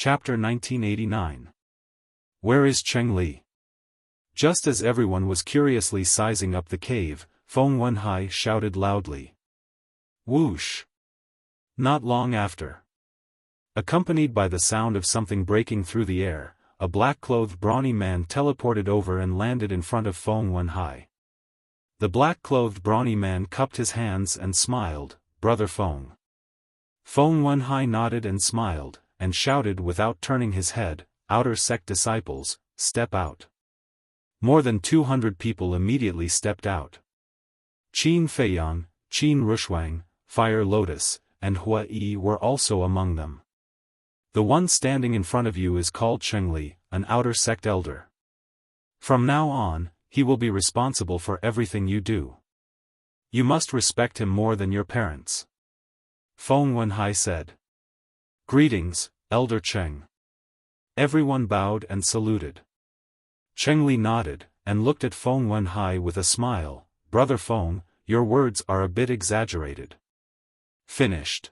Chapter 1989. Where is Cheng Li? Just as everyone was curiously sizing up the cave, Feng Wenhai shouted loudly. Whoosh! Not long after. Accompanied by the sound of something breaking through the air, a black-clothed brawny man teleported over and landed in front of Feng Wenhai. The black-clothed brawny man cupped his hands and smiled, "Brother Feng." Feng Wenhai nodded and smiled, and shouted without turning his head, "Outer sect disciples, step out." More than 200 people immediately stepped out. Qin Feiyang, Qin Rushuang, Fire Lotus, and Hua Yi were also among them. The one standing in front of you is called Cheng Li, an outer sect elder. From now on, he will be responsible for everything you do. You must respect him more than your parents. Feng Wenhai said. Greetings, Elder Cheng. Everyone bowed and saluted. Cheng Li nodded, and looked at Feng Wenhai with a smile. "Brother Feng, your words are a bit exaggerated." Finished.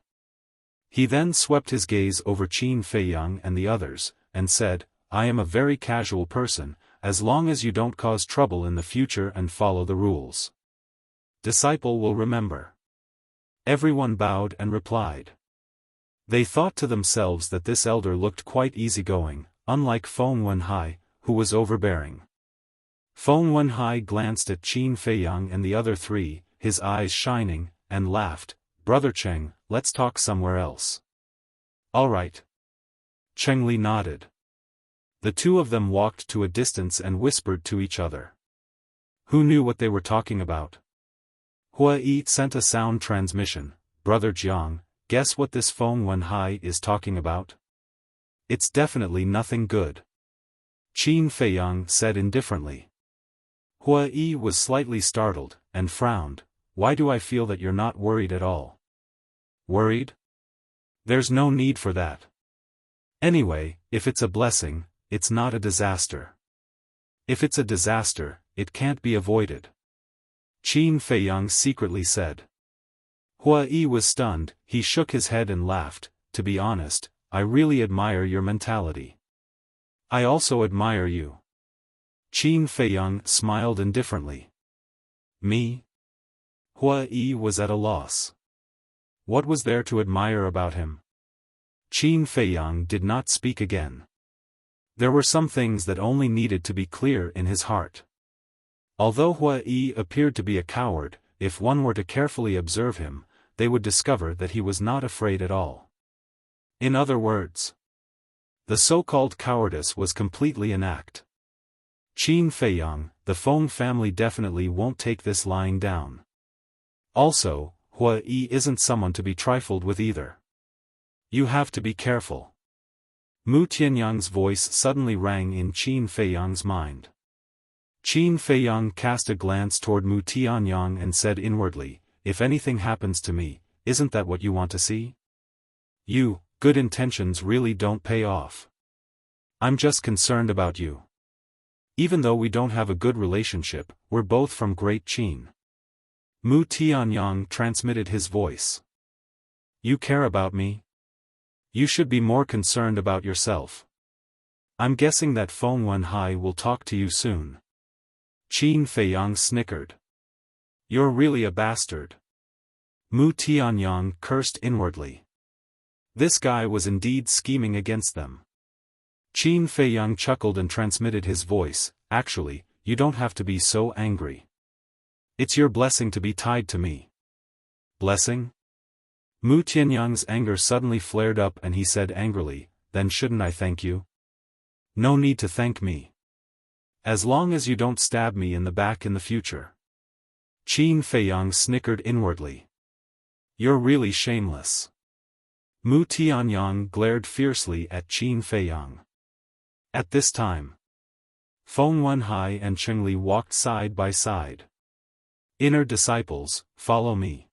He then swept his gaze over Qin Feiyang and the others, and said, "I am a very casual person, as long as you don't cause trouble in the future and follow the rules. Disciple will remember." Everyone bowed and replied. They thought to themselves that this elder looked quite easygoing, unlike Feng Wenhai, who was overbearing. Feng Wenhai glanced at Qin Feiyang and the other three, his eyes shining, and laughed. "Brother Cheng, let's talk somewhere else." "All right." Cheng Li nodded. The two of them walked to a distance and whispered to each other. Who knew what they were talking about? Hua Yi sent a sound transmission. "Brother Jiang, guess what this Feng Wenhai is talking about?" "It's definitely nothing good," Qin Feiyang said indifferently. Hua Yi was slightly startled, and frowned. "Why do I feel that you're not worried at all?" "Worried? There's no need for that. Anyway, if it's a blessing, it's not a disaster. If it's a disaster, it can't be avoided," Qin Feiyang secretly said. Hua Yi was stunned. He shook his head and laughed. "To be honest, I really admire your mentality." "I also admire you." Qin Feiyang smiled indifferently. "Me?" Hua Yi was at a loss. What was there to admire about him? Qin Feiyang did not speak again. There were some things that only needed to be clear in his heart. Although Hua Yi appeared to be a coward, if one were to carefully observe him, they would discover that he was not afraid at all. In other words, the so-called cowardice was completely an act. Qin Feiyang, the Feng family definitely won't take this lying down. Also, Hua Yi isn't someone to be trifled with either. You have to be careful. Mu Tianyang's voice suddenly rang in Qin Feiyang's mind. Qin Feiyang cast a glance toward Mu Tianyang and said inwardly, "If anything happens to me, isn't that what you want to see? Good intentions really don't pay off. I'm just concerned about you. Even though we don't have a good relationship, we're both from Great Qin." Mu Tianyang transmitted his voice. "You care about me? You should be more concerned about yourself. I'm guessing that Feng Wenhai will talk to you soon." Qin Feiyang snickered. "You're really a bastard." Mu Tianyang cursed inwardly. This guy was indeed scheming against them. Qin Feiyang chuckled and transmitted his voice. "Actually, you don't have to be so angry. It's your blessing to be tied to me." "Blessing?" Mu Tianyang's anger suddenly flared up and he said angrily, "Then shouldn't I thank you?" "No need to thank me. As long as you don't stab me in the back in the future." Qin Feiyang snickered inwardly. "You're really shameless." Mu Tianyang glared fiercely at Qin Feiyang. At this time, Feng Wenhai and Cheng Li walked side by side. "Inner disciples, follow me."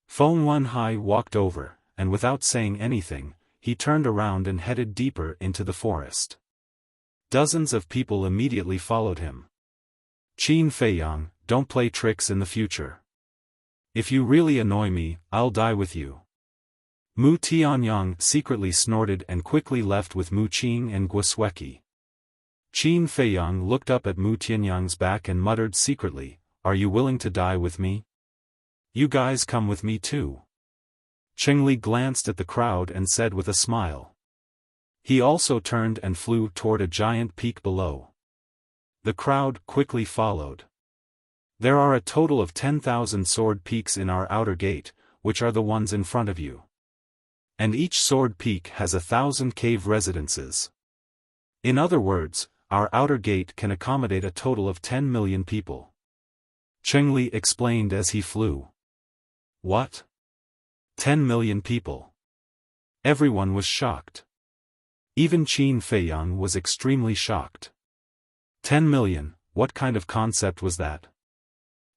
Feng Wenhai walked over, and without saying anything, he turned around and headed deeper into the forest. Dozens of people immediately followed him. "Qin Feiyang, don't play tricks in the future. If you really annoy me, I'll die with you." Mu Tianyang secretly snorted and quickly left with Mu Qing and Guosweki. Qin Feiyang looked up at Mu Tianyang's back and muttered secretly, "Are you willing to die with me? You guys come with me too." Chengli glanced at the crowd and said with a smile. He also turned and flew toward a giant peak below. The crowd quickly followed. There are a total of 10,000 sword peaks in our outer gate, which are the ones in front of you. And each sword peak has 1,000 cave residences. In other words, our outer gate can accommodate a total of 10 million people. Chengli explained as he flew. What? 10 million people? Everyone was shocked. Even Qin Feiyang was extremely shocked. 10 million, what kind of concept was that?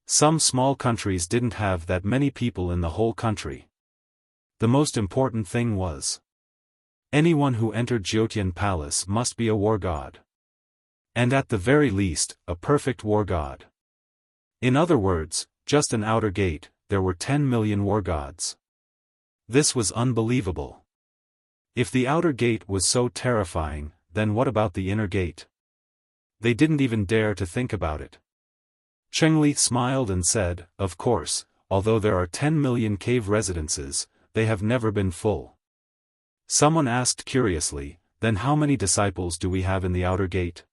Some small countries didn't have that many people in the whole country. The most important thing was, anyone who entered Jiutian Palace must be a war god. And at the very least, a perfect war god. In other words, just an outer gate, there were 10 million war gods. This was unbelievable. If the outer gate was so terrifying, then what about the inner gate? They didn't even dare to think about it. Chengli smiled and said, "Of course, although there are 10 million cave residences, they have never been full." Someone asked curiously, "Then how many disciples do we have in the outer gate?"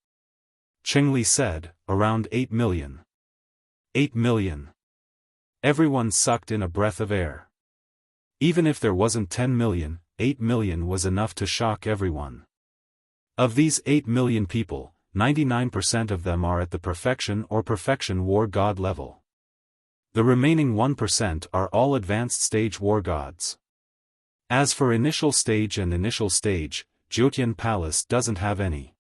Chengli said, "Around 8 million. 8 million. Everyone sucked in a breath of air. Even if there wasn't 10 million, 8 million was enough to shock everyone. Of these 8 million people, 99% of them are at the perfection or perfection war god level. The remaining 1% are all advanced stage war gods. As for initial stage and initial stage, Jiutian Palace doesn't have any.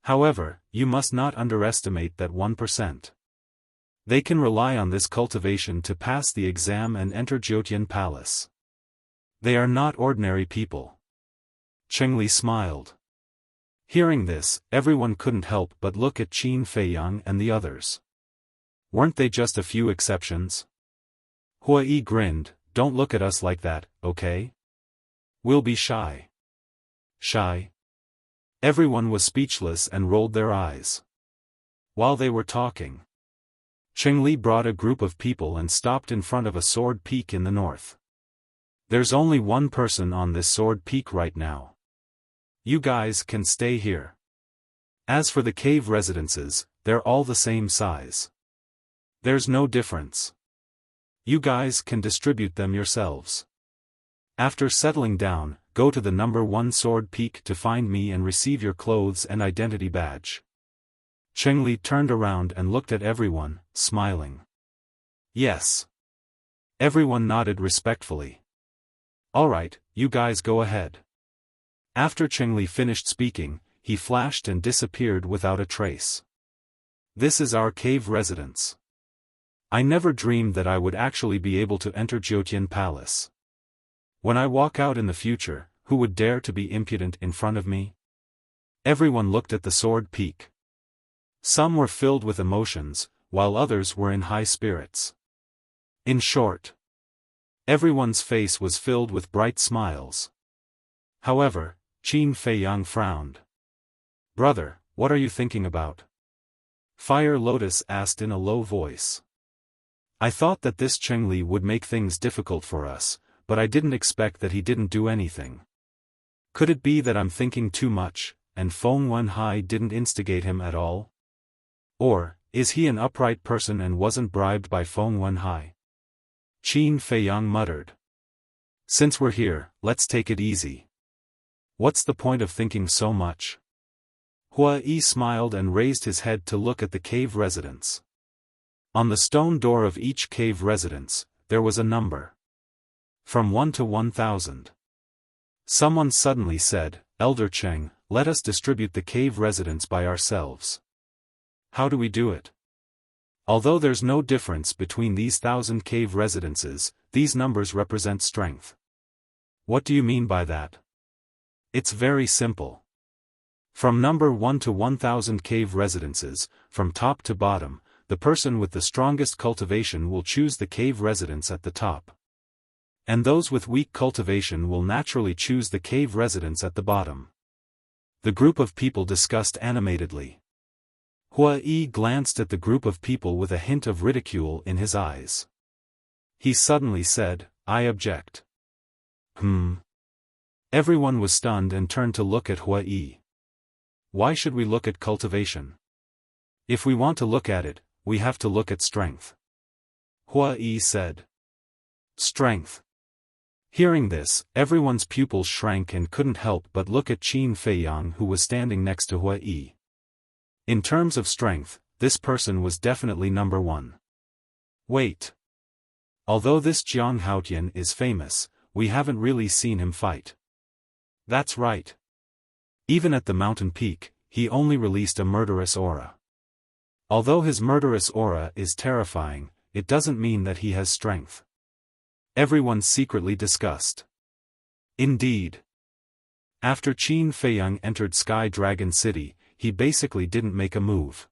However, you must not underestimate that 1%. They can rely on this cultivation to pass the exam and enter Jiutian Palace. They are not ordinary people." Chengli smiled. Hearing this, everyone couldn't help but look at Qin Feiyang and the others. Weren't they just a few exceptions? Hua Yi grinned, "Don't look at us like that, okay? We'll be shy." Shy? Everyone was speechless and rolled their eyes. While they were talking, Chengli brought a group of people and stopped in front of a sword peak in the north. "There's only one person on this sword peak right now. You guys can stay here. As for the cave residences, they're all the same size. There's no difference. You guys can distribute them yourselves. After settling down, go to the number 1 sword peak to find me and receive your clothes and identity badge." Chengli turned around and looked at everyone, smiling. "Yes." Everyone nodded respectfully. "All right, you guys go ahead." After Chengli finished speaking, he flashed and disappeared without a trace. "This is our cave residence. I never dreamed that I would actually be able to enter Jiutian Palace. When I walk out in the future, who would dare to be impudent in front of me?" Everyone looked at the sword peak. Some were filled with emotions, while others were in high spirits. In short, everyone's face was filled with bright smiles. However, Qin Feiyang frowned. "Brother, what are you thinking about?" Fire Lotus asked in a low voice. "I thought that this Chengli would make things difficult for us, but I didn't expect that he didn't do anything. Could it be that I'm thinking too much, and Feng Wenhai didn't instigate him at all? Or, is he an upright person and wasn't bribed by Feng Wenhai?" Qin Feiyang muttered. "Since we're here, let's take it easy. What's the point of thinking so much?" Hua Yi smiled and raised his head to look at the cave residence. On the stone door of each cave residence, there was a number. From 1 to 1,000. Someone suddenly said, "Elder Cheng, let us distribute the cave residence by ourselves." "How do we do it?" "Although there's no difference between these 1,000 cave residences, these numbers represent strength." "What do you mean by that?" "It's very simple. From number 1 to 1,000 cave residences, from top to bottom, the person with the strongest cultivation will choose the cave residence at the top. And those with weak cultivation will naturally choose the cave residence at the bottom. The group of people discussed animatedly. Hua Yi glanced at the group of people with a hint of ridicule in his eyes. He suddenly said, "I object." Everyone was stunned and turned to look at Hua Yi. Why should we look at cultivation? If we want to look at it, we have to look at strength. Hua Yi said. Strength. Hearing this, everyone's pupils shrank and couldn't help but look at Qin Feiyang, who was standing next to Hua Yi. In terms of strength, this person was definitely number one. Wait. Although this Jiang Haotian is famous, we haven't really seen him fight. That's right. Even at the mountain peak, he only released a murderous aura. Although his murderous aura is terrifying, it doesn't mean that he has strength. Everyone secretly discussed. Indeed. After Qin Feiyang entered Sky Dragon City, he basically didn't make a move.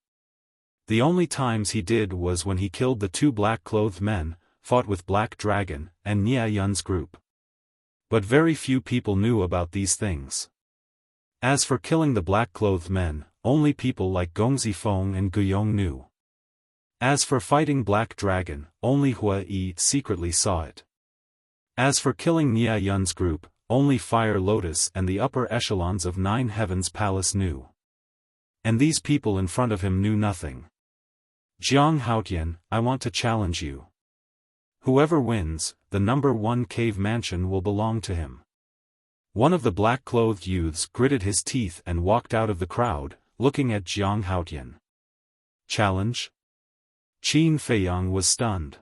The only times he did was when he killed the two black-clothed men, fought with Black Dragon, and Nia Yun's group. But very few people knew about these things. As for killing the black-clothed men, only people like Gongzi Feng and Guyong knew. As for fighting Black Dragon, only Hua Yi secretly saw it. As for killing Nia Yun's group, only Fire Lotus and the upper echelons of Nine Heavens Palace knew. And these people in front of him knew nothing. Jiang Haotian, I want to challenge you. Whoever wins, the number 1 cave mansion will belong to him. One of the black-clothed youths gritted his teeth and walked out of the crowd, looking at Jiang Haotian. Challenge? Qin Feiyang was stunned.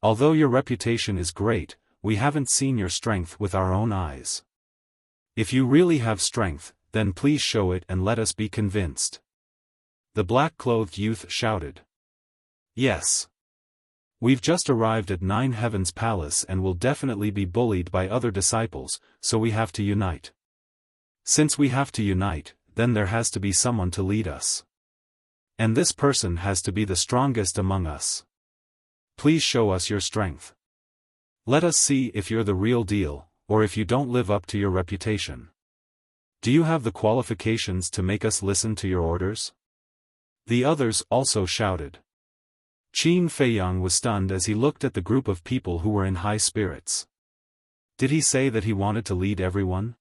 Although your reputation is great, we haven't seen your strength with our own eyes. If you really have strength, then please show it and let us be convinced. The black-clothed youth shouted. Yes. We've just arrived at Nine Heavens Palace and will definitely be bullied by other disciples, so we have to unite. Since we have to unite, then there has to be someone to lead us. And this person has to be the strongest among us. Please show us your strength. Let us see if you're the real deal, or if you don't live up to your reputation. Do you have the qualifications to make us listen to your orders? The others also shouted. Qin Feiyang was stunned as he looked at the group of people who were in high spirits. Did he say that he wanted to lead everyone?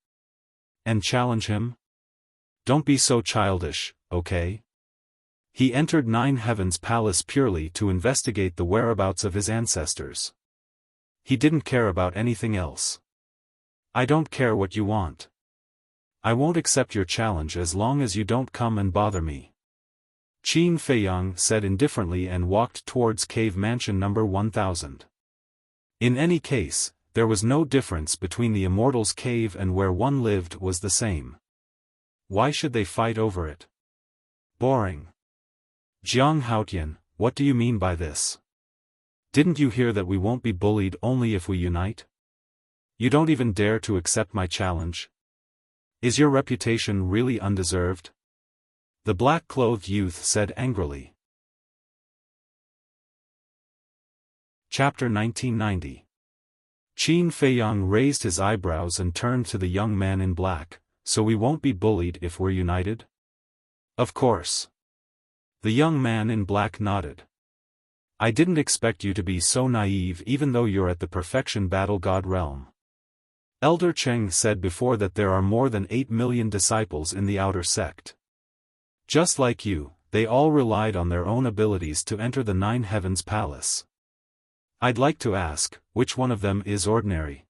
And challenge him? Don't be so childish, okay? He entered Nine Heavens Palace purely to investigate the whereabouts of his ancestors. He didn't care about anything else. I don't care what you want. I won't accept your challenge as long as you don't come and bother me. Qin Feiyang said indifferently and walked towards cave mansion number 1000. In any case, there was no difference between the immortals' cave and where one lived was the same. Why should they fight over it? Boring. Jiang Haotian, what do you mean by this? Didn't you hear that we won't be bullied only if we unite? You don't even dare to accept my challenge? Is your reputation really undeserved? The black-clothed youth said angrily. Chapter 1990. Qin Feiyang raised his eyebrows and turned to the young man in black. So we won't be bullied if we're united? Of course. The young man in black nodded. I didn't expect you to be so naive even though you're at the Perfection Battle God realm. Elder Cheng said before that there are more than 8 million disciples in the outer sect. Just like you, they all relied on their own abilities to enter the Nine Heavens Palace. I'd like to ask, which one of them is ordinary?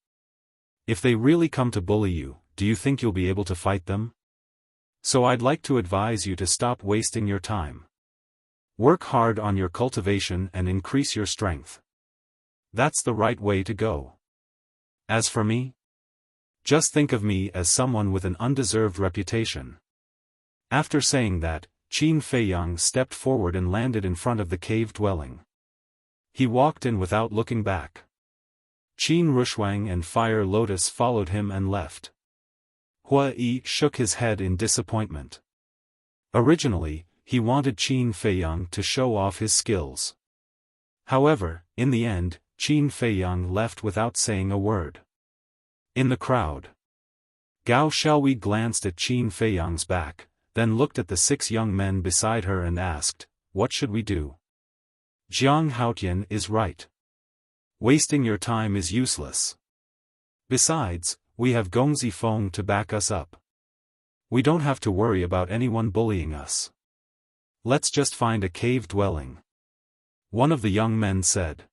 If they really come to bully you, do you think you'll be able to fight them? So I'd like to advise you to stop wasting your time. Work hard on your cultivation and increase your strength. That's the right way to go. As for me? Just think of me as someone with an undeserved reputation. After saying that, Qin Feiyang stepped forward and landed in front of the cave dwelling. He walked in without looking back. Qin Rushuang and Fire Lotus followed him and left. Hua Yi shook his head in disappointment. Originally, he wanted Qin Feiyang to show off his skills. However, in the end, Qin Feiyang left without saying a word. In the crowd, Gao Xiaowei glanced at Qin Feiyang's back, then looked at the 6 young men beside her and asked, "What should we do?" Jiang Haotian is right. Wasting your time is useless. Besides, we have Gongzi Feng to back us up. We don't have to worry about anyone bullying us. Let's just find a cave dwelling. One of the young men said.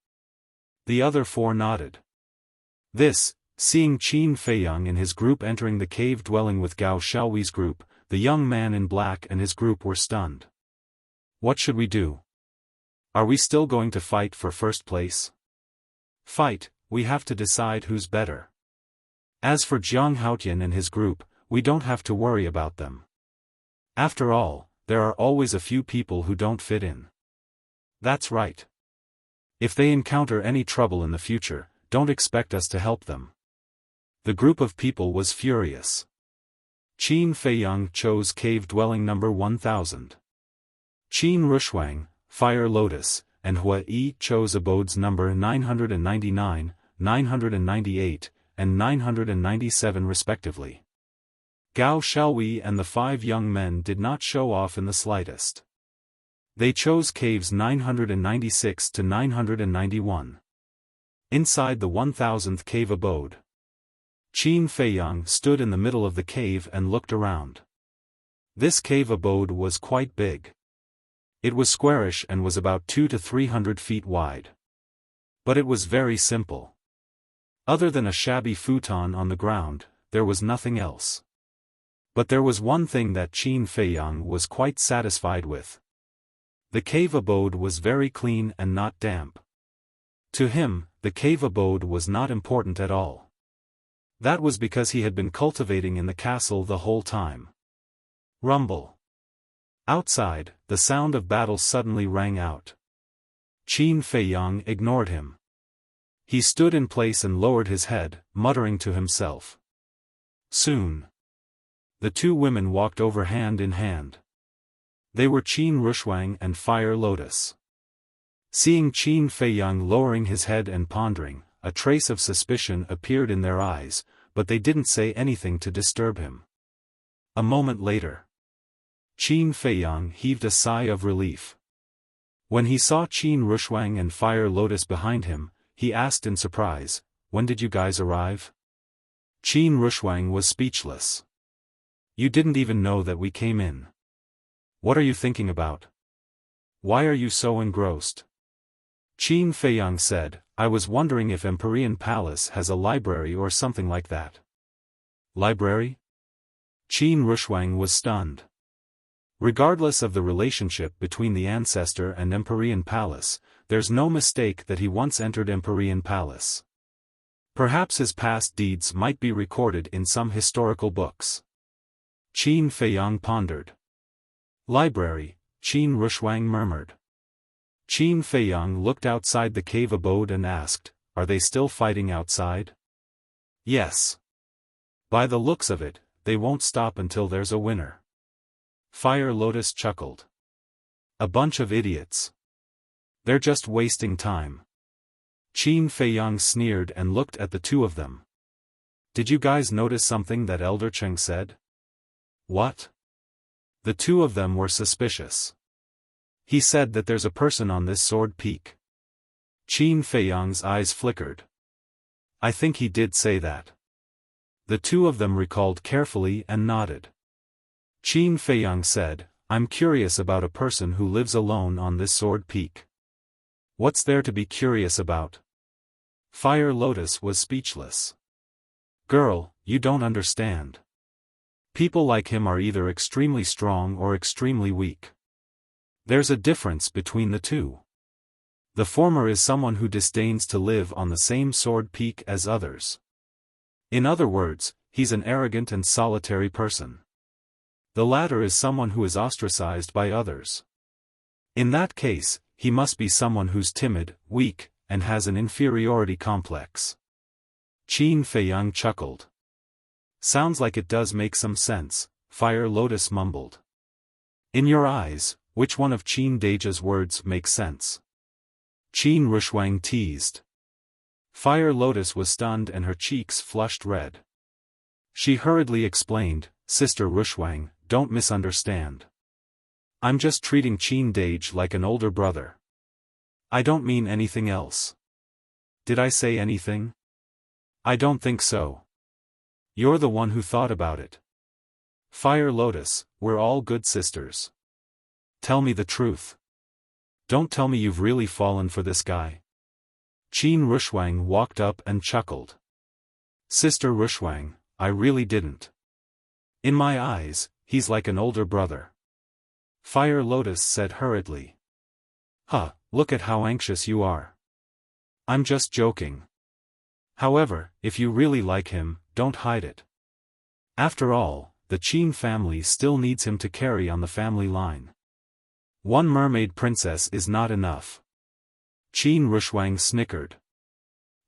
The other 4 nodded. Seeing Qin Feiyang and his group entering the cave dwelling with Gao Xiaowei's group, the young man in black and his group were stunned. What should we do? Are we still going to fight for first place? Fight, we have to decide who's better. As for Jiang Haotian and his group, we don't have to worry about them. After all, there are always a few people who don't fit in. That's right. If they encounter any trouble in the future, don't expect us to help them. The group of people was furious. Qin Feiyang chose cave dwelling number 1000. Qin Rushuang, Fire Lotus, and Hua Yi chose abodes number 999, 998, and 997 respectively. Gao Xiaowei and the 5 young men did not show off in the slightest. They chose caves 996 to 991. Inside the 1000th cave abode, Qin Feiyang stood in the middle of the cave and looked around. This cave abode was quite big. It was squarish and was about 200 to 300 feet wide. But it was very simple. Other than a shabby futon on the ground, there was nothing else. But there was one thing that Qin Feiyang was quite satisfied with. The cave abode was very clean and not damp. To him, the cave abode was not important at all. That was because he had been cultivating in the castle the whole time. Rumble. Outside, the sound of battle suddenly rang out. Qin Feiyang ignored him. He stood in place and lowered his head, muttering to himself. Soon, the 2 women walked over hand in hand. They were Qin Rushuang and Fire Lotus. Seeing Qin Feiyang lowering his head and pondering, a trace of suspicion appeared in their eyes, but they didn't say anything to disturb him. A moment later, Qin Feiyang heaved a sigh of relief. When he saw Qin Rushuang and Fire Lotus behind him, he asked in surprise, "When did you guys arrive?" Qin Rushuang was speechless. "You didn't even know that we came in. What are you thinking about? Why are you so engrossed?" Qin Feiyang said, "I was wondering if Empyrean Palace has a library or something like that." Library? Qin Rushuang was stunned. Regardless of the relationship between the ancestor and Empyrean Palace, there's no mistake that he once entered Empyrean Palace. Perhaps his past deeds might be recorded in some historical books. Qin Feiyang pondered. "Library," Qin Rushuang murmured. Qin Feiyang looked outside the cave abode and asked, "Are they still fighting outside?" "Yes. By the looks of it, they won't stop until there's a winner." Fire Lotus chuckled. "A bunch of idiots. They're just wasting time." Qin Feiyang sneered and looked at the 2 of them. "Did you guys notice something that Elder Cheng said?" "What?" The 2 of them were suspicious. "He said that there's a person on this sword peak." Qin Feiyang's eyes flickered. "I think he did say that." The 2 of them recalled carefully and nodded. Qin Feiyang said, "I'm curious about a person who lives alone on this sword peak." "What's there to be curious about?" Fire Lotus was speechless. "Girl, you don't understand. People like him are either extremely strong or extremely weak. There's a difference between the 2. The former is someone who disdains to live on the same sword peak as others. In other words, he's an arrogant and solitary person. The latter is someone who is ostracized by others. In that case, he must be someone who's timid, weak, and has an inferiority complex." Qin Feiyang chuckled. "Sounds like it does make some sense," Fire Lotus mumbled. "In your eyes, which one of Qin Deja's words makes sense?" Qin Rushuang teased. Fire Lotus was stunned and her cheeks flushed red. She hurriedly explained, Sister Rushwang, don't misunderstand. I'm just treating Qin Dage like an older brother. I don't mean anything else. Did I say anything? I don't think so. You're the one who thought about it. Fire Lotus, we're all good sisters. Tell me the truth. Don't tell me you've really fallen for this guy. Qin Rushwang walked up and chuckled. Sister Rushwang, I really didn't. In my eyes, he's like an older brother. Fire Lotus said hurriedly. Huh, look at how anxious you are. I'm just joking. However, if you really like him, don't hide it. After all, the Qin family still needs him to carry on the family line. One mermaid princess is not enough. Qin Rushwang snickered.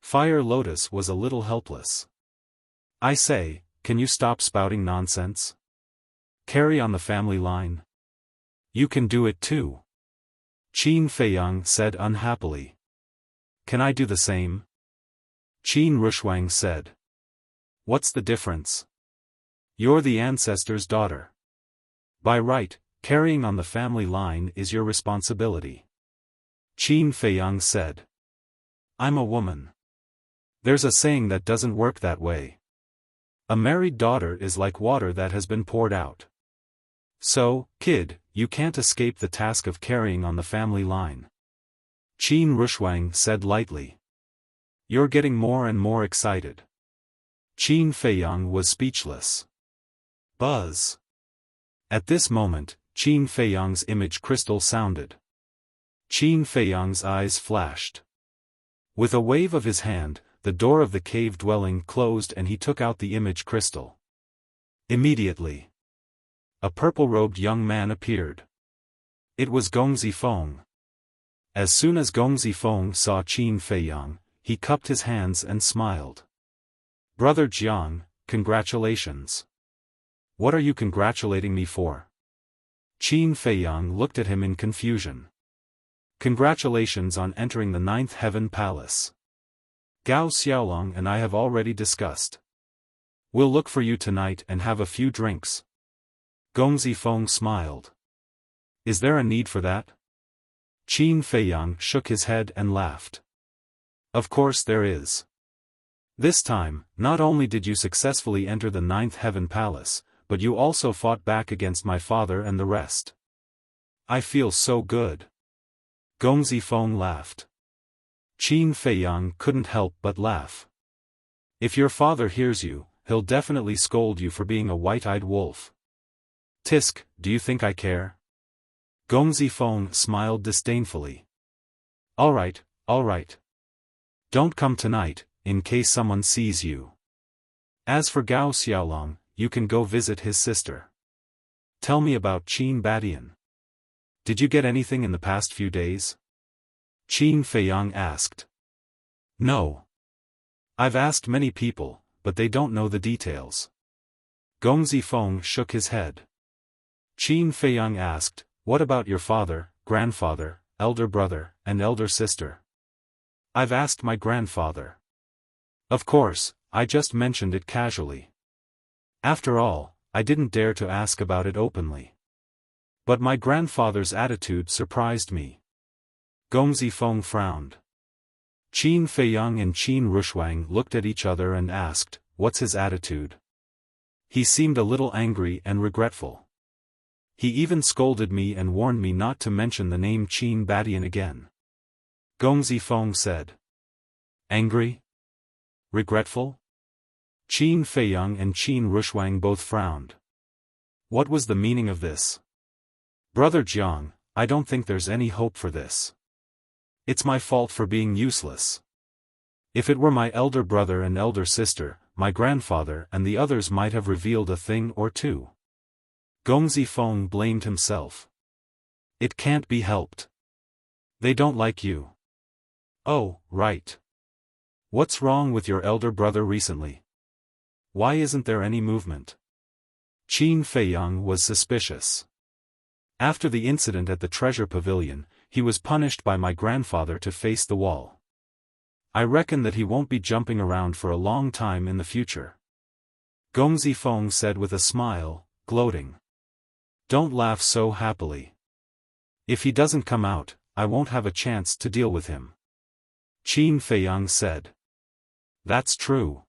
Fire Lotus was a little helpless. I say, can you stop spouting nonsense? Carry on the family line. You can do it too. Qin Feiyang said unhappily. Can I do the same? Qin Rushwang said. What's the difference? You're the ancestor's daughter. By right, carrying on the family line is your responsibility. Qin Feiyang said. I'm a woman. There's a saying that doesn't work that way. A married daughter is like water that has been poured out. So, kid, you can't escape the task of carrying on the family line. Qin Rushwang said lightly. You're getting more and more excited. Qin Feiyang was speechless. Buzz. At this moment, Qin Feiyang's image crystal sounded. Qin Feiyang's eyes flashed. With a wave of his hand, the door of the cave dwelling closed and he took out the image crystal. Immediately, a purple-robed young man appeared. It was Gongzi Feng. As soon as Gongzi Feng saw Qin Feiyang, he cupped his hands and smiled. Brother Jiang, congratulations. What are you congratulating me for? Qin Feiyang looked at him in confusion. Congratulations on entering the 9th Heaven Palace. Gao Xiaolong and I have already discussed. We'll look for you tonight and have a few drinks. Gongzi Feng smiled. Is there a need for that? Qin Feiyang shook his head and laughed. Of course there is. This time, not only did you successfully enter the 9th Heaven Palace, but you also fought back against my father and the rest. I feel so good. Gongzi Feng laughed. Qin Feiyang couldn't help but laugh. If your father hears you, he'll definitely scold you for being a white-eyed wolf. Tisk, do you think I care? Gongzi Feng smiled disdainfully. All right. Don't come tonight, in case someone sees you. As for Gao Xiaolong, you can go visit his sister. Tell me about Qin Badian. Did you get anything in the past few days? Qin Feiyang asked. No. I've asked many people, but they don't know the details. Gongzi Feng shook his head. Qin Feiyang asked, what about your father, grandfather, elder brother, and elder sister? I've asked my grandfather. Of course, I just mentioned it casually. After all, I didn't dare to ask about it openly. But my grandfather's attitude surprised me. Gongzi Feng frowned. Qin Feiyang and Qin Rushwang looked at each other and asked, what's his attitude? He seemed a little angry and regretful. He even scolded me and warned me not to mention the name Qin Badian again. Gongzi Feng said. Angry? Regretful? Qin Feiyang and Qin Rushwang both frowned. What was the meaning of this? Brother Jiang, I don't think there's any hope for this. It's my fault for being useless. If it were my elder brother and elder sister, my grandfather and the others might have revealed a thing or two. Gongzi Feng blamed himself. It can't be helped. They don't like you. Oh, right. What's wrong with your elder brother recently? Why isn't there any movement? Qin Feiyang was suspicious. After the incident at the treasure pavilion, he was punished by my grandfather to face the wall. I reckon that he won't be jumping around for a long time in the future. Gong Zifeng said with a smile, gloating. Don't laugh so happily. If he doesn't come out, I won't have a chance to deal with him. Qin Feiyang said. That's true.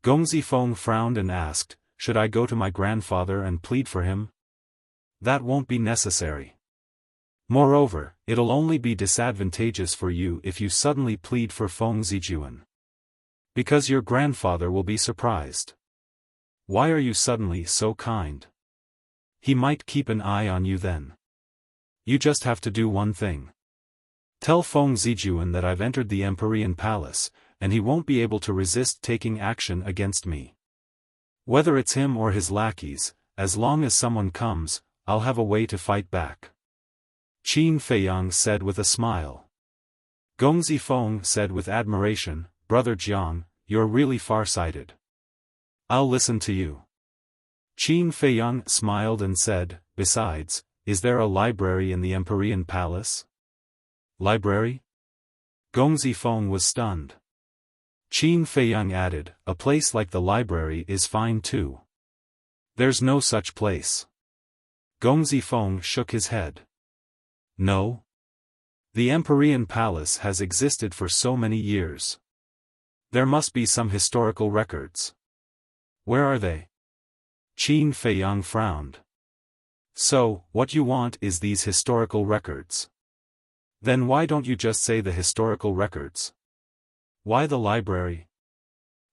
Gong Zifeng frowned and asked, should I go to my grandfather and plead for him? That won't be necessary. Moreover, it'll only be disadvantageous for you if you suddenly plead for Feng Zijuan. Because your grandfather will be surprised. Why are you suddenly so kind? He might keep an eye on you then. You just have to do one thing. Tell Feng Zijuan that I've entered the Empyrean Palace, and he won't be able to resist taking action against me. Whether it's him or his lackeys, as long as someone comes, I'll have a way to fight back. Qin Feiyang said with a smile. Gong Zifeng said with admiration, Brother Jiang, you're really far-sighted. I'll listen to you. Qin Feiyang smiled and said, besides, is there a library in the Empyrean Palace? Library? Gong Zifeng was stunned. Qin Feiyang added, a place like the library is fine too. There's no such place. Gong Zifeng shook his head. No? The Empyrean Palace has existed for so many years. There must be some historical records. Where are they? Qin Feiyang frowned. So, what you want is these historical records. Then why don't you just say the historical records? Why the library?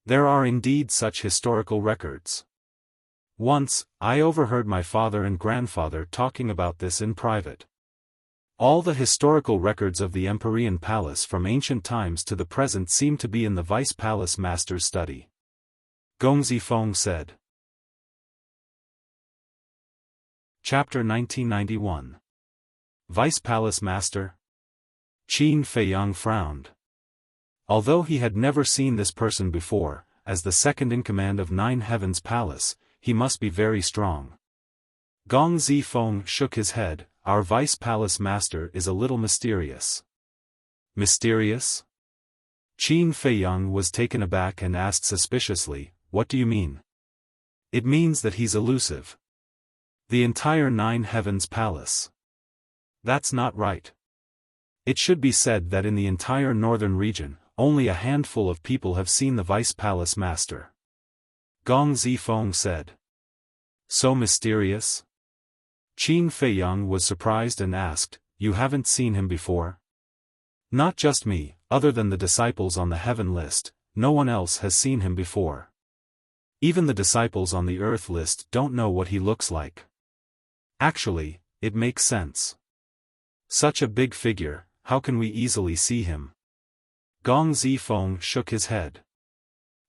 There are indeed such historical records. Once, I overheard my father and grandfather talking about this in private. All the historical records of the Empyrean Palace from ancient times to the present seem to be in the Vice Palace Master's study. Gong Zifeng said. Chapter 1991. Vice Palace Master? Qin Feiyang frowned. Although he had never seen this person before, as the second-in-command of Nine Heavens Palace, he must be very strong. Gong Zifeng shook his head. Our Vice Palace Master is a little mysterious. Mysterious? Qin Feiyang was taken aback and asked suspiciously, what do you mean? It means that he's elusive. The entire Nine Heavens Palace. That's not right. It should be said that in the entire northern region, only a handful of people have seen the Vice Palace Master. Gong Zifeng said. So mysterious? Qin Feiyang was surprised and asked, you haven't seen him before? Not just me, other than the disciples on the heaven list, no one else has seen him before. Even the disciples on the earth list don't know what he looks like. Actually, it makes sense. Such a big figure, how can we easily see him? Gong Zifeng shook his head.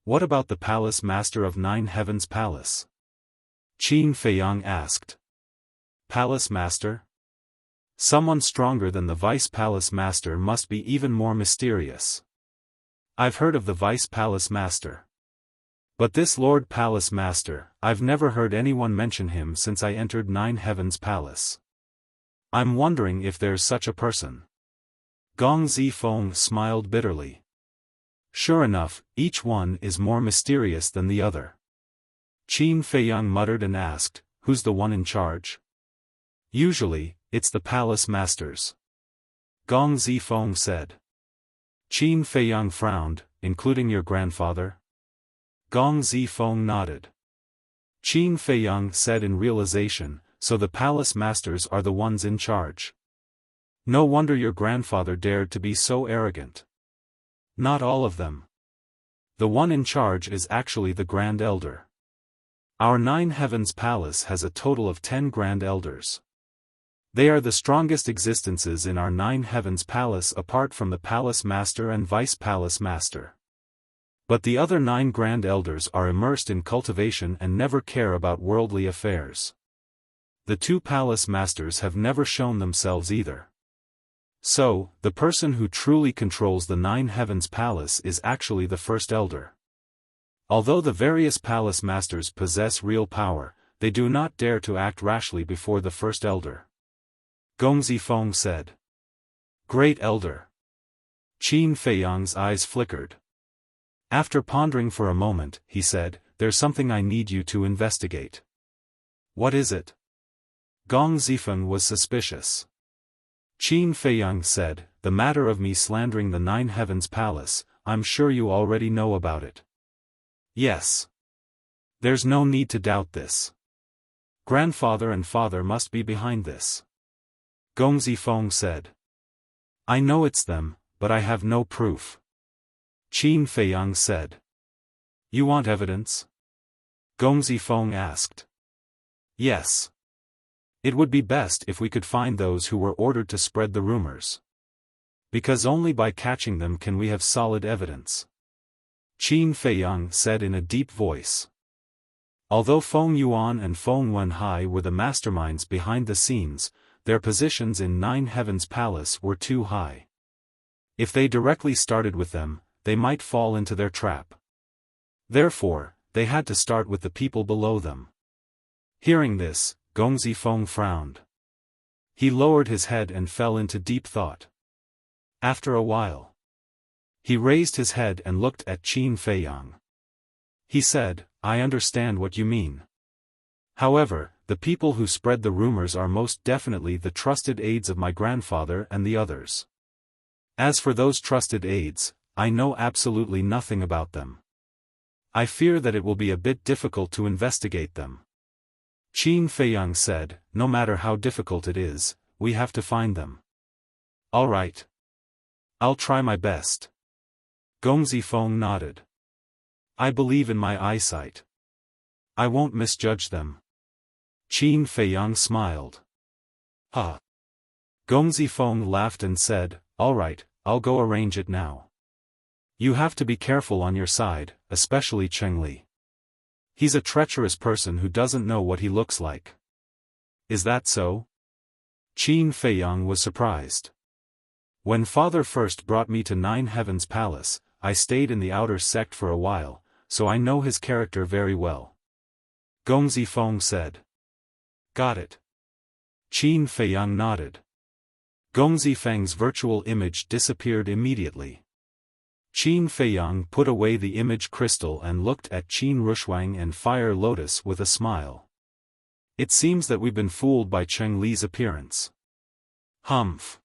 What about the Palace Master of Nine Heavens Palace? Qin Feiyang asked. Palace Master? Someone stronger than the Vice Palace Master must be even more mysterious. I've heard of the Vice Palace Master. But this Lord Palace Master, I've never heard anyone mention him since I entered Nine Heavens Palace. I'm wondering if there's such a person. Gong Zifeng smiled bitterly. Sure enough, each one is more mysterious than the other. Qin Feiyang muttered and asked, who's the one in charge? Usually, it's the Palace Masters. Gong Zifeng said. Qin Feiyang frowned, including your grandfather? Gong Zifeng nodded. Qin Feiyang said in realization, so the Palace Masters are the ones in charge. No wonder your grandfather dared to be so arrogant. Not all of them. The one in charge is actually the Grand Elder. Our Nine Heavens Palace has a total of 10 Grand Elders. They are the strongest existences in our Nine Heavens Palace apart from the Palace Master and Vice Palace Master. But the other 9 Grand Elders are immersed in cultivation and never care about worldly affairs. The 2 Palace Masters have never shown themselves either. So, the person who truly controls the Nine Heavens Palace is actually the First Elder. Although the various Palace Masters possess real power, they do not dare to act rashly before the First Elder. Gong Zifeng said. Great Elder. Qin Feiyang's eyes flickered. After pondering for a moment, he said, "There's something I need you to investigate." "What is it?" Gong Zifeng was suspicious. Qin Feiyang said, "The matter of me slandering the Nine Heavens Palace, I'm sure you already know about it." "Yes. There's no need to doubt this. Grandfather and father must be behind this." Gong Zifeng said. "I know it's them, but I have no proof." Qin Feiyang said. "You want evidence?" Gong Zifeng asked. "Yes. It would be best if we could find those who were ordered to spread the rumors. Because only by catching them can we have solid evidence." Qin Feiyang said in a deep voice. Although Feng Yuan and Feng Wenhai were the masterminds behind the scenes, their positions in Nine Heavens Palace were too high. If they directly started with them, they might fall into their trap. Therefore, they had to start with the people below them. Hearing this, Gong Zifeng frowned. He lowered his head and fell into deep thought. After a while, he raised his head and looked at Qin Feiyang. He said, "I understand what you mean. However, the people who spread the rumors are most definitely the trusted aides of my grandfather and the others. As for those trusted aides, I know absolutely nothing about them. I fear that it will be a bit difficult to investigate them." Qin Feiyang said, "No matter how difficult it is, we have to find them." "All right. I'll try my best." Gong Zifeng nodded. "I believe in my eyesight. I won't misjudge them." Qin Feiyang smiled. "Ah." Gong Zifeng laughed and said, "All right, I'll go arrange it now. You have to be careful on your side, especially Cheng Li. He's a treacherous person who doesn't know what he looks like." "Is that so?" Qin Feiyang was surprised. "When father first brought me to Nine Heavens Palace, I stayed in the outer sect for a while, so I know his character very well." Gong Zifeng said. "Got it." Qin Feiyang nodded. Gong Zifeng's virtual image disappeared immediately. Qin Feiyang put away the image crystal and looked at Qin Rushuang and Fire Lotus with a smile. "It seems that we've been fooled by Cheng Li's appearance. Humph.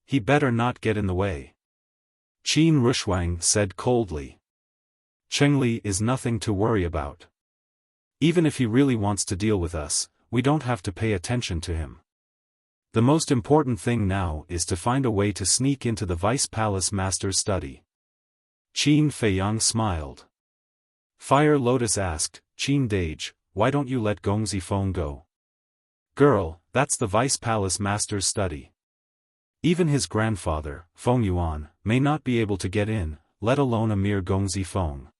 He better not get in the way." Qin Rushuang said coldly. "Cheng Li is nothing to worry about. Even if he really wants to deal with us, we don't have to pay attention to him. The most important thing now is to find a way to sneak into the Vice Palace Master's study." Qin Feiyang smiled. Fire Lotus asked, "Qin Dage, why don't you let Gong Zifeng go?" "Girl, that's the Vice Palace Master's study. Even his grandfather, Feng Yuan, may not be able to get in, let alone a mere Gong Zifeng.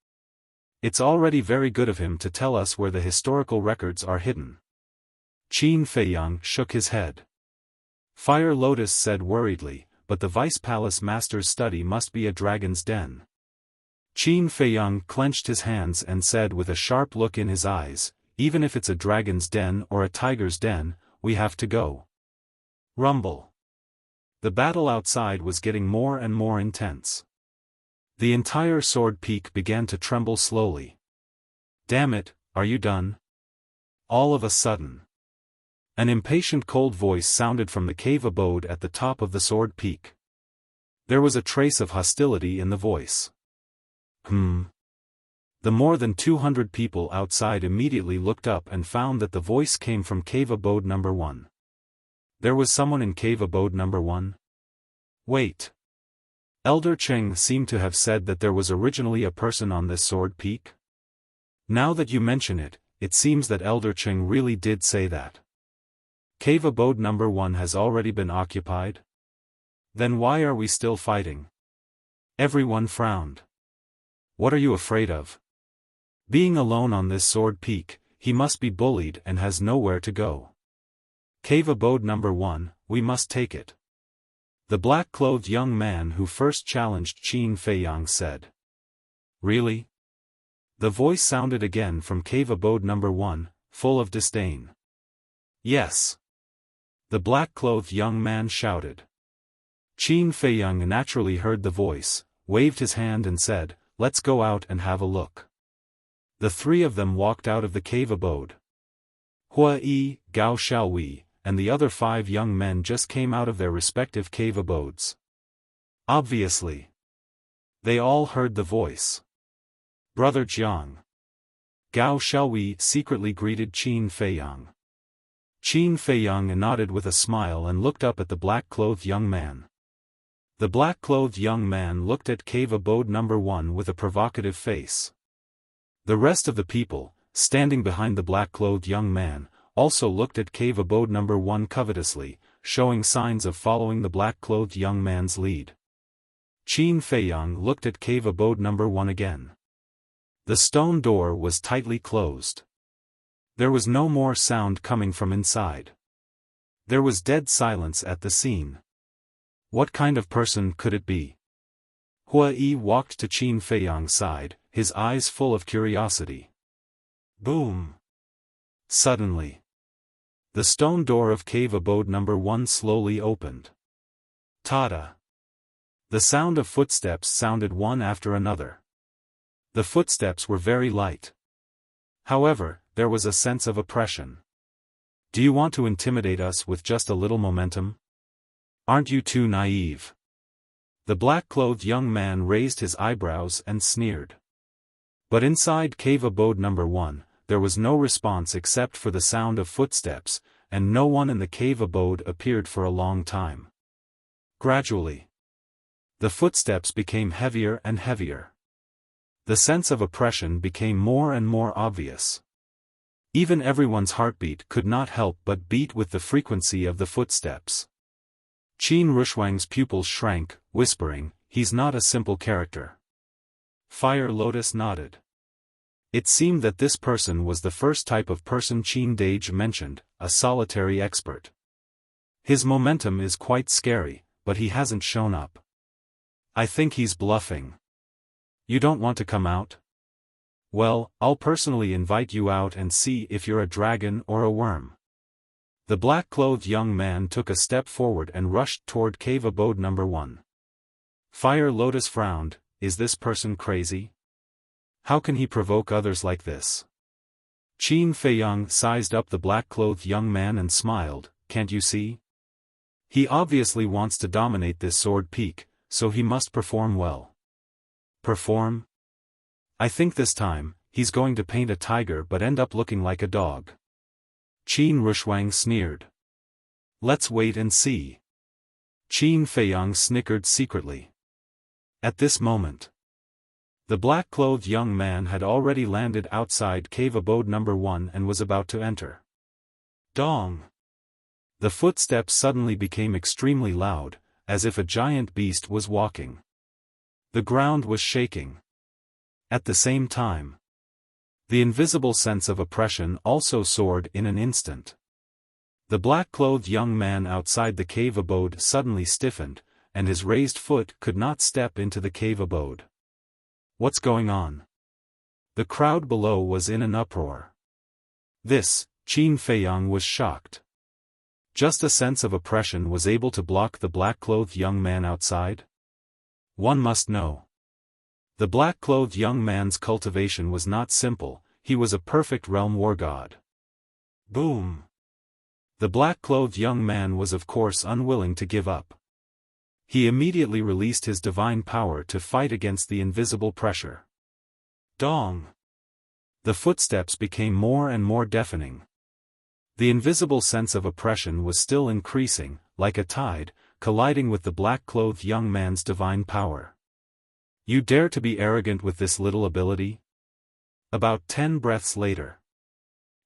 It's already very good of him to tell us where the historical records are hidden." Qin Feiyang shook his head. Fire Lotus said worriedly, "But the Vice Palace Master's study must be a dragon's den." Qin Feiyang clenched his hands and said with a sharp look in his eyes, "Even if it's a dragon's den or a tiger's den, we have to go." Rumble. The battle outside was getting more and more intense. The entire sword peak began to tremble slowly. "Damn it, are you done?" All of a sudden, an impatient cold voice sounded from the cave abode at the top of the sword peak. There was a trace of hostility in the voice. The more than 200 people outside immediately looked up and found that the voice came from cave abode number 1. There was someone in cave abode number 1? Wait. Elder Cheng seemed to have said that there was originally a person on this sword peak? Now that you mention it, it seems that Elder Cheng really did say that. Cave abode number 1 has already been occupied? Then why are we still fighting? Everyone frowned. What are you afraid of? Being alone on this sword peak, he must be bullied and has nowhere to go. Cave abode number 1, we must take it. The black-clothed young man who first challenged Qin Feiyang said. Really? The voice sounded again from cave abode number 1, full of disdain. Yes. The black-clothed young man shouted. Qin Feiyang naturally heard the voice, waved his hand and said, "Let's go out and have a look." The three of them walked out of the cave abode. Hua Yi, Gao Xiaowei, and the other 5 young men just came out of their respective cave abodes. Obviously, they all heard the voice. "Brother Jiang." Gao Xiaowei secretly greeted Qin Feiyang. Qin Feiyang nodded with a smile and looked up at the black-clothed young man. The black-clothed young man looked at cave abode number 1 with a provocative face. The rest of the people, standing behind the black-clothed young man, also looked at cave abode number 1 covetously, showing signs of following the black-clothed young man's lead. Qin Feiyang looked at cave abode number 1 again. The stone door was tightly closed. There was no more sound coming from inside. There was dead silence at the scene. What kind of person could it be? Hua Yi walked to Qin Feiyang's side, his eyes full of curiosity. Boom! Suddenly, the stone door of cave abode number 1 slowly opened. Tada! The sound of footsteps sounded one after another. The footsteps were very light. However, there was a sense of oppression. Do you want to intimidate us with just a little momentum? Aren't you too naive? The black-clothed young man raised his eyebrows and sneered. But inside cave abode number 1, there was no response except for the sound of footsteps, and no one in the cave abode appeared for a long time. Gradually, the footsteps became heavier and heavier. The sense of oppression became more and more obvious. Even everyone's heartbeat could not help but beat with the frequency of the footsteps. Qin Rushuang's pupils shrank, whispering, "He's not a simple character." Fire Lotus nodded. It seemed that this person was the first type of person Qin Dage mentioned, a solitary expert. His momentum is quite scary, but he hasn't shown up. I think he's bluffing. You don't want to come out? Well, I'll personally invite you out and see if you're a dragon or a worm. The black-clothed young man took a step forward and rushed toward cave abode number 1. Fire Lotus frowned. Is this person crazy? How can he provoke others like this? Qin Feiyang sized up the black-clothed young man and smiled. Can't you see? He obviously wants to dominate this sword peak, so he must perform well. Perform? I think this time, he's going to paint a tiger but end up looking like a dog. Qin Rushuang sneered. Let's wait and see. Qin Feiyang snickered secretly. At this moment, the black-clothed young man had already landed outside cave abode number 1 and was about to enter. Dong! The footsteps suddenly became extremely loud, as if a giant beast was walking. The ground was shaking. At the same time, the invisible sense of oppression also soared in an instant. The black-clothed young man outside the cave abode suddenly stiffened, and his raised foot could not step into the cave abode. What's going on? The crowd below was in an uproar. This, Qin Feiyang was shocked. Just a sense of oppression was able to block the black-clothed young man outside? One must know. The black-clothed young man's cultivation was not simple, he was a perfect realm war god. Boom! The black-clothed young man was of course unwilling to give up. He immediately released his divine power to fight against the invisible pressure. Dong! The footsteps became more and more deafening. The invisible sense of oppression was still increasing, like a tide, colliding with the black-clothed young man's divine power. You dare to be arrogant with this little ability? About 10 breaths later,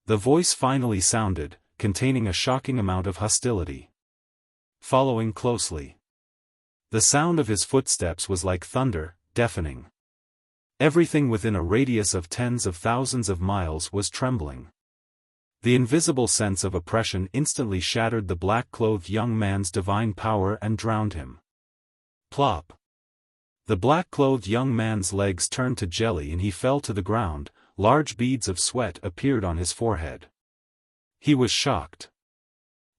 the voice finally sounded, containing a shocking amount of hostility. Following closely, the sound of his footsteps was like thunder, deafening. Everything within a radius of tens of thousands of miles was trembling. The invisible sense of oppression instantly shattered the black-clothed young man's divine power and drowned him. Plop! The black-clothed young man's legs turned to jelly and he fell to the ground. Large beads of sweat appeared on his forehead. He was shocked.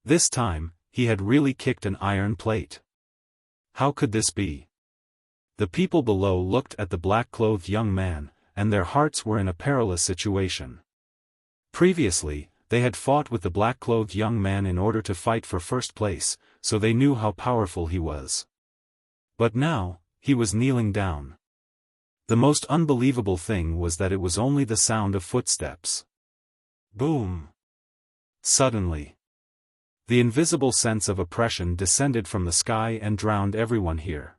This time, he had really kicked an iron plate. How could this be? The people below looked at the black-clothed young man, and their hearts were in a perilous situation. Previously, they had fought with the black-clothed young man in order to fight for first place, so they knew how powerful he was. But now, he was kneeling down. The most unbelievable thing was that it was only the sound of footsteps. Boom! Suddenly, the invisible sense of oppression descended from the sky and drowned everyone here,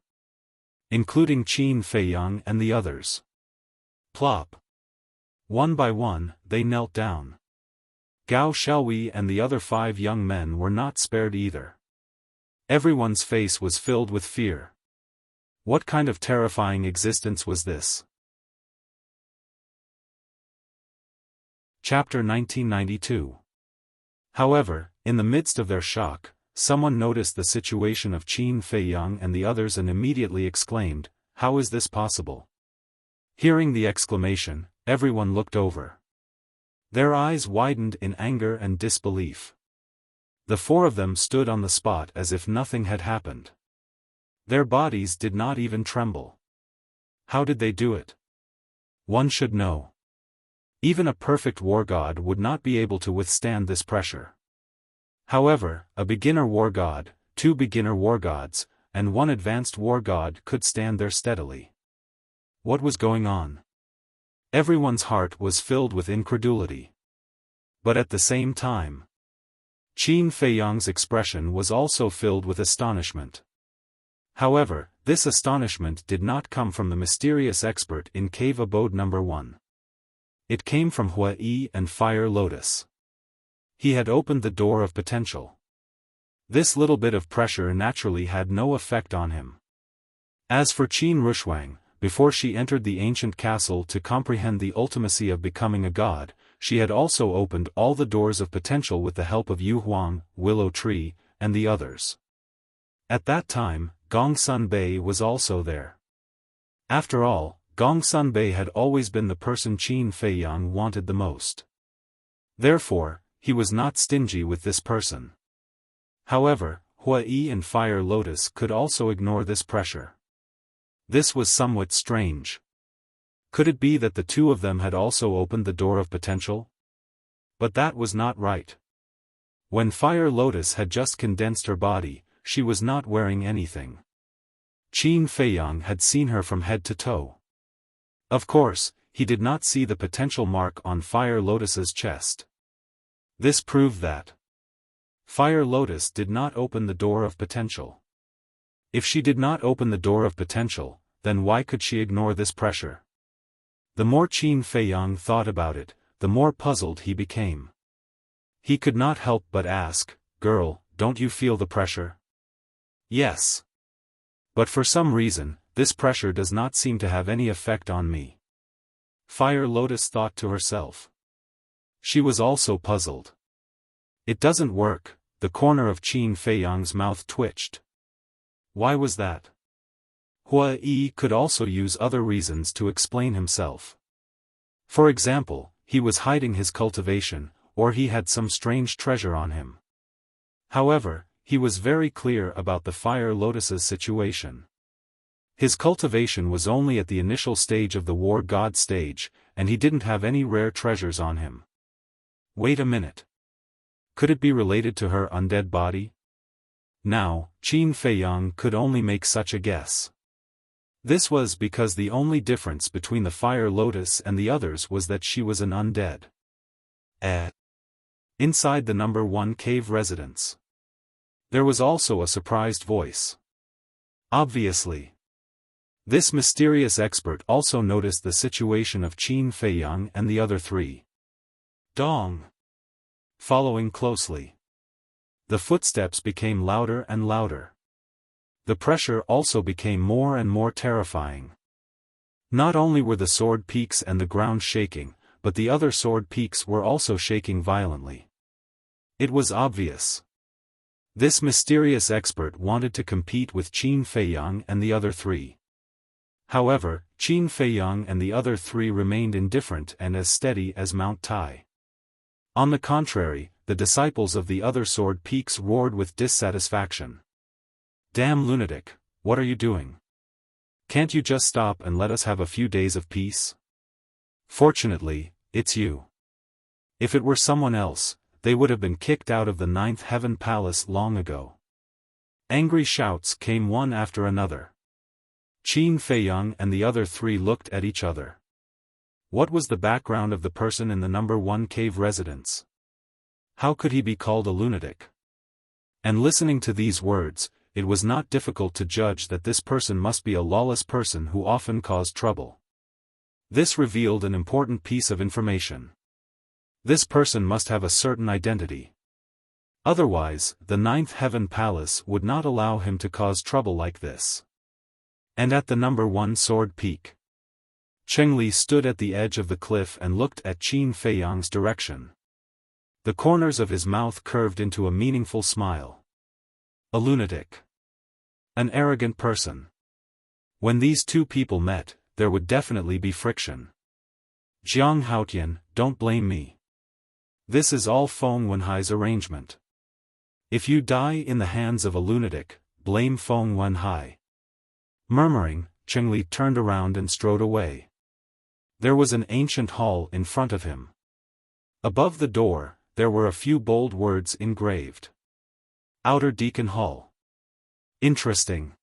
including Qin Feiyang and the others. Plop! One by one, they knelt down. Gao Xiaowei and the other 5 young men were not spared either. Everyone's face was filled with fear. What kind of terrifying existence was this? Chapter 1992. However, in the midst of their shock, someone noticed the situation of Qin Feiyang and the others and immediately exclaimed, "How is this possible?" Hearing the exclamation, everyone looked over. Their eyes widened in anger and disbelief. The 4 of them stood on the spot as if nothing had happened. Their bodies did not even tremble. How did they do it? One should know. Even a perfect war god would not be able to withstand this pressure. However, a beginner war god, 2 beginner war gods, and 1 advanced war god could stand there steadily. What was going on? Everyone's heart was filled with incredulity. But at the same time, Qin Feiyang's expression was also filled with astonishment. However, this astonishment did not come from the mysterious expert in cave abode number 1. It came from Hua Yi and Fire Lotus. He had opened the door of potential. This little bit of pressure naturally had no effect on him. As for Qin Rushuang, before she entered the ancient castle to comprehend the ultimacy of becoming a god, she had also opened all the doors of potential with the help of Yu Huang, Willow Tree, and the others. At that time, Gongsun Bei was also there. After all, Gongsun Bei had always been the person Qin Feiyang wanted the most. Therefore, he was not stingy with this person. However, Hua Yi and Fire Lotus could also ignore this pressure. This was somewhat strange. Could it be that the 2 of them had also opened the door of potential? But that was not right. When Fire Lotus had just condensed her body, she was not wearing anything. Qin Feiyang had seen her from head to toe. Of course, he did not see the potential mark on Fire Lotus's chest. This proved that Fire Lotus did not open the door of potential. If she did not open the door of potential, then why could she ignore this pressure? The more Qin Feiyang thought about it, the more puzzled he became. He could not help but ask, "Girl, don't you feel the pressure?" "Yes. But for some reason, this pressure does not seem to have any effect on me." Fire Lotus thought to herself. She was also puzzled. "It doesn't work," the corner of Qin Feiyang's mouth twitched. Why was that? Hua Yi could also use other reasons to explain himself. For example, he was hiding his cultivation, or he had some strange treasure on him. However, he was very clear about the Fire Lotus's situation. His cultivation was only at the initial stage of the War God stage, and he didn't have any rare treasures on him. Wait a minute. Could it be related to her undead body? Now, Qin Feiyang could only make such a guess. This was because the only difference between the Fire Lotus and the others was that she was an undead. Inside the number 1 cave residence, there was also a surprised voice. Obviously, this mysterious expert also noticed the situation of Qin Feiyang and the other 3. Dong. Following closely, the footsteps became louder and louder. The pressure also became more and more terrifying. Not only were the sword peaks and the ground shaking, but the other sword peaks were also shaking violently. It was obvious. This mysterious expert wanted to compete with Qin Feiyang and the other 3. However, Qin Feiyang and the other 3 remained indifferent and as steady as Mount Tai. On the contrary, the disciples of the other sword peaks roared with dissatisfaction. "Damn lunatic, what are you doing? Can't you just stop and let us have a few days of peace? Fortunately, it's you. If it were someone else, they would have been kicked out of the ninth heaven palace long ago. Angry shouts came one after another. Qin Feiyang and the other three looked at each other. What was the background of the person in the number 1 cave residence? How could he be called a lunatic? And listening to these words, it was not difficult to judge that this person must be a lawless person who often caused trouble. This revealed an important piece of information. This person must have a certain identity. Otherwise, the ninth heaven palace would not allow him to cause trouble like this. And at the number 1 sword peak, Cheng Li stood at the edge of the cliff and looked at Qin Feiyang's direction. The corners of his mouth curved into a meaningful smile. A lunatic. An arrogant person. When these two people met, there would definitely be friction. Jiang Haotian, don't blame me. This is all Feng Wenhai's arrangement. If you die in the hands of a lunatic, blame Feng Wenhai. Murmuring, Cheng Li turned around and strode away. There was an ancient hall in front of him. Above the door, there were a few bold words engraved. Outer Deacon Hall. Interesting.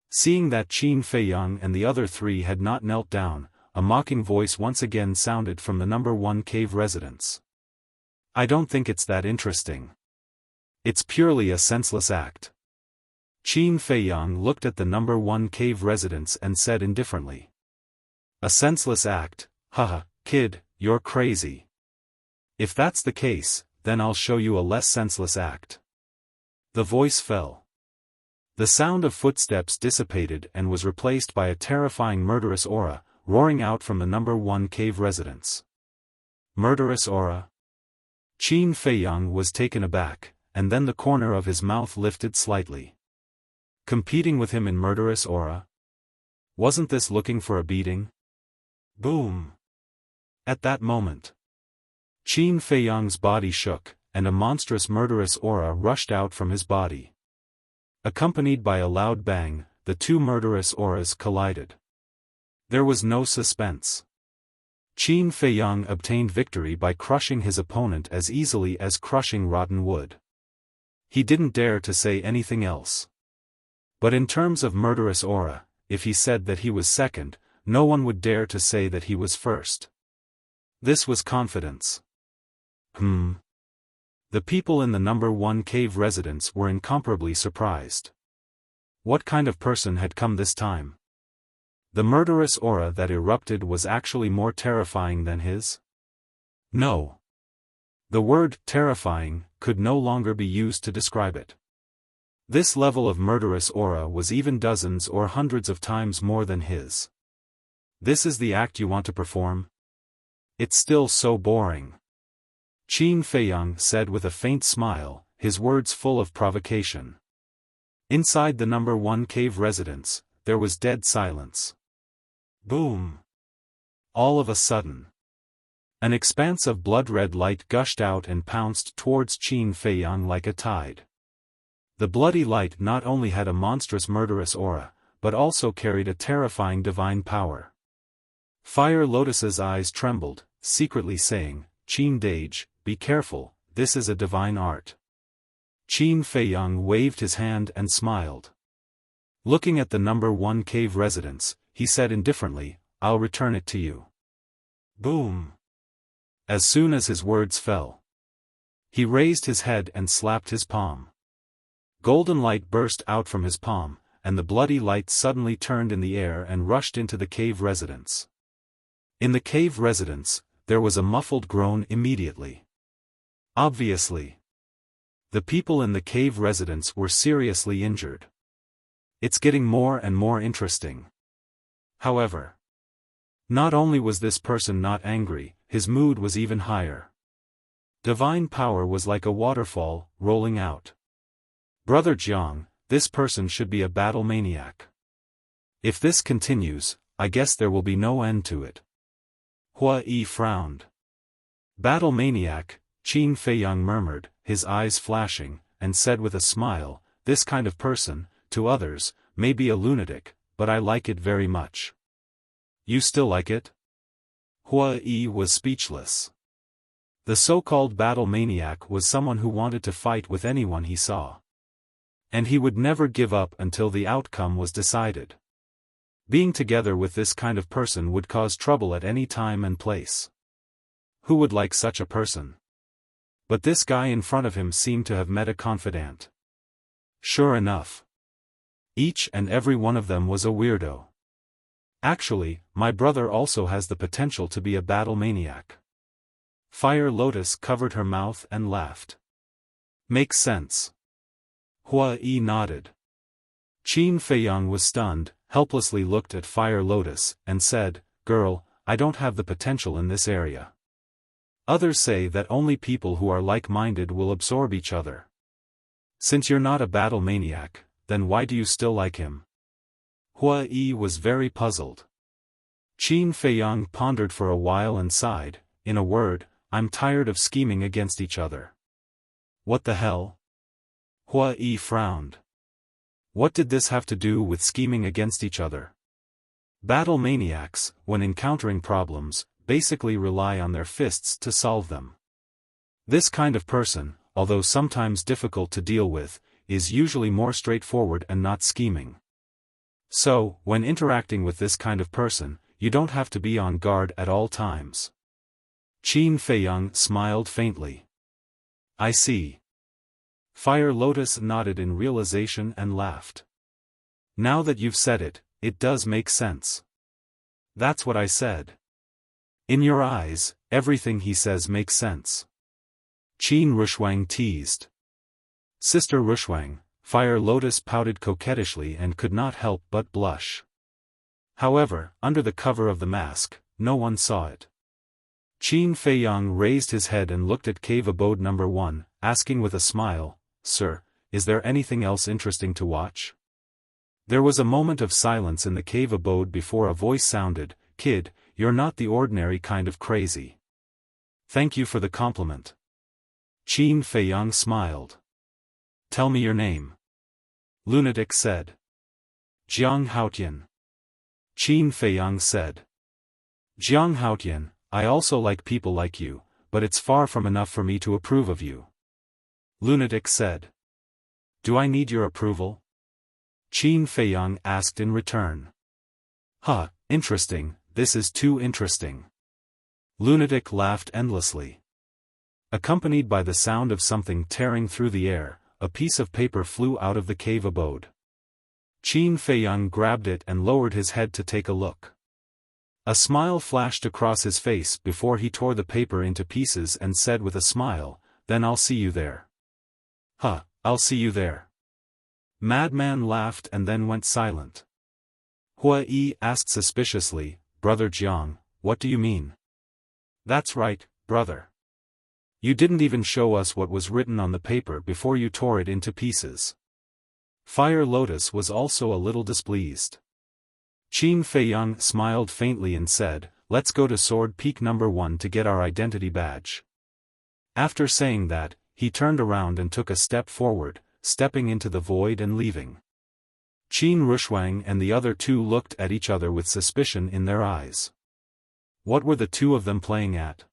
Seeing that Qin Feiyang and the other three had not knelt down, a mocking voice once again sounded from the number 1 cave residence. I don't think it's that interesting. It's purely a senseless act. Qin Feiyang looked at the number 1 cave residence and said indifferently. A senseless act, haha, kid, you're crazy. If that's the case, then I'll show you a less senseless act. The voice fell. The sound of footsteps dissipated and was replaced by a terrifying murderous aura, roaring out from the number 1 cave residence. Murderous aura? Qin Feiyang was taken aback, and then the corner of his mouth lifted slightly. Competing with him in murderous aura? Wasn't this looking for a beating? Boom! At that moment, Qin Feiyang's body shook, and a monstrous murderous aura rushed out from his body. Accompanied by a loud bang, the two murderous auras collided. There was no suspense. Qin Feiyang obtained victory by crushing his opponent as easily as crushing rotten wood. He didn't dare to say anything else. But in terms of murderous aura, if he said that he was second, no one would dare to say that he was first. This was confidence. The people in the number 1 cave residence were incomparably surprised. What kind of person had come this time? The murderous aura that erupted was actually more terrifying than his? No. The word terrifying could no longer be used to describe it. This level of murderous aura was even dozens or hundreds of times more than his. This is the act you want to perform? It's still so boring. Qin Feiyang said with a faint smile, his words full of provocation. Inside the number 1 cave residence, there was dead silence. Boom! All of a sudden, an expanse of blood-red light gushed out and pounced towards Qin Feiyang like a tide. The bloody light not only had a monstrous murderous aura, but also carried a terrifying divine power. Fire Lotus's eyes trembled, secretly saying, Qin Dage, be careful, this is a divine art. Qin Feiyang waved his hand and smiled. Looking at the number 1 cave residence, he said indifferently, I'll return it to you. Boom! As soon as his words fell, he raised his head and slapped his palm. Golden light burst out from his palm, and the bloody light suddenly turned in the air and rushed into the cave residence. In the cave residence, there was a muffled groan immediately. Obviously, the people in the cave residence were seriously injured. It's getting more and more interesting. However, not only was this person not angry, his mood was even higher. Divine power was like a waterfall, rolling out. Brother Jiang, this person should be a battle maniac. If this continues, I guess there will be no end to it. Hua Yi frowned. Battle maniac, Qin Feiyang murmured, his eyes flashing, and said with a smile, this kind of person, to others, may be a lunatic, but I like it very much. You still like it? Hua Yi was speechless. The so-called battle maniac was someone who wanted to fight with anyone he saw. And he would never give up until the outcome was decided. Being together with this kind of person would cause trouble at any time and place. Who would like such a person? But this guy in front of him seemed to have met a confidant. Sure enough. Each and every one of them was a weirdo. Actually, my brother also has the potential to be a battle maniac. Fire Lotus covered her mouth and laughed. Makes sense. Hua Yi nodded. Qin Feiyang was stunned, helplessly looked at Fire Lotus, and said, "Girl, I don't have the potential in this area. Others say that only people who are like-minded will absorb each other. Since you're not a battle maniac, then why do you still like him?" Hua Yi was very puzzled. Qin Feiyang pondered for a while and sighed, "In a word, I'm tired of scheming against each other." What the hell? Hua Yi frowned. What did this have to do with scheming against each other? Battle maniacs, when encountering problems, basically rely on their fists to solve them. This kind of person, although sometimes difficult to deal with, is usually more straightforward and not scheming. So, when interacting with this kind of person, you don't have to be on guard at all times. Qin Feiyang smiled faintly. I see. Fire Lotus nodded in realization and laughed. Now that you've said it, it does make sense. That's what I said. In your eyes, everything he says makes sense. Qin Rushwang teased. Sister Rushwang, Fire Lotus pouted coquettishly and could not help but blush. However, under the cover of the mask, no one saw it. Qin Feiyang raised his head and looked at cave abode number 1, asking with a smile, "Sir, is there anything else interesting to watch?" There was a moment of silence in the cave abode before a voice sounded, "Kid, you're not the ordinary kind of crazy." Thank you for the compliment. Qin Feiyang smiled. Tell me your name. Lunatic said. Jiang Haotian. Qin Feiyang said. Jiang Haotian, I also like people like you, but it's far from enough for me to approve of you. Lunatic said. Do I need your approval? Qin Feiyang asked in return. Huh, interesting, this is too interesting. Lunatic laughed endlessly. Accompanied by the sound of something tearing through the air, a piece of paper flew out of the cave abode. Qin Feiyang grabbed it and lowered his head to take a look. A smile flashed across his face before he tore the paper into pieces and said with a smile, "Then I'll see you there." Huh, I'll see you there. Madman laughed and then went silent. Hua Yi asked suspiciously, "Brother Jiang, what do you mean?" That's right, brother. You didn't even show us what was written on the paper before you tore it into pieces. Fire Lotus was also a little displeased. Qin Feiyang smiled faintly and said, "Let's go to Sword Peak number 1 to get our identity badge." After saying that, he turned around and took a step forward, stepping into the void and leaving. Qin Rushwang and the other two looked at each other with suspicion in their eyes. What were the two of them playing at?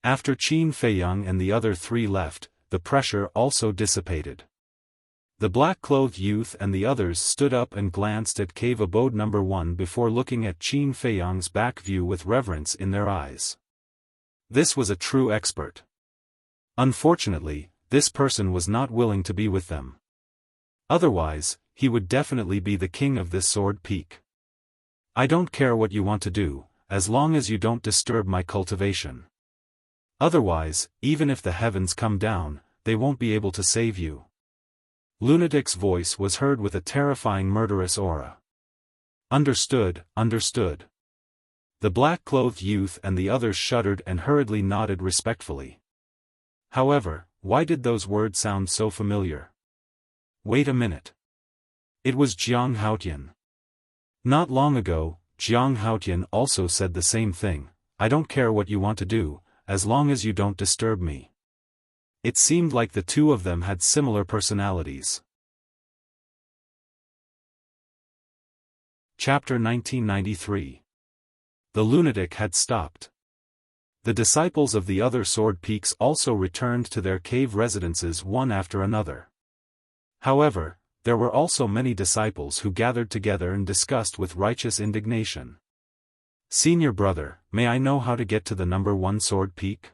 After Qin Feiyang and the other three left, the pressure also dissipated. The black-clothed youth and the others stood up and glanced at cave abode number 1 before looking at Qin Feiyang's back view with reverence in their eyes. This was a true expert. Unfortunately, this person was not willing to be with them. Otherwise, he would definitely be the king of this Sword Peak. I don't care what you want to do, as long as you don't disturb my cultivation. Otherwise, even if the heavens come down, they won't be able to save you. Lunatic's voice was heard with a terrifying murderous aura. Understood, understood. The black-clothed youth and the others shuddered and hurriedly nodded respectfully. However, why did those words sound so familiar? Wait a minute. It was Jiang Haotian. Not long ago, Jiang Haotian also said the same thing, "I don't care what you want to do, as long as you don't disturb me." It seemed like the two of them had similar personalities. Chapter 1993. The lunatic had stopped. The disciples of the other sword peaks also returned to their cave residences one after another. However, there were also many disciples who gathered together and discussed with righteous indignation. "Senior brother, may I know how to get to the number 1 sword peak?"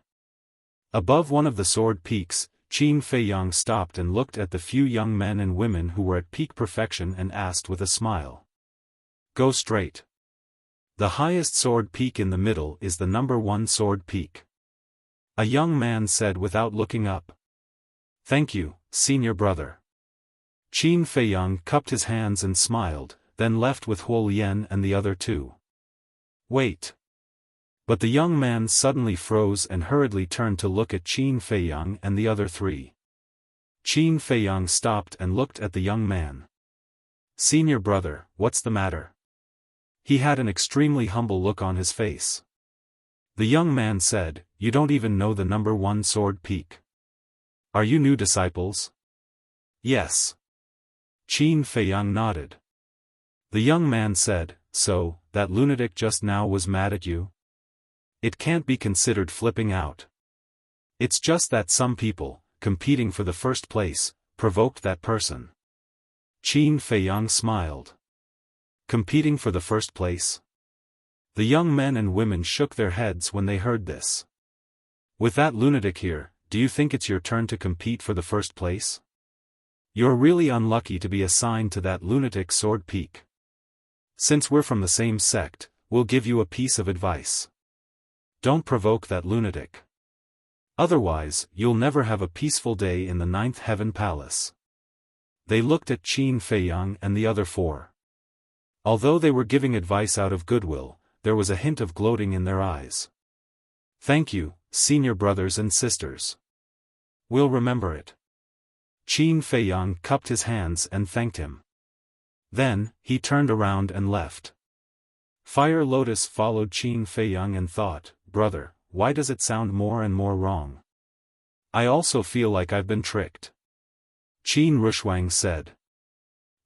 Above one of the sword peaks, Qin Feiyang stopped and looked at the few young men and women who were at peak perfection and asked with a smile. "Go straight. The highest sword peak in the middle is the number 1 sword peak." A young man said without looking up. "Thank you, senior brother." Qin Feiyang cupped his hands and smiled, then left with Huo Lian and the other 2. "Wait." But the young man suddenly froze and hurriedly turned to look at Qin Feiyang and the other 3. Qin Feiyang stopped and looked at the young man. "Senior brother, what's the matter?" He had an extremely humble look on his face. The young man said, "You don't even know the number 1 sword peak. Are you new disciples?" "Yes." Qin Feiyang nodded. The young man said, "So, that lunatic just now was mad at you? It can't be considered flipping out. It's just that some people, competing for the first place, provoked that person." Qin Feiyang smiled. "Competing for the first place?" The young men and women shook their heads when they heard this. "With that lunatic here, do you think it's your turn to compete for the first place? You're really unlucky to be assigned to that lunatic sword peak. Since we're from the same sect, we'll give you a piece of advice. Don't provoke that lunatic. Otherwise, you'll never have a peaceful day in the 9th Heaven Palace." They looked at Qin Feiyang and the other 4. Although they were giving advice out of goodwill, there was a hint of gloating in their eyes. "Thank you, senior brothers and sisters. We'll remember it." Qin Feiyang cupped his hands and thanked him. Then, he turned around and left. Fire Lotus followed Qin Feiyang and thought, "Brother, why does it sound more and more wrong? I also feel like I've been tricked." Qin Rushwang said.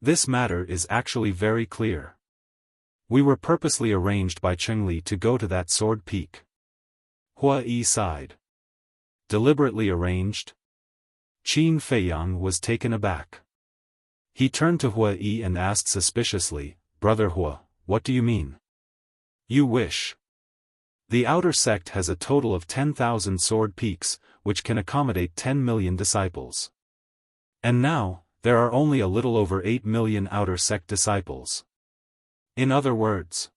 "This matter is actually very clear. We were purposely arranged by Chengli to go to that sword peak." Hua Yi sighed. "Deliberately arranged?" Qin Feiyang was taken aback. He turned to Hua Yi and asked suspiciously, "Brother Hua, what do you mean?" "You wish. The outer sect has a total of 10,000 sword peaks, which can accommodate 10 million disciples. And now, there are only a little over 8 million outer sect disciples. In other words,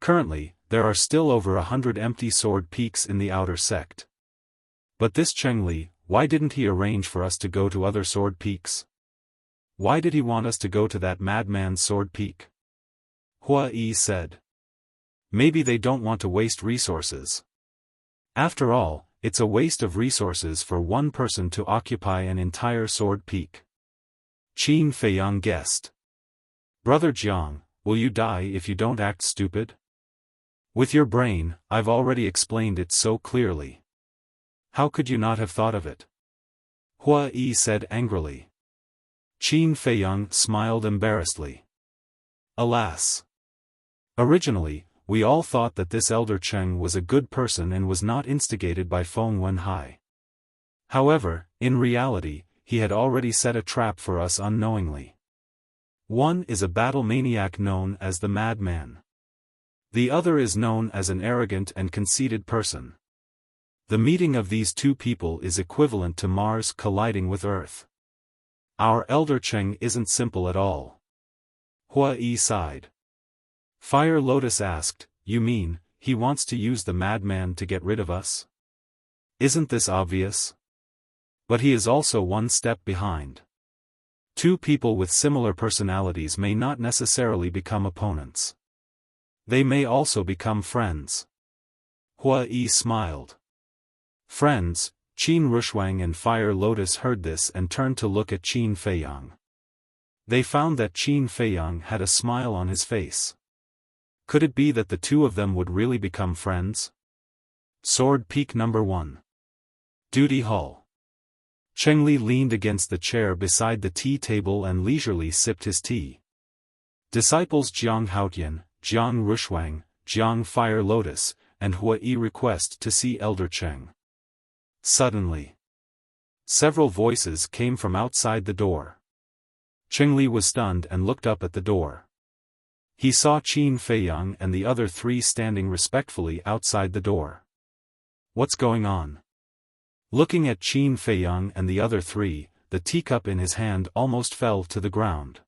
currently, there are still over 100 empty sword peaks in the outer sect. But this Chengli, why didn't he arrange for us to go to other sword peaks? Why did he want us to go to that madman's sword peak?" Hua Yi said. "Maybe they don't want to waste resources. After all, it's a waste of resources for one person to occupy an entire sword peak." Qin Feiyang guessed. "Brother Jiang, will you die if you don't act stupid? With your brain, I've already explained it so clearly. How could you not have thought of it?" Hua Yi said angrily. Qin Feiyang smiled embarrassedly. "Alas! Originally, we all thought that this elder Cheng was a good person and was not instigated by Feng Wenhai. However, in reality, he had already set a trap for us unknowingly. One is a battle maniac known as the Madman. The other is known as an arrogant and conceited person. The meeting of these 2 people is equivalent to Mars colliding with Earth. Our elder Cheng isn't simple at all." Hua Yi sighed. Fire Lotus asked, "You mean, he wants to use the madman to get rid of us? Isn't this obvious? But he is also one step behind. 2 people with similar personalities may not necessarily become opponents. They may also become friends." Hua Yi smiled. "Friends?" Qin Rushwang and Fire Lotus heard this and turned to look at Qin Feiyang. They found that Qin Feiyang had a smile on his face. Could it be that the 2 of them would really become friends? Sword Peak number 1. Duty Hall. Chengli leaned against the chair beside the tea table and leisurely sipped his tea. Disciples Jiang Haotian, Jiang Rushuang, Jiang Fire Lotus, and Hua Yi request to see Elder Cheng. Suddenly, several voices came from outside the door. Chengli was stunned and looked up at the door. He saw Qin Feiyang and the other three standing respectfully outside the door. What's going on? Looking at Qin Feiyang and the other three, the teacup in his hand almost fell to the ground.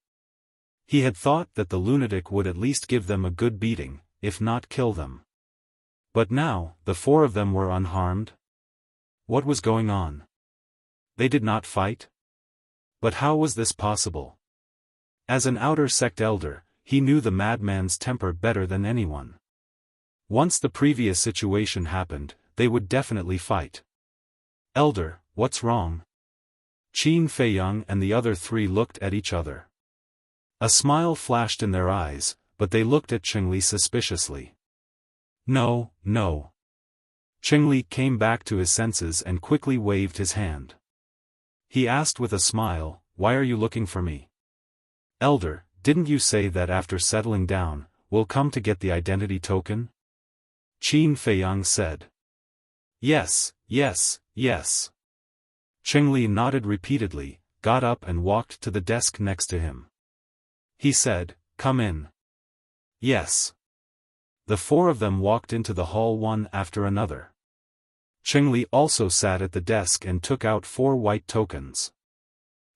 He had thought that the lunatic would at least give them a good beating, if not kill them. But now, the four of them were unharmed? What was going on? They did not fight? But how was this possible? As an outer sect elder, he knew the madman's temper better than anyone. Once the previous situation happened, they would definitely fight. Elder, what's wrong? Qin Feiyang and the other three looked at each other. A smile flashed in their eyes, but they looked at Chengli suspiciously. No, no. Chengli came back to his senses and quickly waved his hand. He asked with a smile, "Why are you looking for me?" "Elder, didn't you say that after settling down, we'll come to get the identity token?" Qin Feiyang said. "Yes, yes, yes." Chengli nodded repeatedly, got up and walked to the desk next to him. He said, "Come in." "Yes." The four of them walked into the hall one after another. Chengli also sat at the desk and took out 4 white tokens.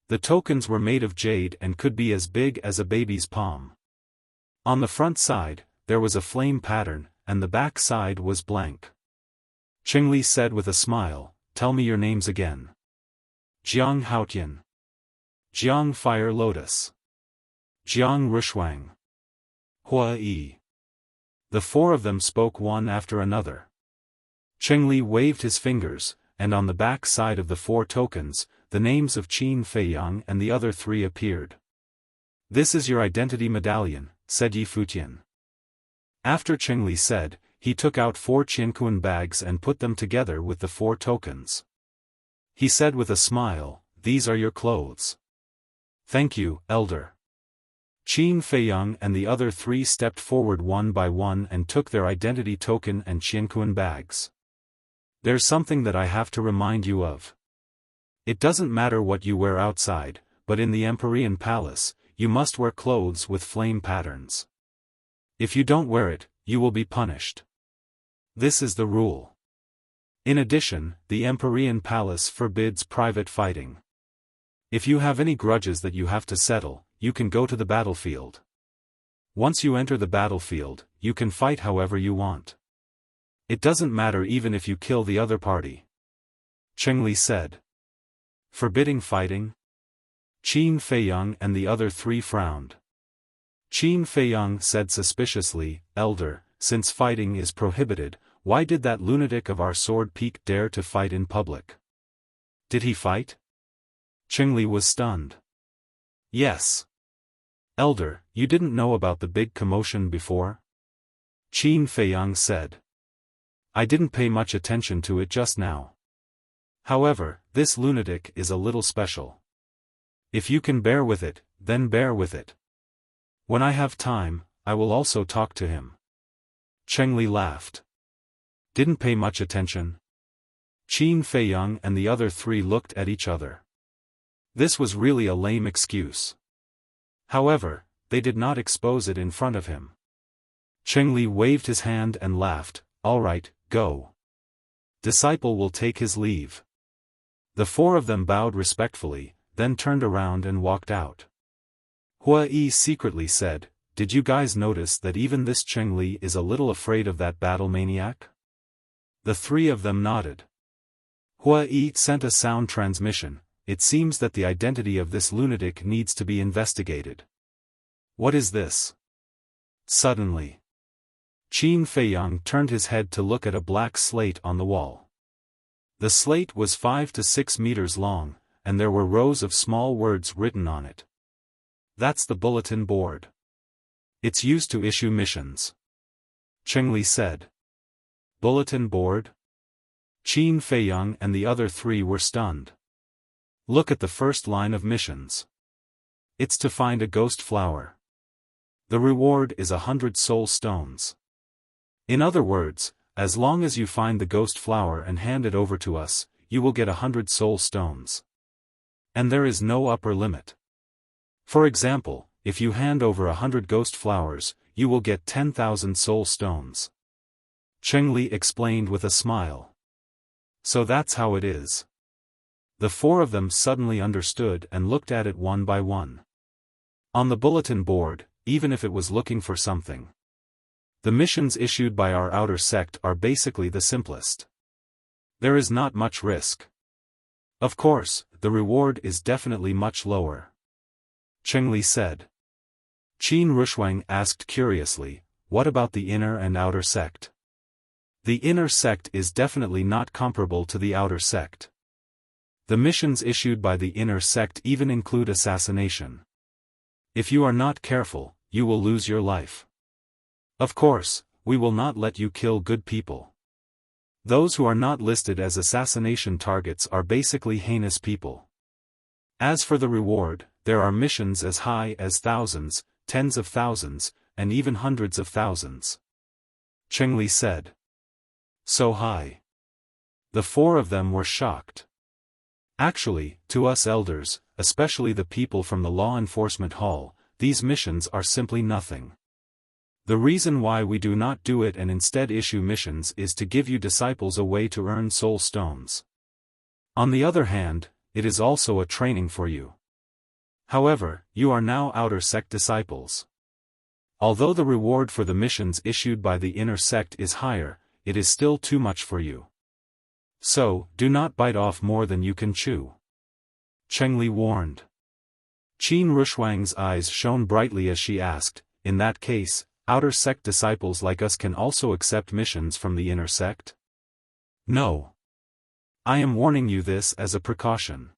The tokens were made of jade and could be as big as a baby's palm. On the front side, there was a flame pattern, and the back side was blank. Chengli said with a smile, "Tell me your names again." Jiang Haotian. Jiang Fire Lotus. Jiang Rushuang. Hua Yi. The four of them spoke one after another. Chengli waved his fingers, and on the back side of the 4 tokens, the names of Qin Feiyang and the other 3 appeared. "This is your identity medallion," said Yi Futian. After Chengli said, he took out 4 qianquan bags and put them together with the 4 tokens. He said with a smile, "These are your clothes." "Thank you, Elder." Qin Feiyang and the other 3 stepped forward one by one and took their identity token and qianquan bags. "There's something that I have to remind you of. It doesn't matter what you wear outside, but in the Empyrean Palace, you must wear clothes with flame patterns. If you don't wear it, you will be punished. This is the rule. In addition, the Empyrean Palace forbids private fighting. If you have any grudges that you have to settle, you can go to the battlefield. Once you enter the battlefield, you can fight however you want. It doesn't matter even if you kill the other party." Chengli said. "Forbidding fighting?" Qin Feiyang and the other 3 frowned. Qin Feiyang said suspiciously, "Elder, since fighting is prohibited, why did that lunatic of our sword peak dare to fight in public? Did he fight?" Chengli was stunned. "Yes." "Elder, you didn't know about the big commotion before?" Qin Feiyang said. "I didn't pay much attention to it just now. However, this lunatic is a little special. If you can bear with it, then bear with it. When I have time, I will also talk to him." Chengli laughed. "Didn't pay much attention?" Qin Feiyang and the other 3 looked at each other. This was really a lame excuse. However, they did not expose it in front of him. Chengli waved his hand and laughed, "All right, go. Disciple will take his leave." The 4 of them bowed respectfully, then turned around and walked out. Hua Yi secretly said, "Did you guys notice that even this Chengli is a little afraid of that battle maniac?" The 3 of them nodded. Hua Yi sent a sound transmission. "It seems that the identity of this lunatic needs to be investigated." "What is this?" Suddenly, Qin Feiyang turned his head to look at a black slate on the wall. The slate was 5 to 6 meters long, and there were rows of small words written on it. "That's the bulletin board. It's used to issue missions," Chengli said. "Bulletin board?" Qin Feiyang and the other 3 were stunned. "Look at the first line of missions. It's to find a ghost flower." The reward is 100 soul stones. In other words, as long as you find the ghost flower and hand it over to us, you will get 100 soul stones. And there is no upper limit. For example, if you hand over 100 ghost flowers, you will get 10,000 soul stones. Cheng Li explained with a smile. So that's how it is. The four of them suddenly understood and looked at it one by one. On the bulletin board, even if it was looking for something. The missions issued by our outer sect are basically the simplest. There is not much risk. Of course, the reward is definitely much lower. Cheng Li said. Qin Rushuang asked curiously, what about the inner and outer sect? The inner sect is definitely not comparable to the outer sect. The missions issued by the inner sect even include assassination. If you are not careful, you will lose your life. Of course, we will not let you kill good people. Those who are not listed as assassination targets are basically heinous people. As for the reward, there are missions as high as thousands, tens of thousands, and even hundreds of thousands. Cheng Li said. So high. The four of them were shocked. Actually, to us elders, especially the people from the law enforcement hall, these missions are simply nothing. The reason why we do not do it and instead issue missions is to give you disciples a way to earn soul stones. On the other hand, it is also a training for you. However, you are now outer sect disciples. Although the reward for the missions issued by the inner sect is higher, it is still too much for you. So, do not bite off more than you can chew. Cheng Li warned. Qin Rushuang's eyes shone brightly as she asked, in that case, outer sect disciples like us can also accept missions from the inner sect? No. I am warning you this as a precaution.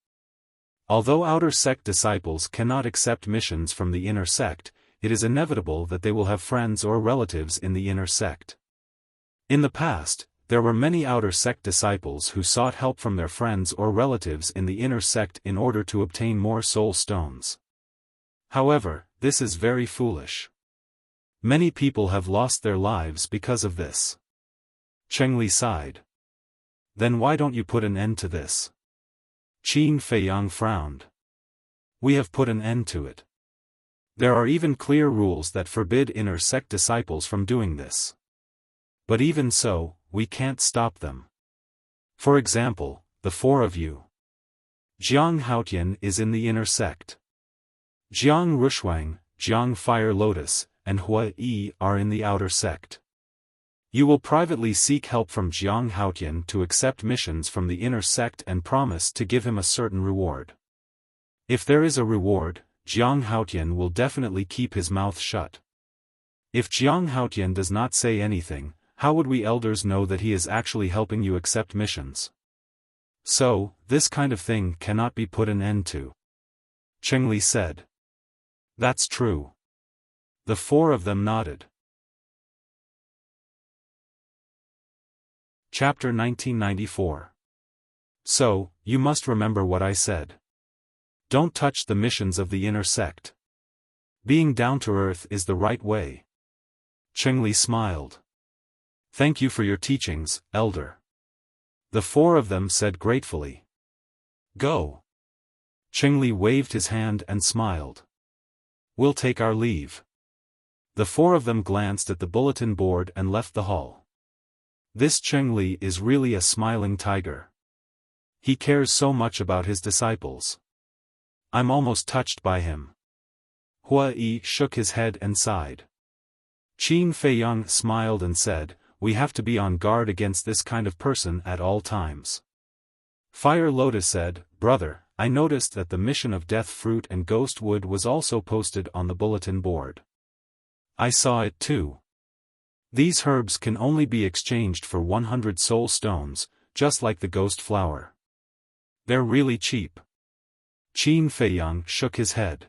Although outer sect disciples cannot accept missions from the inner sect, it is inevitable that they will have friends or relatives in the inner sect. In the past, there were many outer sect disciples who sought help from their friends or relatives in the inner sect in order to obtain more soul stones. However, this is very foolish. Many people have lost their lives because of this. Cheng Li sighed. Then why don't you put an end to this? Qin Feiyang frowned. We have put an end to it. There are even clear rules that forbid inner sect disciples from doing this. But even so, we can't stop them. For example, the four of you. Jiang Haotian is in the inner sect. Jiang Rushuang, Jiang Fire Lotus, and Hua Yi are in the outer sect. You will privately seek help from Jiang Haotian to accept missions from the inner sect and promise to give him a certain reward. If there is a reward, Jiang Haotian will definitely keep his mouth shut. If Jiang Haotian does not say anything, how would we elders know that he is actually helping you accept missions? So, this kind of thing cannot be put an end to. Cheng Li said. That's true. The four of them nodded. Chapter 1994. So, you must remember what I said. Don't touch the missions of the inner sect. Being down to earth is the right way. Cheng Li smiled. Thank you for your teachings, elder. The four of them said gratefully. Go. Cheng Li waved his hand and smiled. We'll take our leave. The four of them glanced at the bulletin board and left the hall. This Cheng Li is really a smiling tiger. He cares so much about his disciples. I'm almost touched by him. Hua Yi shook his head and sighed. Qin Feiyang smiled and said, we have to be on guard against this kind of person at all times. Fire Lotus said, brother, I noticed that the mission of Death Fruit and Ghost Wood was also posted on the bulletin board. I saw it too. These herbs can only be exchanged for 100 soul stones, just like the ghost flower. They're really cheap. Qin Feiyang shook his head.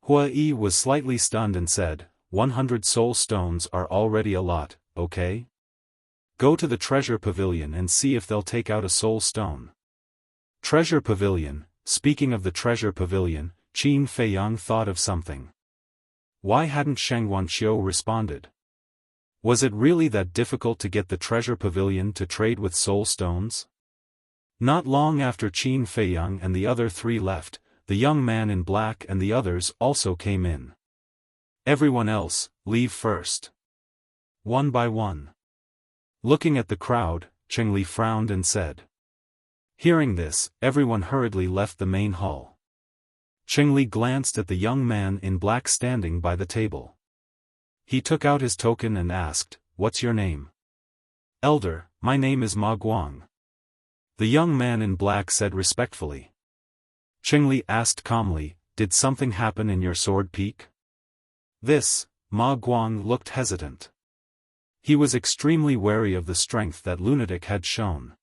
Hua Yi was slightly stunned and said, 100 soul stones are already a lot, okay? Go to the treasure pavilion and see if they'll take out a soul stone. Treasure pavilion. Speaking of the treasure pavilion, Qin Feiyang thought of something. Why hadn't Shang Wanqiu responded? Was it really that difficult to get the treasure pavilion to trade with soul stones? Not long after Qin Feiyang and the other three left, the young man in black and the others also came in. Everyone else, leave first. One by one. Looking at the crowd, Chengli frowned and said. Hearing this, everyone hurriedly left the main hall. Chengli glanced at the young man in black standing by the table. He took out his token and asked, "What's your name?" "Elder, my name is Ma Guang." The young man in black said respectfully. Chengli asked calmly, "Did something happen in your sword peak?" Ma Guang looked hesitant. He was extremely wary of the strength that lunatic had shown.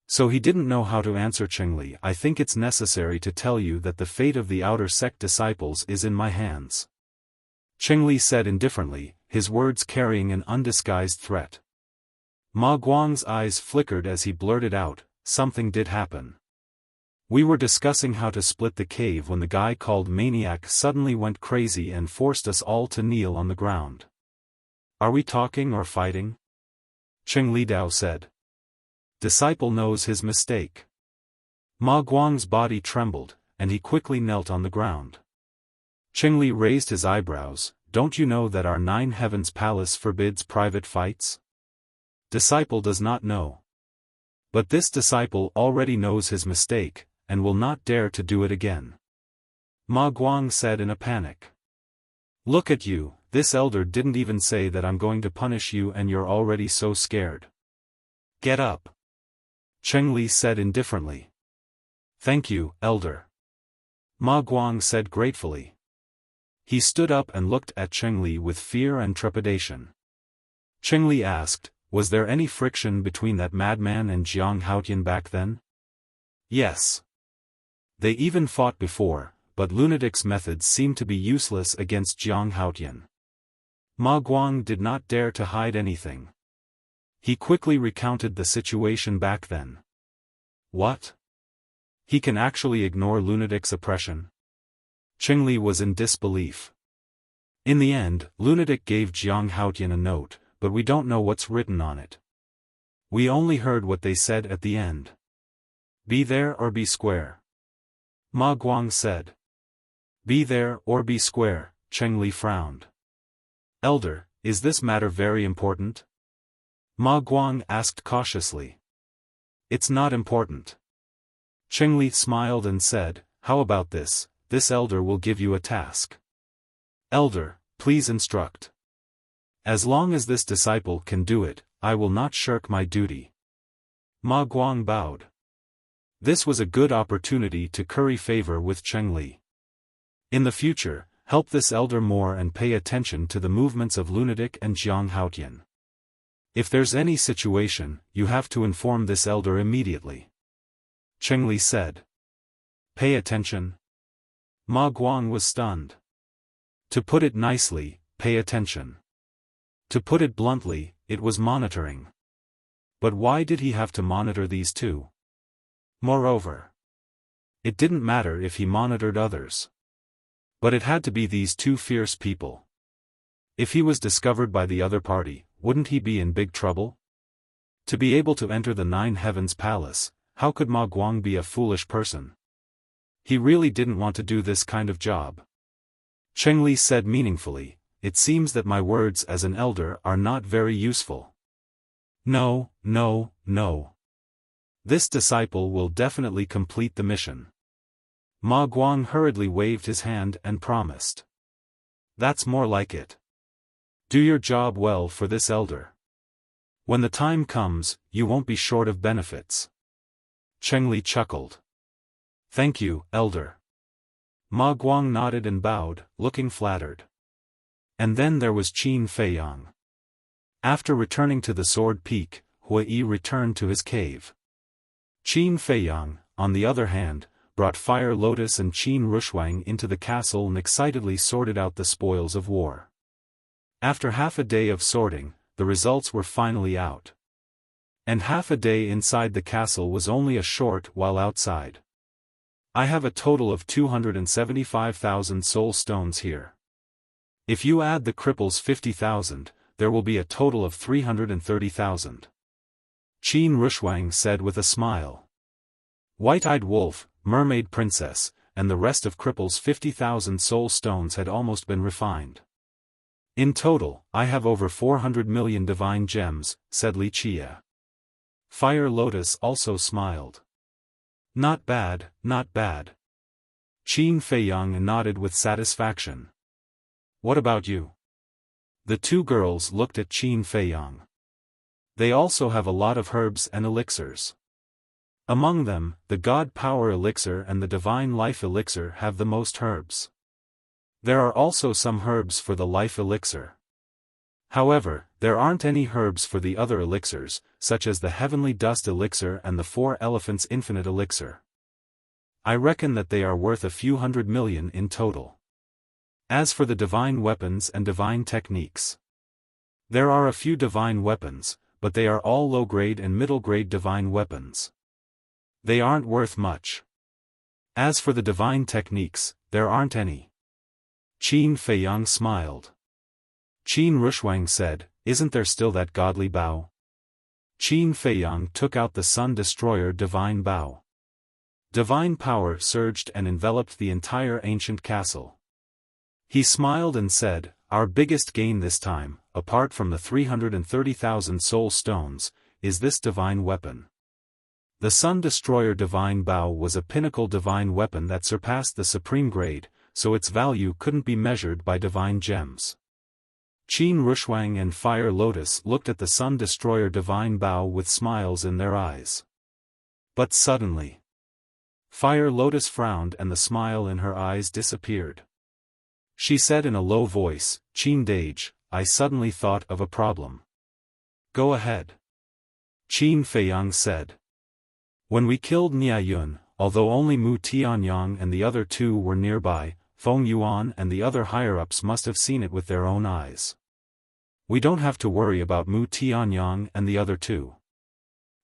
So he didn't know how to answer Chengli. "I think it's necessary to tell you that the fate of the outer sect disciples is in my hands." Chengli said indifferently, his words carrying an undisguised threat. Ma Guang's eyes flickered as he blurted out, "Something did happen. We were discussing how to split the cave when the guy called Maniac suddenly went crazy and forced us all to kneel on the ground." "Are we talking or fighting?" Chengli Dao said. "Disciple knows his mistake." Ma Guang's body trembled, and he quickly knelt on the ground. Chengli raised his eyebrows. "Don't you know that our Nine Heavens Palace forbids private fights?" Disciple does not know. But this disciple already knows his mistake, and will not dare to do it again. Ma Guang said in a panic. "Look at you, this elder didn't even say that I'm going to punish you and you're already so scared. Get up." Chengli said indifferently. "Thank you, elder." Ma Guang said gratefully. He stood up and looked at Chengli with fear and trepidation. Chengli asked, "Was there any friction between that madman and Jiang Haotian back then?" "Yes. They even fought before, but lunatic's methods seemed to be useless against Jiang Haotian." Ma Guang did not dare to hide anything. He quickly recounted the situation back then. What? He can actually ignore lunatic's oppression? Chengli was in disbelief. In the end, lunatic gave Jiang Haotian a note, but we don't know what's written on it. We only heard what they said at the end. "Be there or be square." Ma Guang said. "Be there or be square," Chengli frowned. "Elder, is this matter very important?" Ma Guang asked cautiously. "It's not important." Chengli smiled and said, "How about this? This elder will give you a task." "Elder, please instruct." "As long as this disciple can do it, I will not shirk my duty." Ma Guang bowed. This was a good opportunity to curry favor with Chengli. In the future, help this elder more and pay attention to the movements of lunatic and Jiang Haotian. If there's any situation, you have to inform this elder immediately. Chengli said. "Pay attention?" Ma Guang was stunned. To put it nicely, pay attention. To put it bluntly, it was monitoring. But why did he have to monitor these two? Moreover, it didn't matter if he monitored others. But it had to be these two fierce people. If he was discovered by the other party, wouldn't he be in big trouble? To be able to enter the Nine Heavens Palace, how could Ma Guang be a foolish person? He really didn't want to do this kind of job. Chengli said meaningfully, "It seems that my words as an elder are not very useful." No. This disciple will definitely complete the mission." Ma Guang hurriedly waved his hand and promised. "That's more like it. Do your job well for this elder. When the time comes, you won't be short of benefits." Chengli chuckled. "Thank you, elder." Ma Guang nodded and bowed, looking flattered. And then there was Qin Feiyang. After returning to the Sword Peak, Hui returned to his cave. Qin Feiyang, on the other hand, brought Fire Lotus and Qin Rushuang into the castle and excitedly sorted out the spoils of war. After half a day of sorting, the results were finally out. And half a day inside the castle was only a short while outside. "I have a total of 275,000 soul stones here. If you add the cripples 50,000, there will be a total of 330,000. Qin Rushwang said with a smile. White-eyed wolf, mermaid princess, and the rest of cripples 50,000 soul stones had almost been refined. In total, I have over 400 million divine gems, said Li Chia. Fire Lotus also smiled. Not bad, not bad. Qin Feiyang nodded with satisfaction. What about you? The two girls looked at Qin Feiyang. They also have a lot of herbs and elixirs. Among them, the God Power Elixir and the Divine Life Elixir have the most herbs. There are also some herbs for the Life Elixir. However, there aren't any herbs for the other elixirs, such as the Heavenly Dust Elixir and the Four Elephants Infinite Elixir. I reckon that they are worth a few 100 million in total. As for the divine weapons and divine techniques, there are a few divine weapons, but they are all low-grade and middle-grade divine weapons. They aren't worth much. As for the divine techniques, there aren't any. Qin Feiyang smiled. Qin Rushwang said, isn't there still that godly bow? Qin Feiyang took out the Sun Destroyer divine bow. Divine power surged and enveloped the entire ancient castle. He smiled and said, our biggest gain this time, apart from the 330,000 soul stones, is this divine weapon. The Sun Destroyer divine bow was a pinnacle divine weapon that surpassed the supreme grade, so its value couldn't be measured by divine gems. Qin Rushwang and Fire Lotus looked at the Sun Destroyer divine bow with smiles in their eyes. But suddenly, Fire Lotus frowned and the smile in her eyes disappeared. She said in a low voice, Qin Dage, I suddenly thought of a problem. Go ahead. Qin Feiyang said. When we killed Nia Yun, although only Mu Tianyang and the other two were nearby, Feng Yuan and the other higher-ups must have seen it with their own eyes. We don't have to worry about Mu Tianyang and the other two.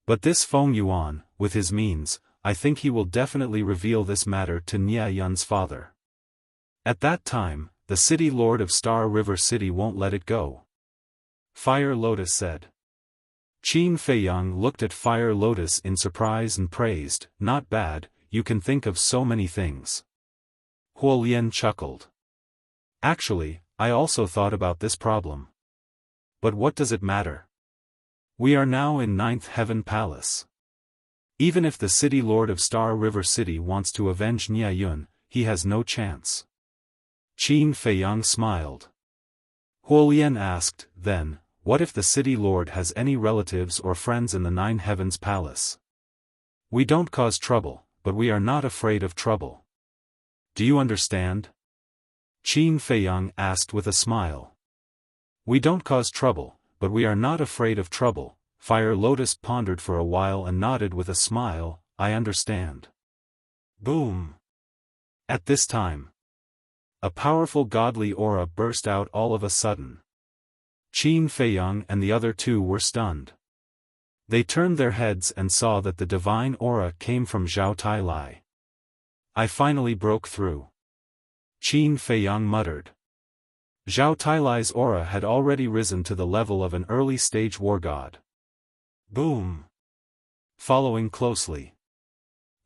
But this Feng Yuan, with his means, I think he will definitely reveal this matter to Nia Yun's father. At that time, the city lord of Star River City won't let it go. Fire Lotus said. Qin Feiyang looked at Fire Lotus in surprise and praised, not bad, you can think of so many things. Huolian chuckled. Actually, I also thought about this problem. But what does it matter? We are now in Ninth Heaven Palace. Even if the city lord of Star River City wants to avenge Nia Yun, he has no chance. Qin Feiyang smiled. Huolian asked, then, what if the city lord has any relatives or friends in the Nine Heavens Palace? We don't cause trouble, but we are not afraid of trouble. Do you understand? Qin Feiyang asked with a smile. We don't cause trouble, but we are not afraid of trouble. Fire Lotus pondered for a while and nodded with a smile, I understand. Boom! At this time, a powerful godly aura burst out all of a sudden. Qin Feiyang and the other two were stunned. They turned their heads and saw that the divine aura came from Zhao Tailai. I finally broke through. Qin Feiyang muttered. Zhao Tailai's aura had already risen to the level of an early-stage war god. Boom! Following closely,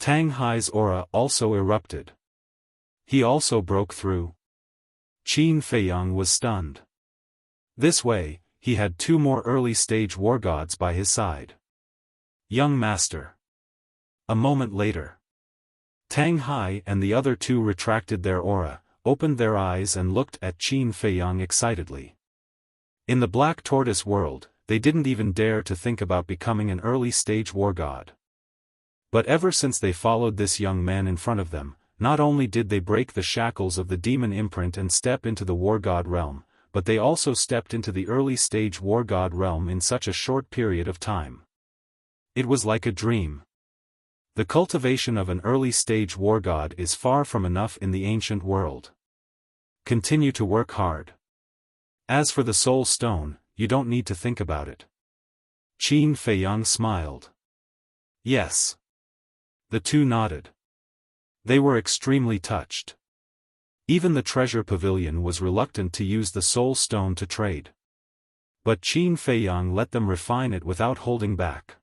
Tang Hai's aura also erupted. He also broke through. Qin Feiyang was stunned. This way, he had two more early-stage war gods by his side. Young master. A moment later, Tang Hai and the other two retracted their aura, opened their eyes and looked at Qin Feiyang excitedly. In the Black Tortoise world, they didn't even dare to think about becoming an early-stage war god. But ever since they followed this young man in front of them, not only did they break the shackles of the demon imprint and step into the war god realm, but they also stepped into the early-stage war god realm in such a short period of time. It was like a dream. The cultivation of an early-stage war god is far from enough in the ancient world. Continue to work hard. As for the soul stone, you don't need to think about it. Qin Feiyang smiled. Yes. The two nodded. They were extremely touched. Even the treasure pavilion was reluctant to use the soul stone to trade. But Qin Feiyang let them refine it without holding back.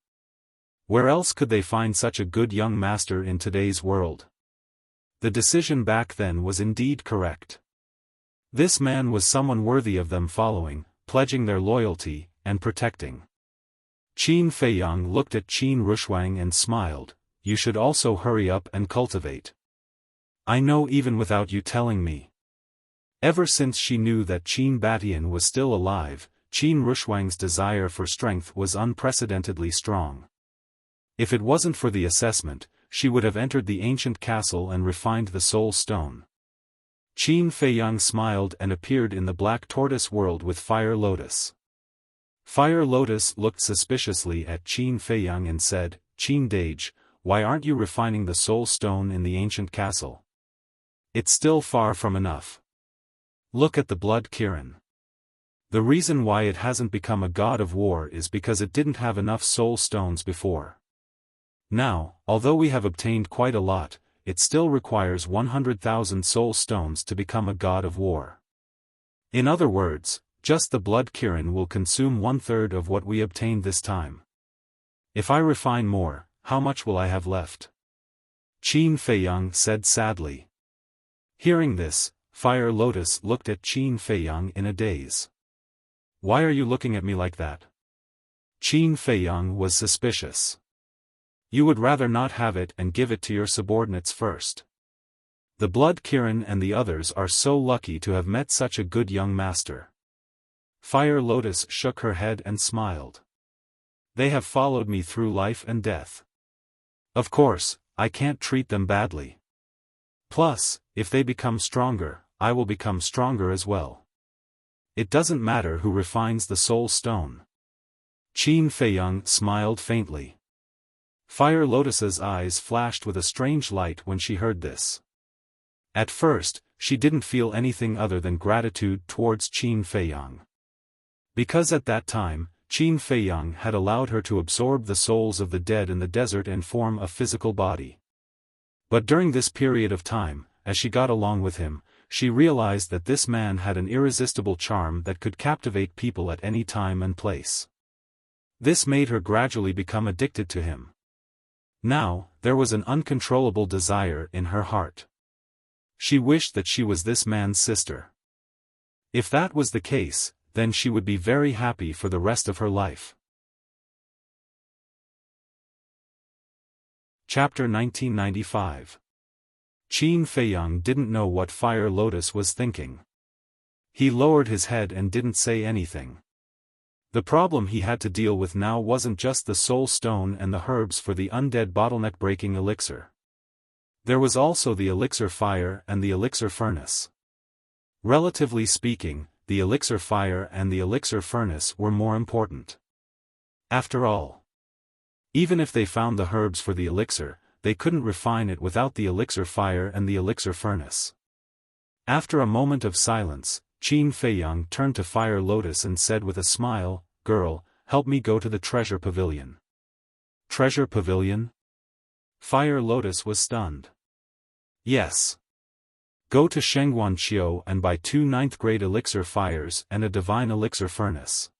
Where else could they find such a good young master in today's world? The decision back then was indeed correct. This man was someone worthy of them following, pledging their loyalty, and protecting. Qin Feiyang looked at Qin Rushuang and smiled. You should also hurry up and cultivate. I know even without you telling me. Ever since she knew that Qin Batian was still alive, Qin Rushuang's desire for strength was unprecedentedly strong. If it wasn't for the assessment, she would have entered the ancient castle and refined the soul stone. Qin Feiyang smiled and appeared in the black tortoise world with Fire Lotus. Fire Lotus looked suspiciously at Qin Feiyang and said, Qin Dage, why aren't you refining the soul stone in the ancient castle? It's still far from enough. Look at the blood Kirin. The reason why it hasn't become a god of war is because it didn't have enough soul stones before. Now, although we have obtained quite a lot, it still requires 100,000 soul stones to become a god of war. In other words, just the blood Kirin will consume 1/3 of what we obtained this time. If I refine more, how much will I have left? Qin Feiyang said sadly. Hearing this, Fire Lotus looked at Qin Feiyang in a daze. Why are you looking at me like that? Qin Feiyang was suspicious. You would rather not have it and give it to your subordinates first. The blood Kirin and the others are so lucky to have met such a good young master. Fire Lotus shook her head and smiled. They have followed me through life and death. Of course, I can't treat them badly. Plus, if they become stronger, I will become stronger as well. It doesn't matter who refines the soul stone. Qin Feiyang smiled faintly. Fire Lotus's eyes flashed with a strange light when she heard this. At first, she didn't feel anything other than gratitude towards Qin Feiyang. Because at that time, Qin Feiyang had allowed her to absorb the souls of the dead in the desert and form a physical body. But during this period of time, as she got along with him, she realized that this man had an irresistible charm that could captivate people at any time and place. This made her gradually become addicted to him. Now, there was an uncontrollable desire in her heart. She wished that she was this man's sister. If that was the case, then she would be very happy for the rest of her life. Chapter 1995. Qin Feiyang didn't know what Fire Lotus was thinking. He lowered his head and didn't say anything. The problem he had to deal with now wasn't just the soul stone and the herbs for the undead bottleneck-breaking elixir. There was also the elixir fire and the elixir furnace. Relatively speaking, the elixir fire and the elixir furnace were more important. After all, even if they found the herbs for the elixir, they couldn't refine it without the elixir fire and the elixir furnace. After a moment of silence, Qin Feiyang turned to Fire Lotus and said with a smile, "Girl, help me go to the treasure pavilion." Treasure pavilion? Fire Lotus was stunned. Yes. Go to Shengguanqiu and buy 2 9th-grade elixir fires and a divine elixir furnace.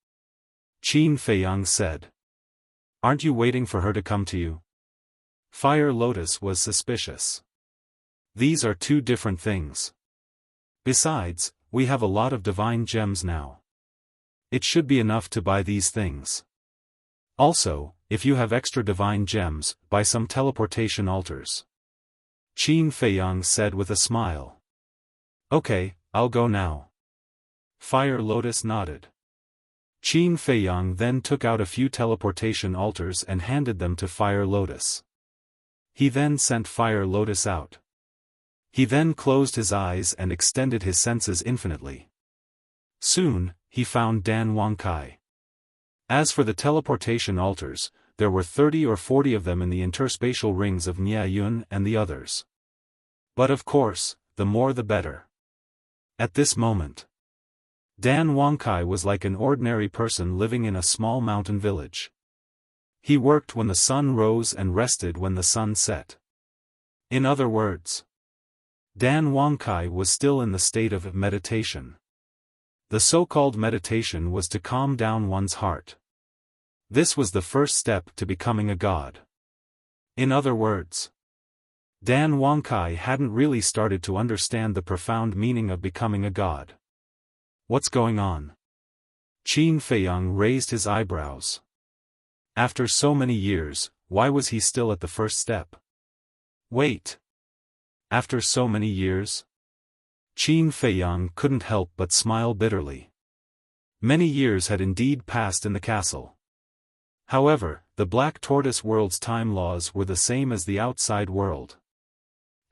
Qin Feiyang said. Aren't you waiting for her to come to you? Fire Lotus was suspicious. These are 2 different things. Besides, we have a lot of divine gems now. It should be enough to buy these things. Also, if you have extra divine gems, buy some teleportation altars. Qin Feiyang said with a smile. Okay, I'll go now. Fire Lotus nodded. Qin Feiyang then took out a few teleportation altars and handed them to Fire Lotus. He then sent Fire Lotus out. He then closed his eyes and extended his senses infinitely. Soon, he found Dan Wangkai. As for the teleportation altars, there were 30 or 40 of them in the interspatial rings of Niayun and the others. But of course, the more the better. At this moment, Dan Wangkai was like an ordinary person living in a small mountain village. He worked when the sun rose and rested when the sun set. In other words, Dan Wangkai was still in the state of meditation. The so-called meditation was to calm down one's heart. This was the first step to becoming a god. In other words, Dan Wangkai hadn't really started to understand the profound meaning of becoming a god. What's going on? Qin Feiyang raised his eyebrows. After so many years, why was he still at the first step? Wait. After so many years? Qin Feiyang couldn't help but smile bitterly. Many years had indeed passed in the castle. However, the Black Tortoise world's time laws were the same as the outside world.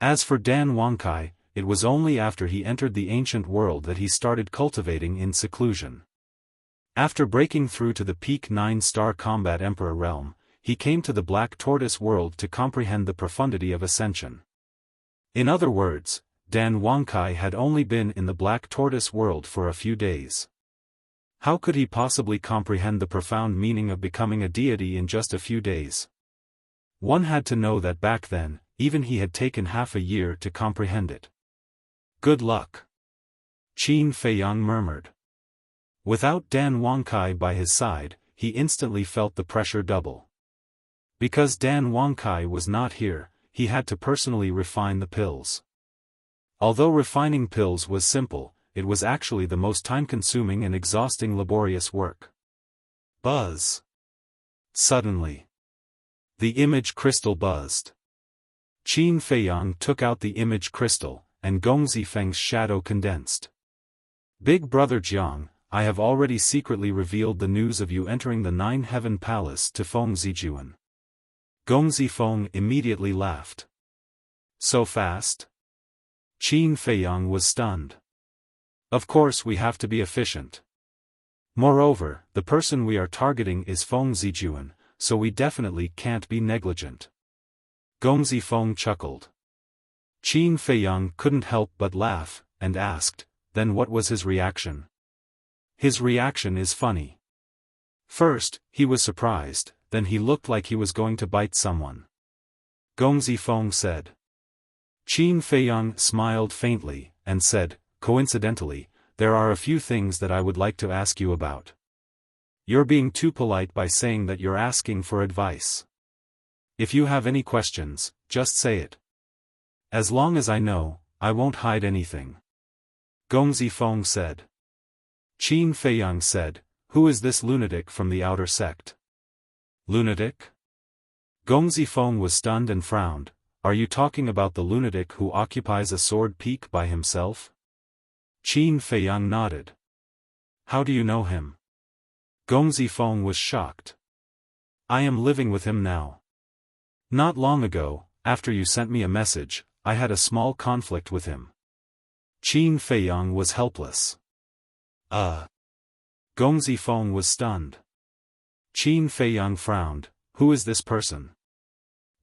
As for Dan Wangkai, it was only after he entered the ancient world that he started cultivating in seclusion. After breaking through to the peak 9-star combat emperor realm, he came to the Black Tortoise world to comprehend the profundity of ascension. In other words, Dan Wangkai had only been in the Black Tortoise world for a few days. How could he possibly comprehend the profound meaning of becoming a deity in just a few days? One had to know that back then, even he had taken half a year to comprehend it. Good luck. Qin Feiyang murmured. Without Dan Wangkai by his side, he instantly felt the pressure double. Because Dan Wangkai was not here, he had to personally refine the pills. Although refining pills was simple, it was actually the most time-consuming and exhausting laborious work. Buzz. Suddenly, the image crystal buzzed. Qin Feiyang took out the image crystal, and Gong Zifeng's shadow condensed. Big Brother Jiang, I have already secretly revealed the news of you entering the Nine-Heaven Palace to Feng Zijuan. Gong Zifeng immediately laughed. So fast? Qin Feiyang was stunned. Of course we have to be efficient. Moreover, the person we are targeting is Feng Zijuan, so we definitely can't be negligent. Gong Zifeng chuckled. Qin Feiyang couldn't help but laugh, and asked, then what was his reaction? His reaction is funny. First, he was surprised, then he looked like he was going to bite someone. Gong Zifeng said. Qin Feiyang smiled faintly, and said, coincidentally, there are a few things that I would like to ask you about. You're being too polite by saying that you're asking for advice. If you have any questions, just say it. As long as I know, I won't hide anything. Gong Zifeng said. Qin Feiyang said, who is this lunatic from the outer sect? Lunatic? Gong Zifeng was stunned and frowned. Are you talking about the lunatic who occupies a sword peak by himself? Qin Feiyang nodded. How do you know him? Gong Zifeng was shocked. I am living with him now. Not long ago, after you sent me a message, I had a small conflict with him. Qin Feiyang was helpless. Gong Zifeng was stunned. Qin Feiyang frowned. Who is this person?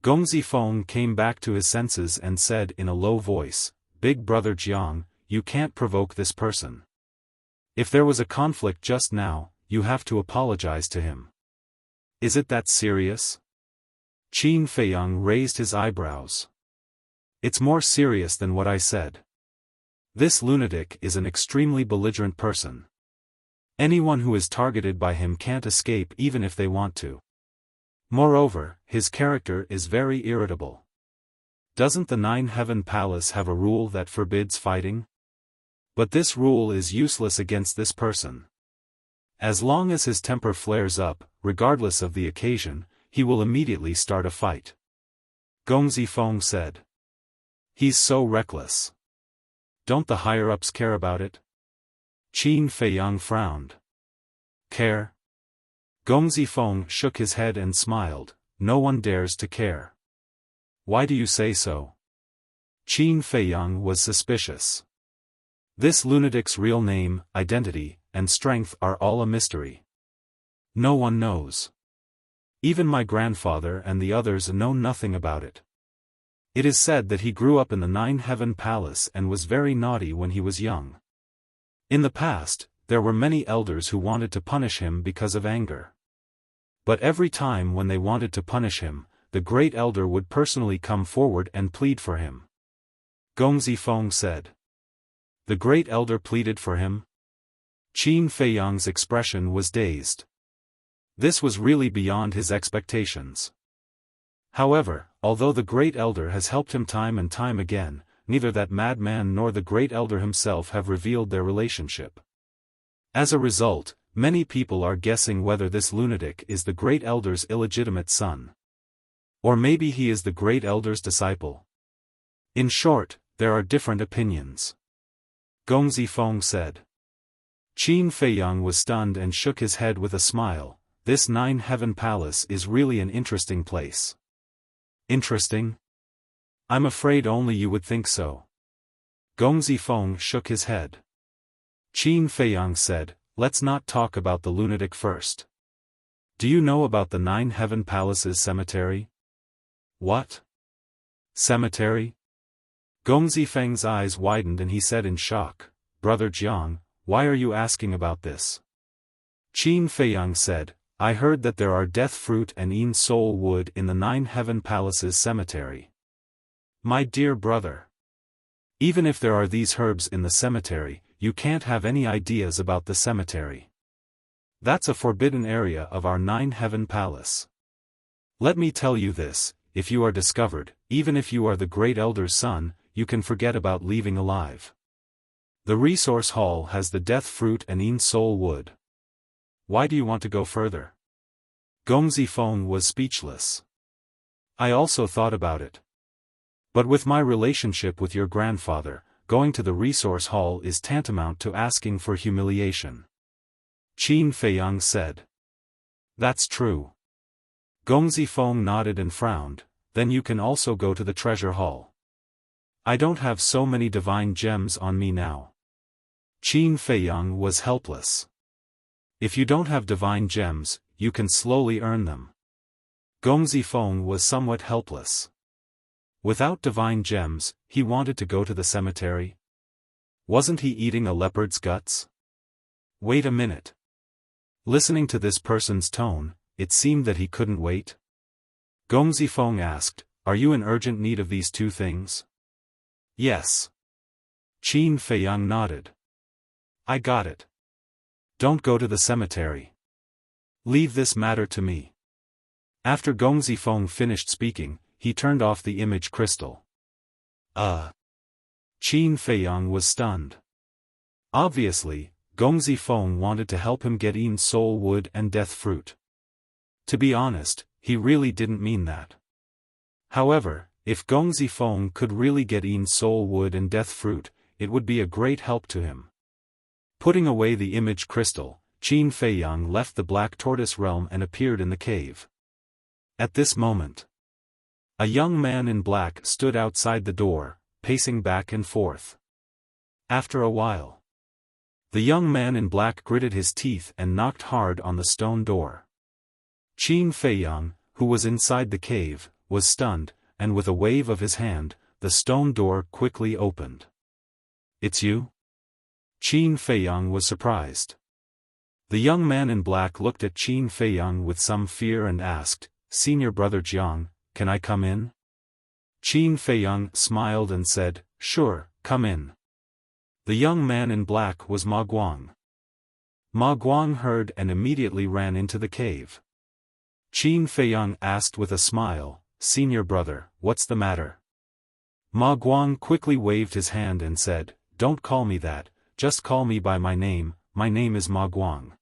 Gong Zifeng came back to his senses and said in a low voice, Big Brother Jiang, you can't provoke this person. If there was a conflict just now, you have to apologize to him. Is it that serious? Qin Feiyang raised his eyebrows. It's more serious than what I said. This lunatic is an extremely belligerent person. Anyone who is targeted by him can't escape even if they want to. Moreover, his character is very irritable. Doesn't the Nine-Heaven Palace have a rule that forbids fighting? But this rule is useless against this person. As long as his temper flares up, regardless of the occasion, he will immediately start a fight. Gong Zifeng said. He's so reckless. Don't the higher-ups care about it? Qin Feiyang frowned. Care? Gong Zifeng shook his head and smiled. No one dares to care. Why do you say so? Qin Feiyang was suspicious. This lunatic's real name, identity, and strength are all a mystery. No one knows. Even my grandfather and the others know nothing about it. It is said that he grew up in the Nine-Heaven Palace and was very naughty when he was young. In the past, there were many elders who wanted to punish him because of anger. But every time when they wanted to punish him, the great elder would personally come forward and plead for him. Gongzi Feng said. The great elder pleaded for him? Qin Feiyang's expression was dazed. This was really beyond his expectations. However, although the great elder has helped him time and time again, neither that madman nor the great elder himself have revealed their relationship. As a result, many people are guessing whether this lunatic is the great elder's illegitimate son. Or maybe he is the great elder's disciple. In short, there are different opinions. Gongzi Feng said. Qin Feiyang was stunned and shook his head with a smile. This Nine-Heaven Palace is really an interesting place. Interesting? I'm afraid only you would think so. Gongzi Feng shook his head. Qin Feiyang said, let's not talk about the lunatic first. Do you know about the Nine-Heaven Palace's cemetery? What? Cemetery? Gongzi Feng's eyes widened and he said in shock, Brother Jiang, why are you asking about this? Qin Feiyang said, I heard that there are death fruit and een soul wood in the Nine-Heaven Palace's cemetery. My dear brother. Even if there are these herbs in the cemetery, you can't have any ideas about the cemetery. That's a forbidden area of our Nine-Heaven Palace. Let me tell you this, if you are discovered, even if you are the great elder's son, you can forget about leaving alive. The resource hall has the death fruit and een soul wood. Why do you want to go further? Gongzi Feng was speechless. I also thought about it. But with my relationship with your grandfather, going to the resource hall is tantamount to asking for humiliation. Qin Feiyang said. That's true. Gongzi Feng nodded and frowned, then you can also go to the treasure hall. I don't have so many divine gems on me now. Qin Feiyang was helpless. If you don't have divine gems, you can slowly earn them. Gongzi Feng was somewhat helpless. Without divine gems, he wanted to go to the cemetery? Wasn't he eating a leopard's guts? Wait a minute. Listening to this person's tone, it seemed that he couldn't wait. Gongzi Feng asked, are you in urgent need of these two things? Yes. Qin Feiyang nodded. I got it. Don't go to the cemetery. Leave this matter to me. After Gongzi Feng finished speaking, he turned off the image crystal. Qin Feiyang was stunned. Obviously, Gongzi Feng wanted to help him get een soul wood and death fruit. To be honest, he really didn't mean that. However, if Gongzi Feng could really get een soul wood and death fruit, it would be a great help to him. Putting away the image crystal, Qin Feiyang left the Black Tortoise realm and appeared in the cave. At this moment, a young man in black stood outside the door, pacing back and forth. After a while, the young man in black gritted his teeth and knocked hard on the stone door. Qin Feiyang, who was inside the cave, was stunned, and with a wave of his hand, the stone door quickly opened. It's you? Qin Feiyang was surprised. The young man in black looked at Qin Feiyang with some fear and asked, Senior Brother Jiang, can I come in? Qin Feiyang smiled and said, Sure, come in. The young man in black was Ma Guang. Ma Guang heard and immediately ran into the cave. Qin Feiyang asked with a smile, Senior brother, what's the matter? Ma Guang quickly waved his hand and said, Don't call me that, just call me by my name is Ma Guang.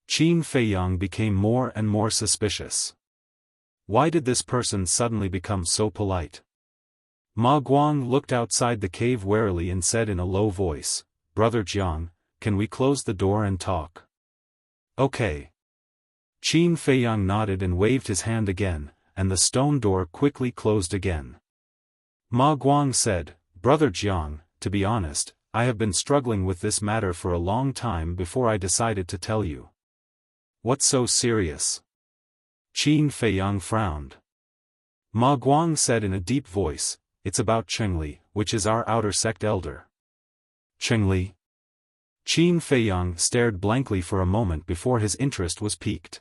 Qin Feiyang became more and more suspicious. Why did this person suddenly become so polite? Ma Guang looked outside the cave warily and said in a low voice, Brother Jiang, can we close the door and talk? Okay. Qin Feiyang nodded and waved his hand again, and the stone door quickly closed again. Ma Guang said, Brother Jiang, to be honest, I have been struggling with this matter for a long time before I decided to tell you. What's so serious? Qin Feiyang frowned. Ma Guang said in a deep voice, It's about Chengli, which is our outer sect elder. Chengli? Qin Feiyang stared blankly for a moment before his interest was piqued.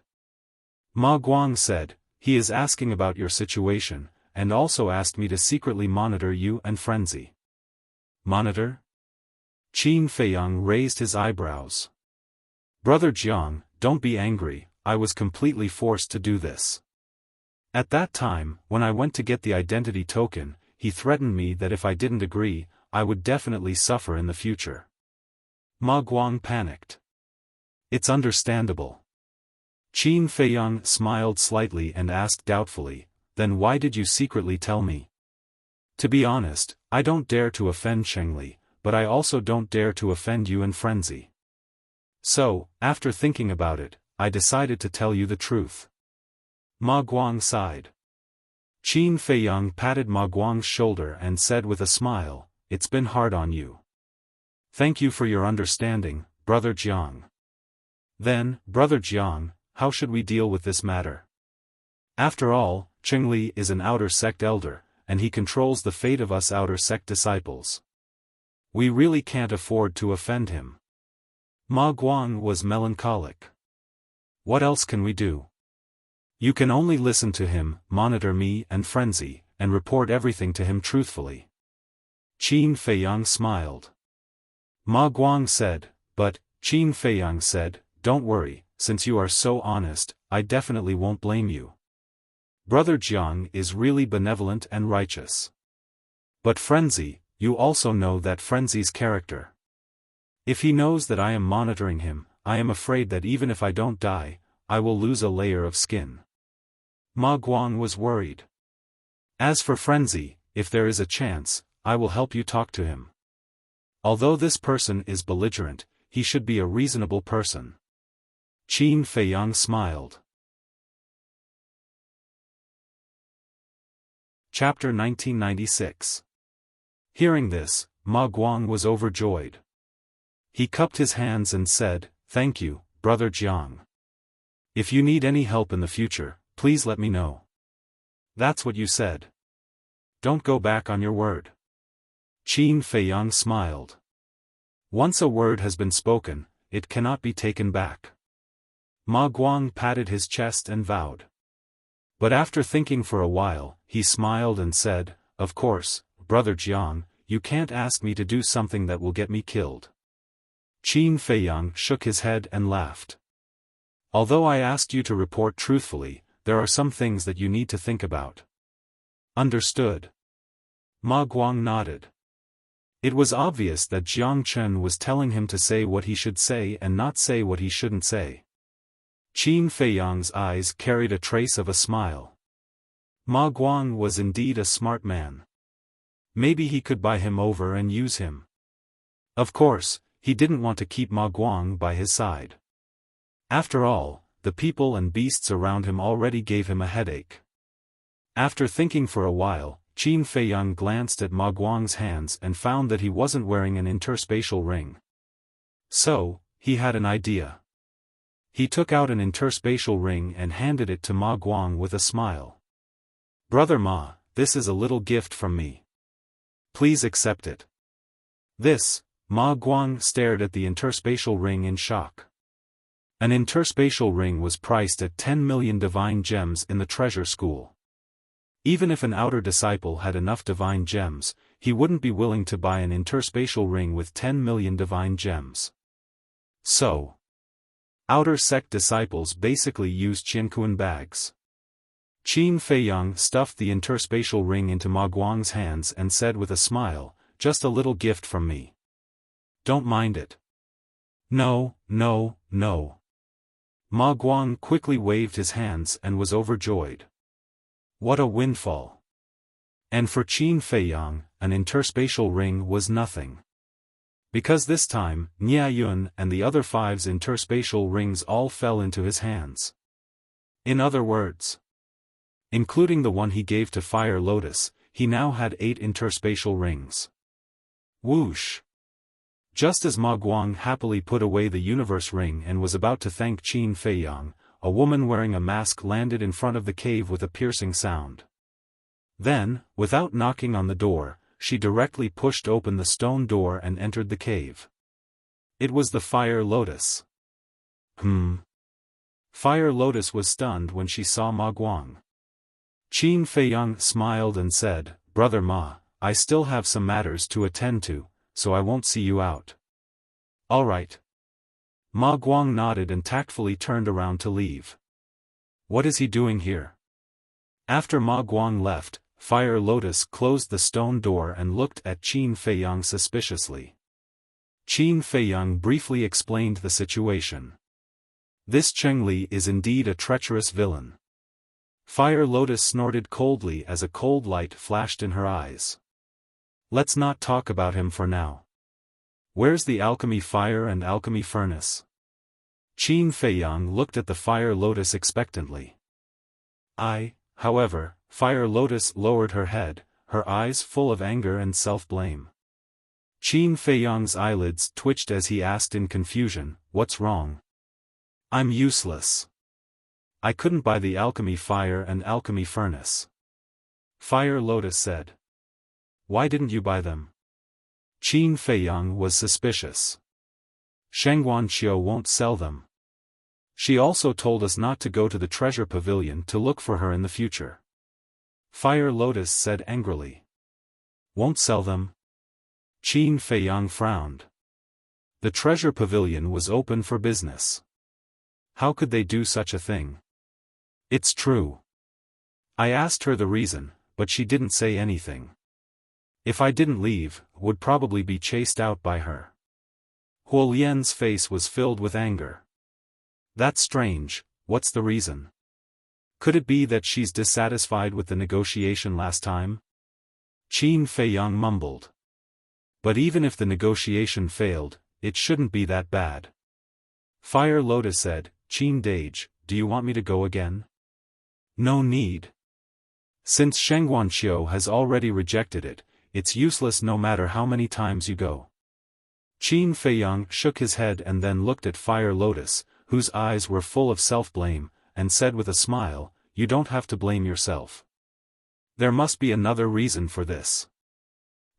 Ma Guang said, He is asking about your situation, and also asked me to secretly monitor you and Frenzy. monitor? Qin Feiyang raised his eyebrows. Brother Jiang, don't be angry, I was completely forced to do this. At that time, when I went to get the identity token, he threatened me that if I didn't agree, I would definitely suffer in the future. Ma Guang panicked. It's understandable. Qin Feiyang smiled slightly and asked doubtfully, then why did you secretly tell me? To be honest, I don't dare to offend Chengli, but I also don't dare to offend you and Frenzy. So, after thinking about it, I decided to tell you the truth. Ma Guang sighed. Qin Feiyang patted Ma Guang's shoulder and said with a smile, it's been hard on you. Thank you for your understanding, Brother Jiang. Then, Brother Jiang, how should we deal with this matter? After all, Chengli is an outer sect elder, and he controls the fate of us outer sect disciples. We really can't afford to offend him. Ma Guang was melancholic. What else can we do? You can only listen to him, monitor me and Frenzy, and report everything to him truthfully. Qin Feiyang smiled. Ma Guang said, but, Qin Feiyang said, don't worry, since you are so honest, I definitely won't blame you. Brother Jiang is really benevolent and righteous. But Frenzy, you also know that Frenzy's character. If he knows that I am monitoring him, I am afraid that even if I don't die, I will lose a layer of skin. Ma Guang was worried. As for Frenzy, if there is a chance, I will help you talk to him. Although this person is belligerent, he should be a reasonable person. Qin Feiyang smiled. Chapter 1996. Hearing this, Ma Guang was overjoyed. He cupped his hands and said, thank you, Brother Jiang. If you need any help in the future, please let me know. That's what you said. Don't go back on your word. Qin Feiyang smiled. Once a word has been spoken, it cannot be taken back. Ma Guang patted his chest and vowed. But after thinking for a while, he smiled and said, of course, Brother Jiang, you can't ask me to do something that will get me killed. Qin Feiyang shook his head and laughed. Although I asked you to report truthfully, there are some things that you need to think about. Understood. Ma Guang nodded. It was obvious that Jiang Chen was telling him to say what he should say and not say what he shouldn't say. Qin Feiyang's eyes carried a trace of a smile. Ma Guang was indeed a smart man. Maybe he could buy him over and use him. Of course, he didn't want to keep Ma Guang by his side. After all, the people and beasts around him already gave him a headache. After thinking for a while, Qin Feiyang glanced at Ma Guang's hands and found that he wasn't wearing an interspatial ring. So, he had an idea. He took out an interspatial ring and handed it to Ma Guang with a smile. Brother Ma, this is a little gift from me. Please accept it. This, Ma Guang stared at the interspatial ring in shock. An interspatial ring was priced at 10 million divine gems in the treasure school. Even if an outer disciple had enough divine gems, he wouldn't be willing to buy an interspatial ring with 10 million divine gems. So, outer sect disciples basically used Qianquan bags. Qin Feiyang stuffed the interspatial ring into Ma Guang's hands and said with a smile, just a little gift from me. Don't mind it. No, no, no. Ma Guang quickly waved his hands and was overjoyed. What a windfall. And for Qin Feiyang, an interspatial ring was nothing. Because this time, Nia Yun and the other 5's interspatial rings all fell into his hands. In other words, including the one he gave to Fire Lotus, he now had 8 interspatial rings. Whoosh! Just as Ma Guang happily put away the universe ring and was about to thank Qin Feiyang, a woman wearing a mask landed in front of the cave with a piercing sound. Then, without knocking on the door, she directly pushed open the stone door and entered the cave. It was the Fire Lotus. Fire Lotus was stunned when she saw Ma Guang. Qin Feiyang smiled and said, Brother Ma, I still have some matters to attend to, so I won't see you out. All right. Ma Guang nodded and tactfully turned around to leave. What is he doing here? After Ma Guang left, Fire Lotus closed the stone door and looked at Qin Feiyang suspiciously. Qin Feiyang briefly explained the situation. This Cheng Li is indeed a treacherous villain. Fire Lotus snorted coldly as a cold light flashed in her eyes. Let's not talk about him for now. Where's the alchemy fire and alchemy furnace? Qin Feiyang looked at the Fire Lotus expectantly. However, Fire Lotus lowered her head, her eyes full of anger and self-blame. Qin Feiyang's eyelids twitched as he asked in confusion, "What's wrong?" "I'm useless. I couldn't buy the alchemy fire and alchemy furnace," Fire Lotus said. "Why didn't you buy them?" Qin Feiyang was suspicious. "Shengguan Qiu won't sell them. She also told us not to go to the treasure pavilion to look for her in the future," Fire Lotus said angrily. "Won't sell them?" Qin Feiyang frowned. The treasure pavilion was open for business. How could they do such a thing? It's true. I asked her the reason, but she didn't say anything. If I didn't leave, would probably be chased out by her. Huo Lian's face was filled with anger. That's strange, what's the reason? Could it be that she's dissatisfied with the negotiation last time? Qin Feiyang mumbled. But even if the negotiation failed, it shouldn't be that bad. Fire Lotus said, "Qin Dage, do you want me to go again?" "No need. Since Shengguan Qiu has already rejected it, it's useless no matter how many times you go." Qin Feiyang shook his head and then looked at Fire Lotus, whose eyes were full of self-blame, and said with a smile, "You don't have to blame yourself. There must be another reason for this."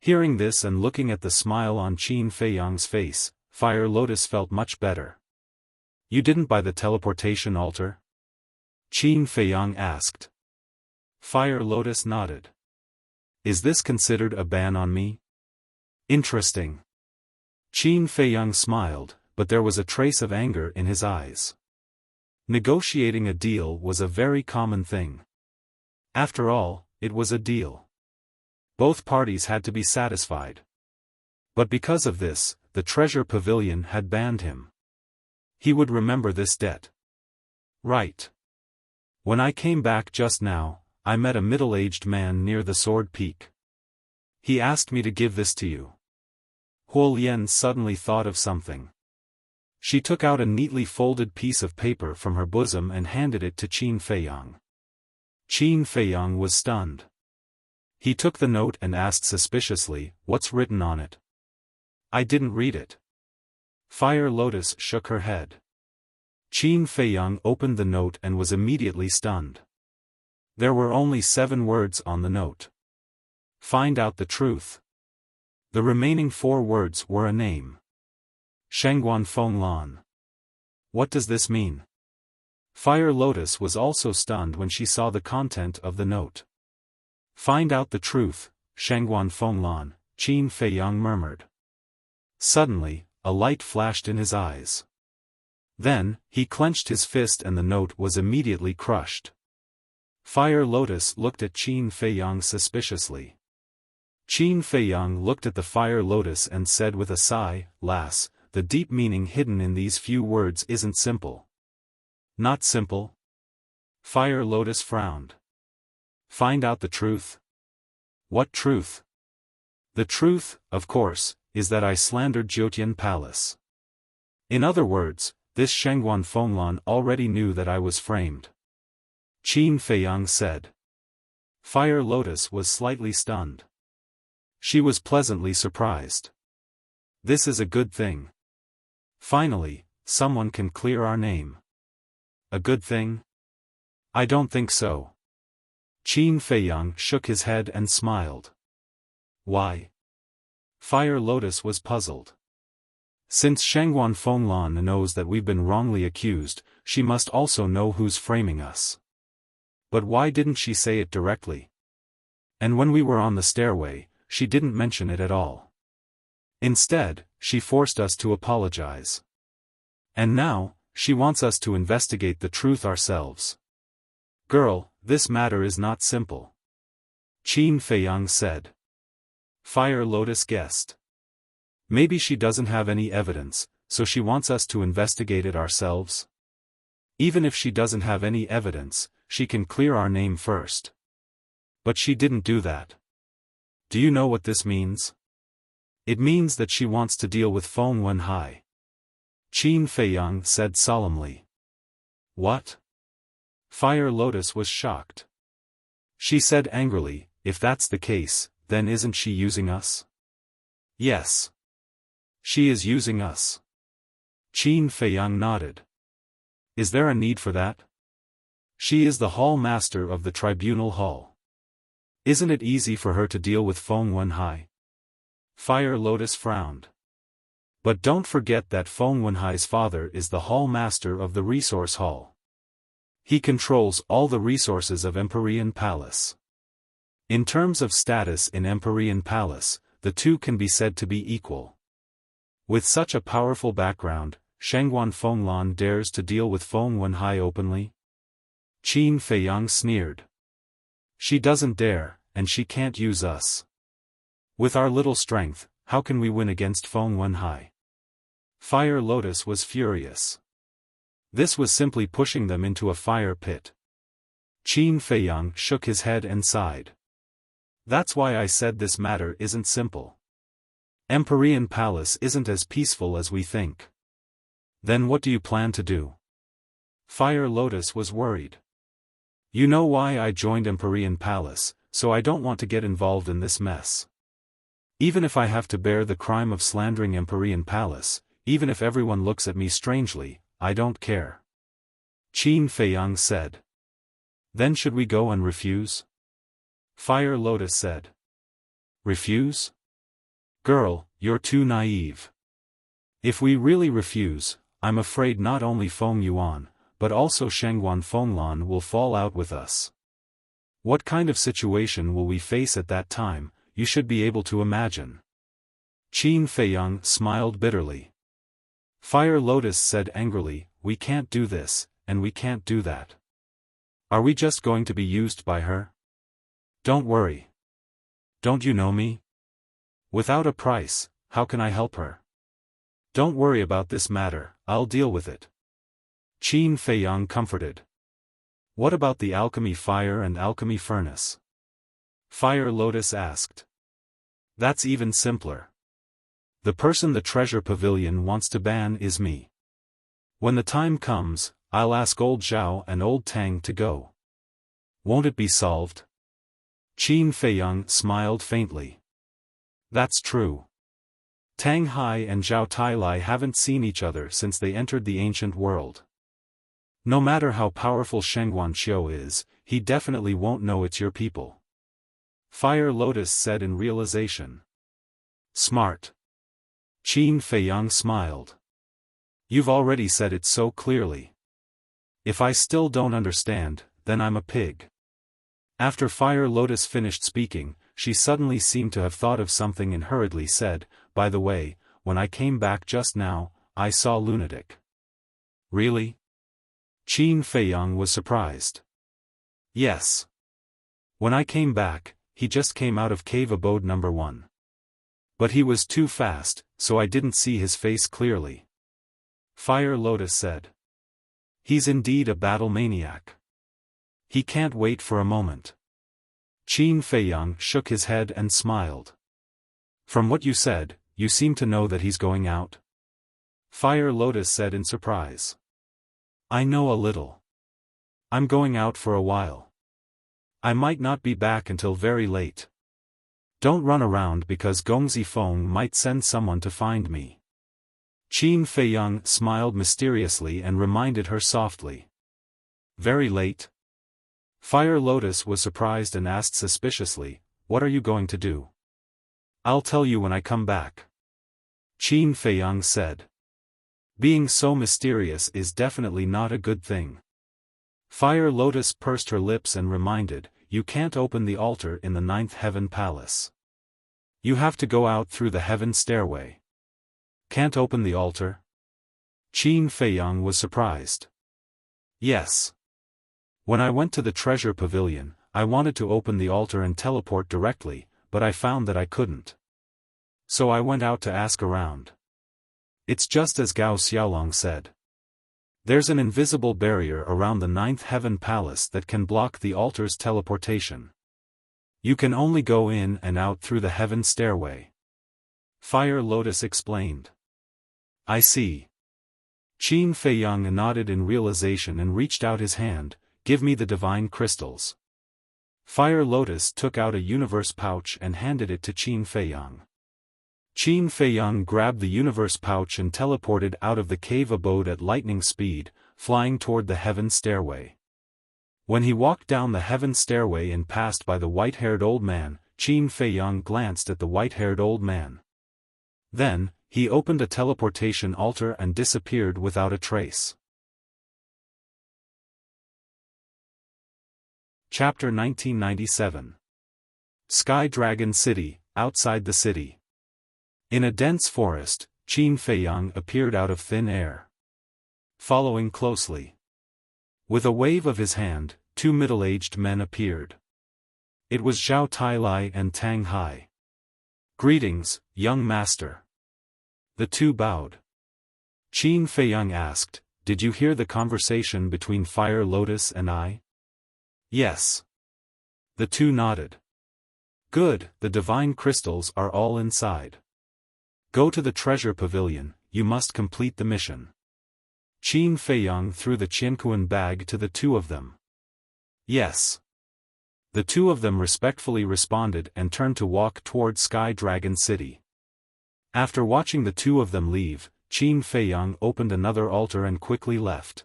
Hearing this and looking at the smile on Qin Feiyang's face, Fire Lotus felt much better. "You didn't buy the teleportation altar?" Qin Feiyang asked. Fire Lotus nodded. "Is this considered a ban on me?" "Interesting." Qin Feiyang smiled, but there was a trace of anger in his eyes. Negotiating a deal was a very common thing. After all, it was a deal. Both parties had to be satisfied. But because of this, the treasure pavilion had banned him. He would remember this debt. "Right. When I came back just now, I met a middle-aged man near the Sword Peak. He asked me to give this to you." Huo Lian suddenly thought of something. She took out a neatly folded piece of paper from her bosom and handed it to Qin Feiyang. Qin Feiyang was stunned. He took the note and asked suspiciously, "What's written on it?" "I didn't read it." Fire Lotus shook her head. Qin Feiyang opened the note and was immediately stunned. There were only 7 words on the note. "Find out the truth." The remaining 4 words were a name. Shengguan Fenglan. What does this mean? Fire Lotus was also stunned when she saw the content of the note. "Find out the truth, Shengguan Fenglan," Qin Feiyang murmured. Suddenly, a light flashed in his eyes. Then, he clenched his fist and the note was immediately crushed. Fire Lotus looked at Qin Feiyang suspiciously. Qin Feiyang looked at the Fire Lotus and said with a sigh, "Lass, the deep meaning hidden in these few words isn't simple." "Not simple?" Fire Lotus frowned. "Find out the truth." "What truth?" "The truth, of course, is that I slandered Jiutian Palace. In other words, this Shengguan Fenglan already knew that I was framed," Qin Feiyang said. Fire Lotus was slightly stunned. She was pleasantly surprised. This is a good thing. Finally, someone can clear our name. A good thing? I don't think so. Qin Feiyang shook his head and smiled. Why? Fire Lotus was puzzled. Since Shengguan Fenglan knows that we've been wrongly accused, she must also know who's framing us. But why didn't she say it directly? And when we were on the stairway, she didn't mention it at all. Instead, she forced us to apologize. And now, she wants us to investigate the truth ourselves. Girl, this matter is not simple. Qin Feiyang said. Fire Lotus guessed. Maybe she doesn't have any evidence, so she wants us to investigate it ourselves? Even if she doesn't have any evidence, she can clear our name first. But she didn't do that. Do you know what this means? It means that she wants to deal with Feng Wenhai. Qin Feiyang said solemnly. What? Fire Lotus was shocked. She said angrily, if that's the case, then isn't she using us? Yes. She is using us. Qin Feiyang nodded. Is there a need for that? She is the hall master of the tribunal hall. Isn't it easy for her to deal with Feng Wenhai? Fire Lotus frowned. But don't forget that Feng Wenhai's father is the hall master of the resource hall. He controls all the resources of Empyrean Palace. In terms of status in Empyrean Palace, the two can be said to be equal. With such a powerful background, Shangguan Fenglan dares to deal with Feng Wenhai openly? Qin Feiyang sneered. She doesn't dare, and she can't use us. With our little strength, how can we win against Feng Wenhai? Fire Lotus was furious. This was simply pushing them into a fire pit. Qin Feiyang shook his head and sighed. That's why I said this matter isn't simple. Empyrean Palace isn't as peaceful as we think. Then what do you plan to do? Fire Lotus was worried. You know why I joined Empyrean Palace, so I don't want to get involved in this mess. Even if I have to bear the crime of slandering Empyrean Palace, even if everyone looks at me strangely, I don't care. Qin Feiyang said. Then should we go and refuse? Fire Lotus said. Refuse? Girl, you're too naive. If we really refuse, I'm afraid not only Feng Yuan, but also Shangguan Fenglan will fall out with us. What kind of situation will we face at that time, you should be able to imagine. Qin Feiyang smiled bitterly. Fire Lotus said angrily, we can't do this, and we can't do that. Are we just going to be used by her? Don't worry. Don't you know me? Without a price, how can I help her? Don't worry about this matter, I'll deal with it. Qin Feiyang comforted. What about the alchemy fire and alchemy furnace? Fire Lotus asked. That's even simpler. The person the treasure pavilion wants to ban is me. When the time comes, I'll ask old Zhao and old Tang to go. Won't it be solved? Qin Feiyang smiled faintly. That's true. Tang Hai and Zhao Tailai haven't seen each other since they entered the ancient world. No matter how powerful Shangguan Qiu is, he definitely won't know it's your people. Fire Lotus said in realization. Smart. Qin Feiyang smiled. You've already said it so clearly. If I still don't understand, then I'm a pig. After Fire Lotus finished speaking, she suddenly seemed to have thought of something and hurriedly said, by the way, when I came back just now, I saw Lunatic. Really? Qin Feiyang was surprised. Yes. When I came back, he just came out of cave abode number 1. But he was too fast, so I didn't see his face clearly. Fire Lotus said. He's indeed a battle maniac. He can't wait for a moment. Qin Feiyang shook his head and smiled. From what you said, you seem to know that he's going out? Fire Lotus said in surprise. I know a little. I'm going out for a while. I might not be back until very late. Don't run around because Gongzi Feng might send someone to find me. Qin Feiyang smiled mysteriously and reminded her softly. Very late? Fire Lotus was surprised and asked suspiciously, what are you going to do? I'll tell you when I come back. Qin Feiyang said. Being so mysterious is definitely not a good thing. Fire Lotus pursed her lips and reminded, you can't open the altar in the 9th Heaven Palace. You have to go out through the heaven stairway. Can't open the altar? Qin Feiyang was surprised. Yes. When I went to the treasure pavilion, I wanted to open the altar and teleport directly, but I found that I couldn't. So I went out to ask around. It's just as Gao Xiaolong said. There's an invisible barrier around the 9th heaven palace that can block the altar's teleportation. You can only go in and out through the heaven stairway. Fire Lotus explained. I see. Qin Feiyang nodded in realization and reached out his hand. Give me the divine crystals. Fire Lotus took out a universe pouch and handed it to Qin Feiyang. Qin Feiyang grabbed the universe pouch and teleported out of the cave abode at lightning speed, flying toward the heaven stairway. When he walked down the heaven stairway and passed by the white-haired old man, Qin Feiyang glanced at the white-haired old man. Then, he opened a teleportation altar and disappeared without a trace. Chapter 1997. Sky Dragon City, outside the city. In a dense forest, Qin Feiyang appeared out of thin air. Following closely. With a wave of his hand, 2 middle-aged men appeared. It was Zhao Tailai and Tang Hai. Greetings, young master. The two bowed. Qin Feiyang asked, Did you hear the conversation between Fire Lotus and I? Yes. The two nodded. Good, the divine crystals are all inside. Go to the treasure pavilion, you must complete the mission. Qin Feiyang threw the Qiankuan bag to the two of them. Yes. The two of them respectfully responded and turned to walk toward Sky Dragon City. After watching the two of them leave, Qin Feiyang opened another altar and quickly left.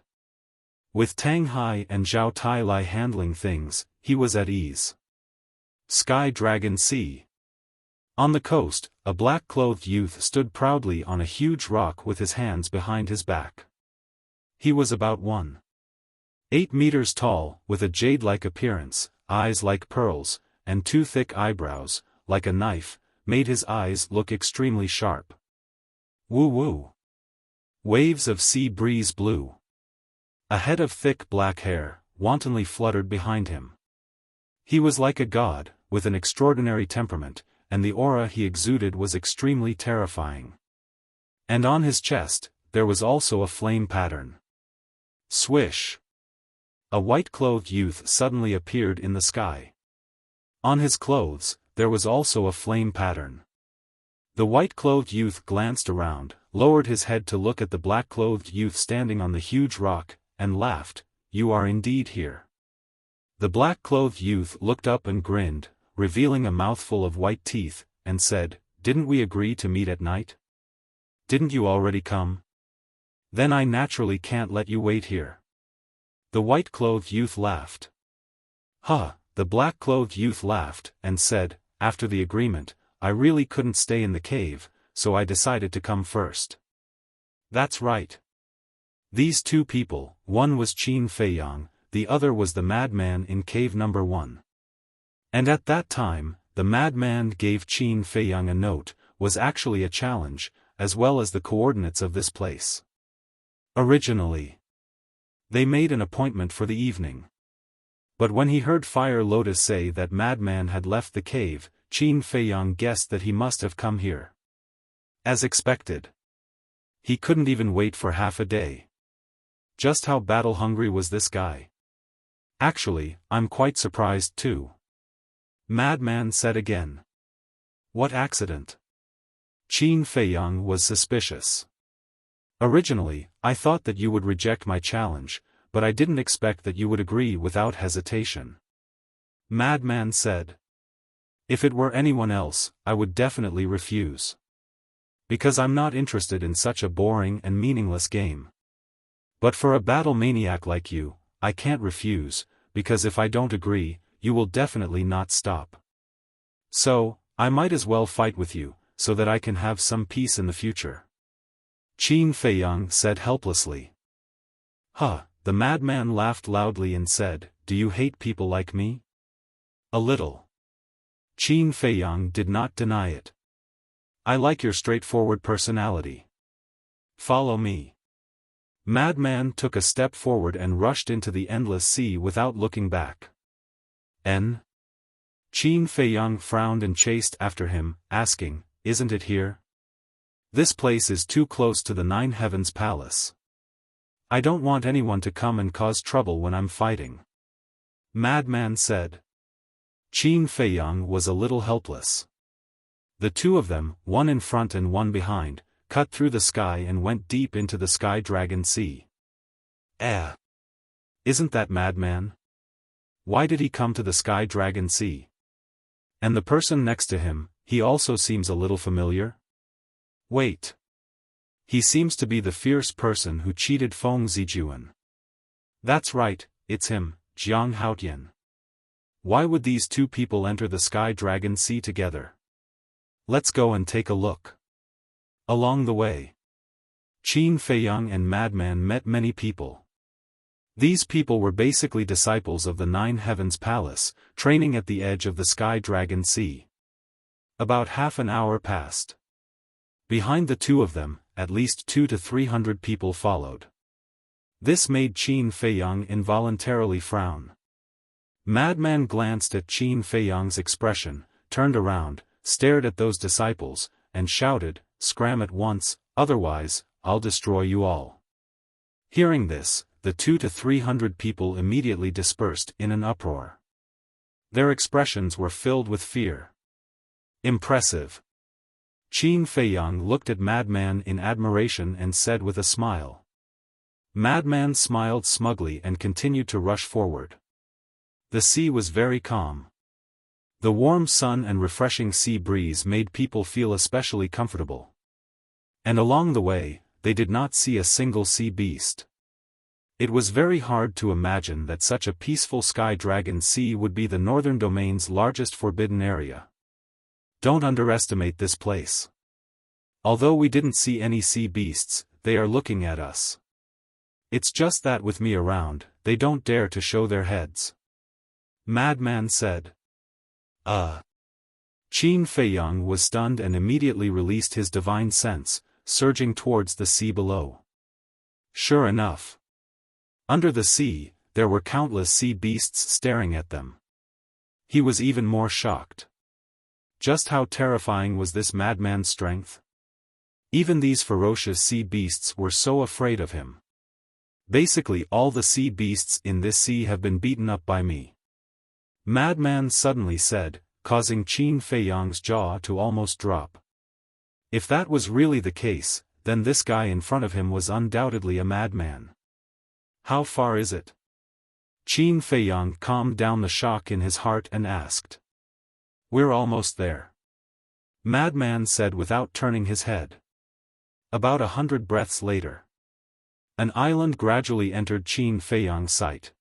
With Tang Hai and Zhao Tailai handling things, he was at ease. Sky Dragon Sea. On the coast, a black-clothed youth stood proudly on a huge rock with his hands behind his back. He was about 1.8 meters tall, with a jade-like appearance, eyes like pearls, and 2 thick eyebrows, like a knife, made his eyes look extremely sharp. Woo-woo. Waves of sea breeze blew. A head of thick black hair, wantonly fluttered behind him. He was like a god, with an extraordinary temperament, and the aura he exuded was extremely terrifying. And on his chest, there was also a flame pattern. Swish! A white-clothed youth suddenly appeared in the sky. On his clothes, there was also a flame pattern. The white-clothed youth glanced around, lowered his head to look at the black-clothed youth standing on the huge rock, and laughed, You are indeed here. The black-clothed youth looked up and grinned, revealing a mouthful of white teeth, and said, Didn't we agree to meet at night? Didn't you already come? Then I naturally can't let you wait here. The white-clothed youth laughed. Huh, the black-clothed youth laughed, and said, After the agreement, I really couldn't stay in the cave, so I decided to come first. That's right. These two people, one was Qin Feiyang, the other was the madman in cave number 1. And at that time, the madman gave Qin Feiyang a note, was actually a challenge, as well as the coordinates of this place. Originally, they made an appointment for the evening. But when he heard Fire Lotus say that madman had left the cave, Qin Feiyang guessed that he must have come here. As expected. He couldn't even wait for half a day. Just how battle-hungry was this guy? Actually, I'm quite surprised too. Madman said again. What accident? Qin Feiyang was suspicious. Originally, I thought that you would reject my challenge, but I didn't expect that you would agree without hesitation. Madman said. If it were anyone else, I would definitely refuse. Because I'm not interested in such a boring and meaningless game. But for a battle maniac like you, I can't refuse, because if I don't agree, you will definitely not stop. So, I might as well fight with you, so that I can have some peace in the future. Qin Feiyang said helplessly. Huh, the madman laughed loudly and said, Do you hate people like me? A little. Qin Feiyang did not deny it. I like your straightforward personality. Follow me. Madman took a step forward and rushed into the endless sea without looking back. Qin Feiyang frowned and chased after him, asking, "Isn't it here? This place is too close to the Nine Heavens Palace. I don't want anyone to come and cause trouble when I'm fighting." Madman said. Qin Feiyang was a little helpless. The two of them, one in front and one behind, cut through the sky and went deep into the Sky Dragon Sea. Isn't that Madman? Why did he come to the Sky Dragon Sea? And the person next to him, he also seems a little familiar? Wait. He seems to be the fierce person who cheated Feng Zijuan. That's right, it's him, Jiang Haotian. Why would these two people enter the Sky Dragon Sea together? Let's go and take a look. Along the way, Qin Feiyang and Madman met many people. These people were basically disciples of the Nine Heavens Palace, training at the edge of the Sky Dragon Sea. About half an hour passed. Behind the two of them, at least 200 to 300 people followed. This made Qin Feiyang involuntarily frown. Madman glanced at Qin Feiyang's expression, turned around, stared at those disciples, and shouted, "Scram at once, otherwise, I'll destroy you all." Hearing this, the 200 to 300 people immediately dispersed in an uproar. Their expressions were filled with fear. Impressive. Qin Feiyang looked at Madman in admiration and said with a smile. Madman smiled smugly and continued to rush forward. The sea was very calm. The warm sun and refreshing sea breeze made people feel especially comfortable. And along the way, they did not see a single sea beast. It was very hard to imagine that such a peaceful Sky Dragon Sea would be the Northern Domain's largest forbidden area. Don't underestimate this place. Although we didn't see any sea beasts, they are looking at us. It's just that with me around, they don't dare to show their heads. Madman said. Qin Feiyang was stunned and immediately released his divine sense, surging towards the sea below. Sure enough. Under the sea, there were countless sea beasts staring at them. He was even more shocked. Just how terrifying was this madman's strength? Even these ferocious sea beasts were so afraid of him. Basically all the sea beasts in this sea have been beaten up by me. Madman suddenly said, causing Qin Feiyang's jaw to almost drop. If that was really the case, then this guy in front of him was undoubtedly a madman. How far is it? Qin Feiyang calmed down the shock in his heart and asked. We're almost there. Madman said without turning his head. About 100 breaths later. An island gradually entered Qin Feiyang's sight.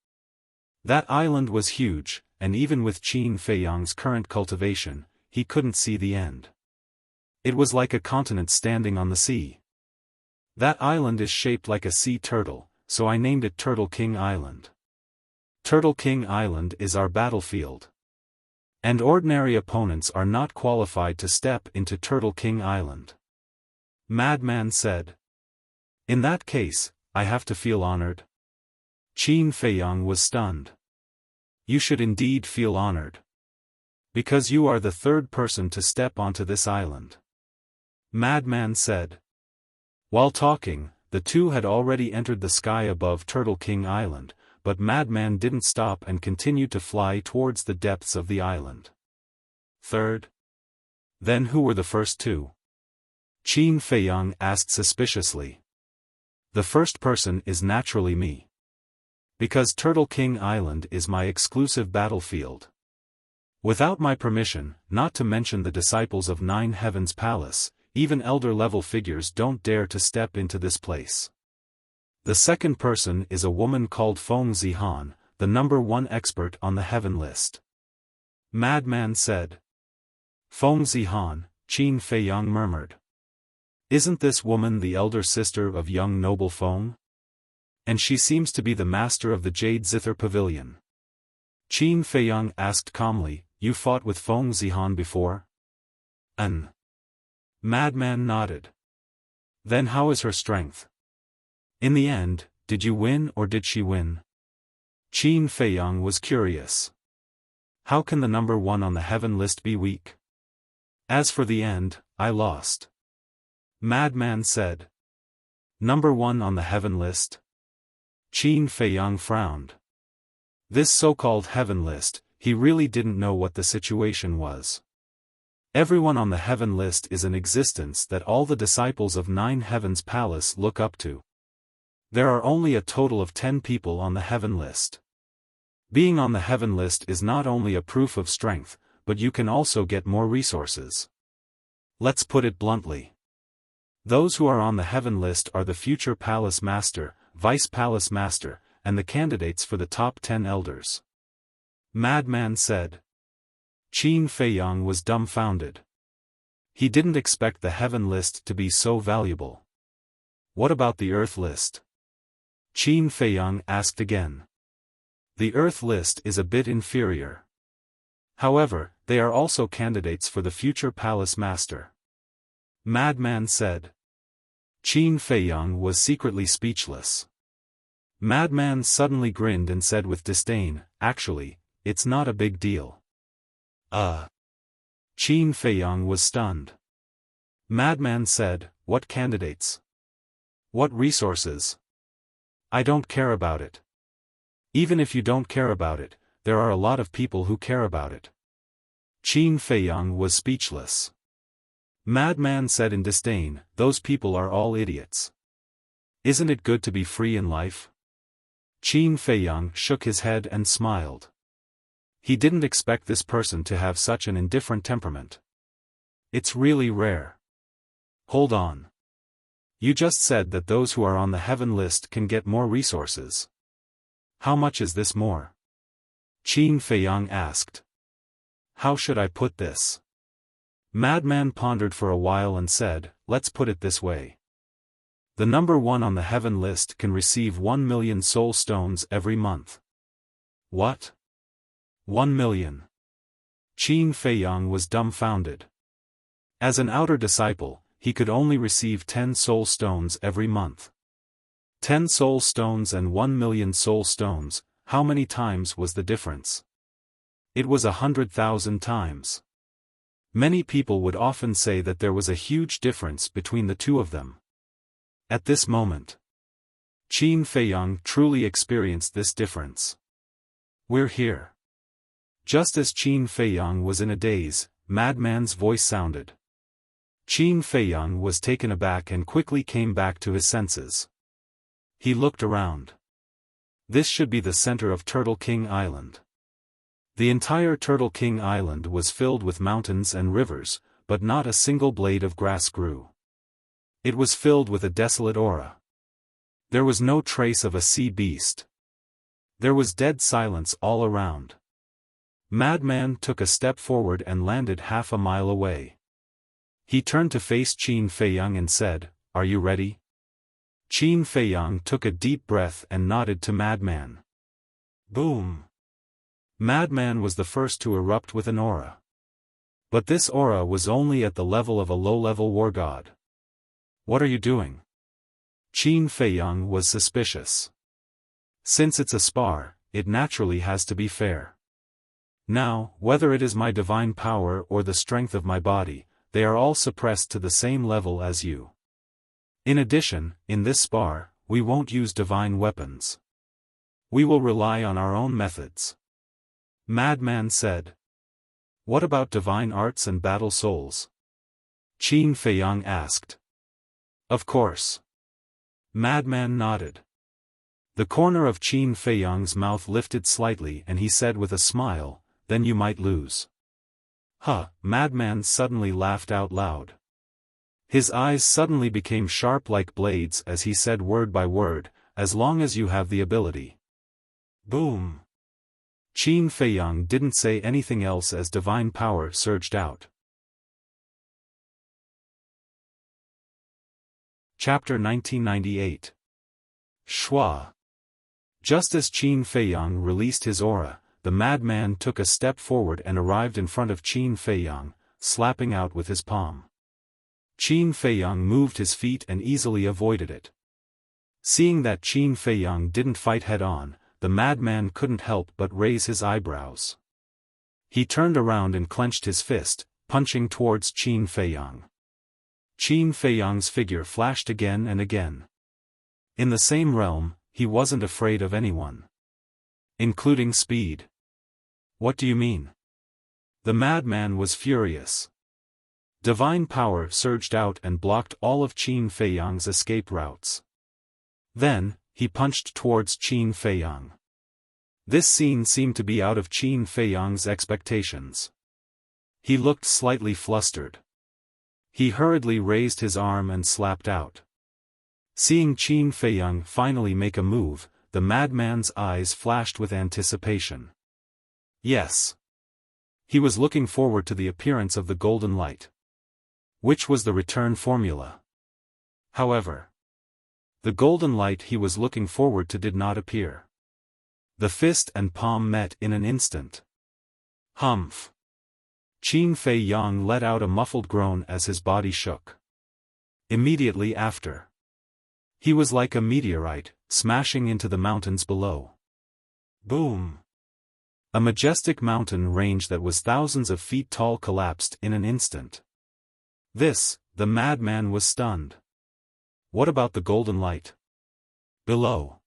That island was huge, and even with Qin Feiyang's current cultivation, he couldn't see the end. It was like a continent standing on the sea. That island is shaped like a sea turtle, so I named it Turtle King Island. Turtle King Island is our battlefield. And ordinary opponents are not qualified to step into Turtle King Island. Madman said. In that case, I have to feel honored. Qin Feiyang was stunned. You should indeed feel honored. Because you are the third person to step onto this island. Madman said. While talking, the two had already entered the sky above Turtle King Island, but Madman didn't stop and continued to fly towards the depths of the island. Third? Then who were the first two? Qin Feiyang asked suspiciously. The first person is naturally me. Because Turtle King Island is my exclusive battlefield. Without my permission, not to mention the disciples of Nine Heavens Palace, even elder-level figures don't dare to step into this place. The second person is a woman called Feng Zihan, the #1 expert on the heaven list. Madman said. Feng Zihan, Qin Feiyang murmured. Isn't this woman the elder sister of young noble Feng? And she seems to be the master of the Jade Zither Pavilion. Qin Feiyang asked calmly, you fought with Feng Zihan before? An madman nodded. Then how is her strength? In the end, did you win or did she win? Qin Feiyang was curious. How can the number one on the heaven list be weak? As for the end, I lost. Madman said. Number one on the heaven list? Qin Feiyang frowned. This so-called heaven list, he really didn't know what the situation was. Everyone on the heaven list is an existence that all the disciples of Nine Heavens Palace look up to. There are only a total of 10 people on the heaven list. Being on the heaven list is not only a proof of strength, but you can also get more resources. Let's put it bluntly. Those who are on the heaven list are the future palace master, vice palace master, and the candidates for the top 10 elders. Madman said. Qin Feiyang was dumbfounded. He didn't expect the heaven list to be so valuable. What about the earth list? Qin Feiyang asked again. The earth list is a bit inferior. However, they are also candidates for the future palace master. Madman said. Qin Feiyang was secretly speechless. Madman suddenly grinned and said with disdain, actually, it's not a big deal. Qin Feiyang was stunned. Madman said, what candidates? What resources? I don't care about it. Even if you don't care about it, there are a lot of people who care about it. Qin Feiyang was speechless. Madman said in disdain, those people are all idiots. Isn't it good to be free in life? Qin Feiyang shook his head and smiled. He didn't expect this person to have such an indifferent temperament. It's really rare. Hold on. You just said that those who are on the heaven list can get more resources. How much is this more? Qin Feiyang asked. How should I put this? Madman pondered for a while and said, let's put it this way. The number one on the heaven list can receive 1 million soul stones every month. What? 1 million. Qin Feiyang was dumbfounded. As an outer disciple, he could only receive 10 soul stones every month. 10 soul stones and 1 million soul stones, how many times was the difference? It was 100,000 times. Many people would often say that there was a huge difference between the two of them. At this moment, Qin Feiyang truly experienced this difference. We're here. Just as Qin Feiyang was in a daze, Madman's voice sounded. Qin Feiyang was taken aback and quickly came back to his senses. He looked around. This should be the center of Turtle King Island. The entire Turtle King Island was filled with mountains and rivers, but not a single blade of grass grew. It was filled with a desolate aura. There was no trace of a sea beast. There was dead silence all around. Madman took a step forward and landed half a mile away. He turned to face Qin Feiyang and said, "Are you ready?" Qin Feiyang took a deep breath and nodded to Madman. Boom! Madman was the first to erupt with an aura. But this aura was only at the level of a low-level war god. What are you doing? Qin Feiyang was suspicious. Since it's a spar, it naturally has to be fair. Now, whether it is my divine power or the strength of my body, they are all suppressed to the same level as you. In addition, in this spar, we won't use divine weapons. We will rely on our own methods. Madman said. What about divine arts and battle souls? Qin Feiyang asked. Of course. Madman nodded. The corner of Qin Feiyang's mouth lifted slightly and he said with a smile, then you might lose. Huh, Madman suddenly laughed out loud. His eyes suddenly became sharp like blades as he said word by word, as long as you have the ability. Boom! Qin Feiyang didn't say anything else as divine power surged out. Chapter 1998. Shua. Just as Qin Feiyang released his aura, the madman took a step forward and arrived in front of Qin Feiyang, slapping out with his palm. Qin Feiyang moved his feet and easily avoided it. Seeing that Qin Feiyang didn't fight head-on, the madman couldn't help but raise his eyebrows. He turned around and clenched his fist, punching towards Qin Feiyang. Qin Feiyang's figure flashed again and again. In the same realm, he wasn't afraid of anyone, including speed. What do you mean? The madman was furious. Divine power surged out and blocked all of Qin Feiyang's escape routes. Then, he punched towards Qin Feiyang. This scene seemed to be out of Qin Feiyang's expectations. He looked slightly flustered. He hurriedly raised his arm and slapped out. Seeing Qin Feiyang finally make a move, the madman's eyes flashed with anticipation. Yes. He was looking forward to the appearance of the golden light, which was the return formula. However, the golden light he was looking forward to did not appear. The fist and palm met in an instant. Humph! Qin Feiyang let out a muffled groan as his body shook. Immediately after, he was like a meteorite, smashing into the mountains below. Boom! A majestic mountain range that was thousands of feet tall collapsed in an instant. The madman was stunned. What about the golden light below?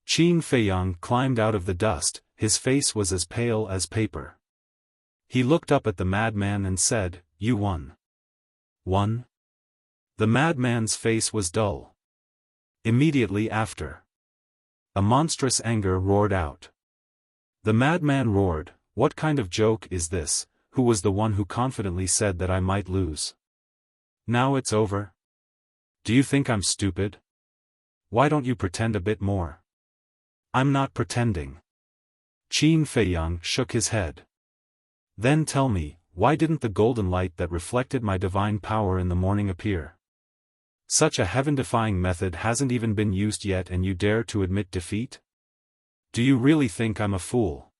Qin Feiyang climbed out of the dust, his face was as pale as paper. He looked up at the madman and said, "You won." Won? The madman's face was dull. Immediately after, a monstrous anger roared out. The madman roared, "What kind of joke is this? Who was the one who confidently said that I might lose? Now it's over? Do you think I'm stupid? Why don't you pretend a bit more?" "I'm not pretending." Qin Feiyang shook his head. "Then tell me, why didn't the golden light that reflected my divine power in the morning appear? Such a heaven-defying method hasn't even been used yet and you dare to admit defeat? Do you really think I'm a fool?"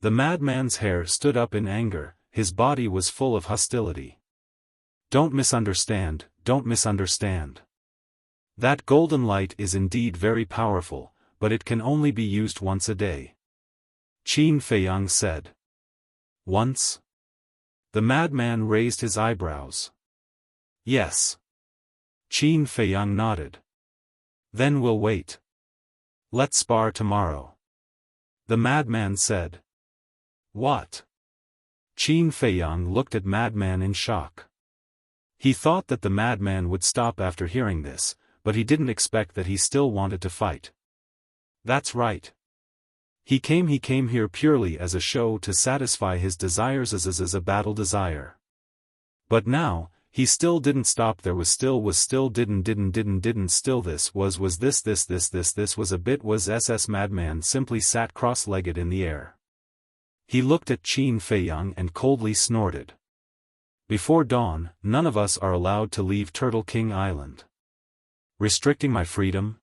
The madman's hair stood up in anger, his body was full of hostility. Don't misunderstand. That golden light is indeed very powerful, but it can only be used once a day. Qin Feiyang said. Once? The madman raised his eyebrows. Yes. Qin Feiyang nodded. Then we'll wait. Let's spar tomorrow. The madman said. What? Qin Feiyang looked at madman in shock. He thought that the madman would stop after hearing this, but he didn't expect that he still wanted to fight. That's right. He came here purely as a show to satisfy his desires as a battle desire. But now, he still didn't stop. There was still didn't still this was a bit was SS madman simply sat cross-legged in the air. He looked at Qin Feiyang and coldly snorted. Before dawn, none of us are allowed to leave Turtle King Island. Restricting my freedom?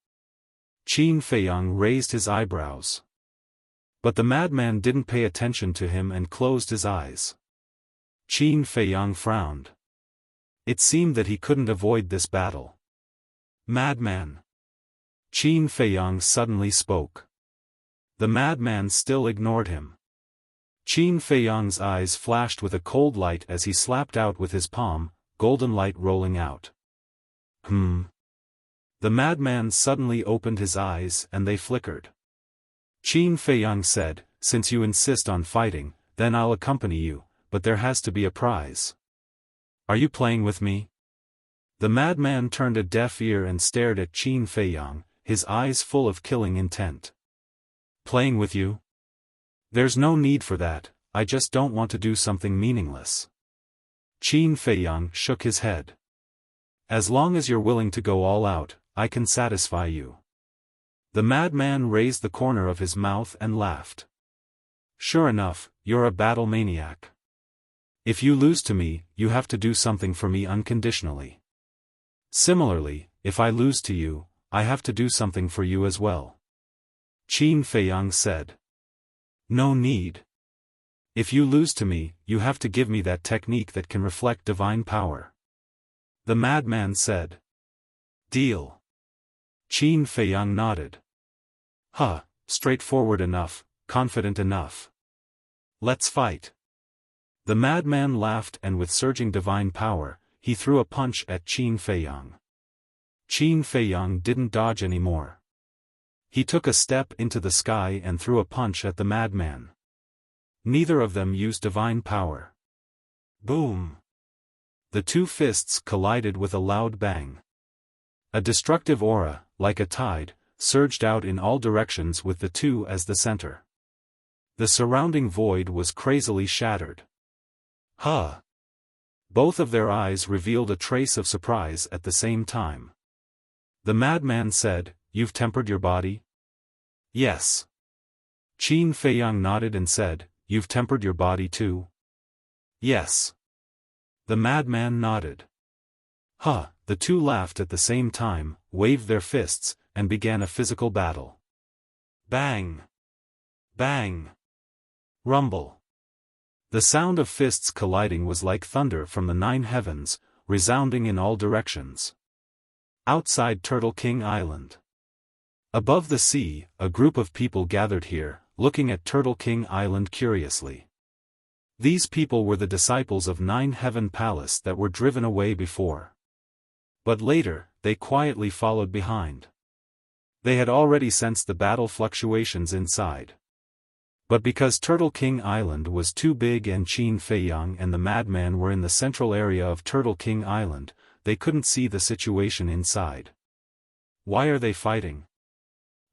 Qin Feiyang raised his eyebrows. But the madman didn't pay attention to him and closed his eyes. Qin Feiyang frowned. It seemed that he couldn't avoid this battle. Madman. Qin Feiyang suddenly spoke. The madman still ignored him. Qin Feiyang's eyes flashed with a cold light as he slapped out with his palm, golden light rolling out. The madman suddenly opened his eyes and they flickered. Qin Feiyang said, Since you insist on fighting, then I'll accompany you, but there has to be a prize. Are you playing with me? The madman turned a deaf ear and stared at Qin Feiyang, his eyes full of killing intent. Playing with you? There's no need for that, I just don't want to do something meaningless. Qin Feiyang shook his head. As long as you're willing to go all out, I can satisfy you. The madman raised the corner of his mouth and laughed. Sure enough, you're a battle maniac. If you lose to me, you have to do something for me unconditionally. Similarly, if I lose to you, I have to do something for you as well. Qin Feiyang said. No need. If you lose to me, you have to give me that technique that can reflect divine power. The madman said. Deal. Qin Feiyang nodded. Huh, straightforward enough, confident enough. Let's fight. The madman laughed, and with surging divine power, he threw a punch at Qin Feiyang. Qin Feiyang didn't dodge anymore. He took a step into the sky and threw a punch at the madman. Neither of them used divine power. Boom! The two fists collided with a loud bang. A destructive aura, like a tide, surged out in all directions with the two as the center. The surrounding void was crazily shattered. Huh! Both of their eyes revealed a trace of surprise at the same time. The madman said, "You've tempered your body?" Yes. Qin Feiyang nodded and said, "You've tempered your body too?" Yes. The madman nodded. Huh! The two laughed at the same time, waved their fists, and began a physical battle. Bang! Bang! Rumble! The sound of fists colliding was like thunder from the 9 heavens, resounding in all directions. Outside Turtle King Island. Above the sea, a group of people gathered here, looking at Turtle King Island curiously. These people were the disciples of 9 Heaven Palace that were driven away before. But later, they quietly followed behind. They had already sensed the battle fluctuations inside. But because Turtle King Island was too big and Qin Feiyang and the madman were in the central area of Turtle King Island, they couldn't see the situation inside. Why are they fighting?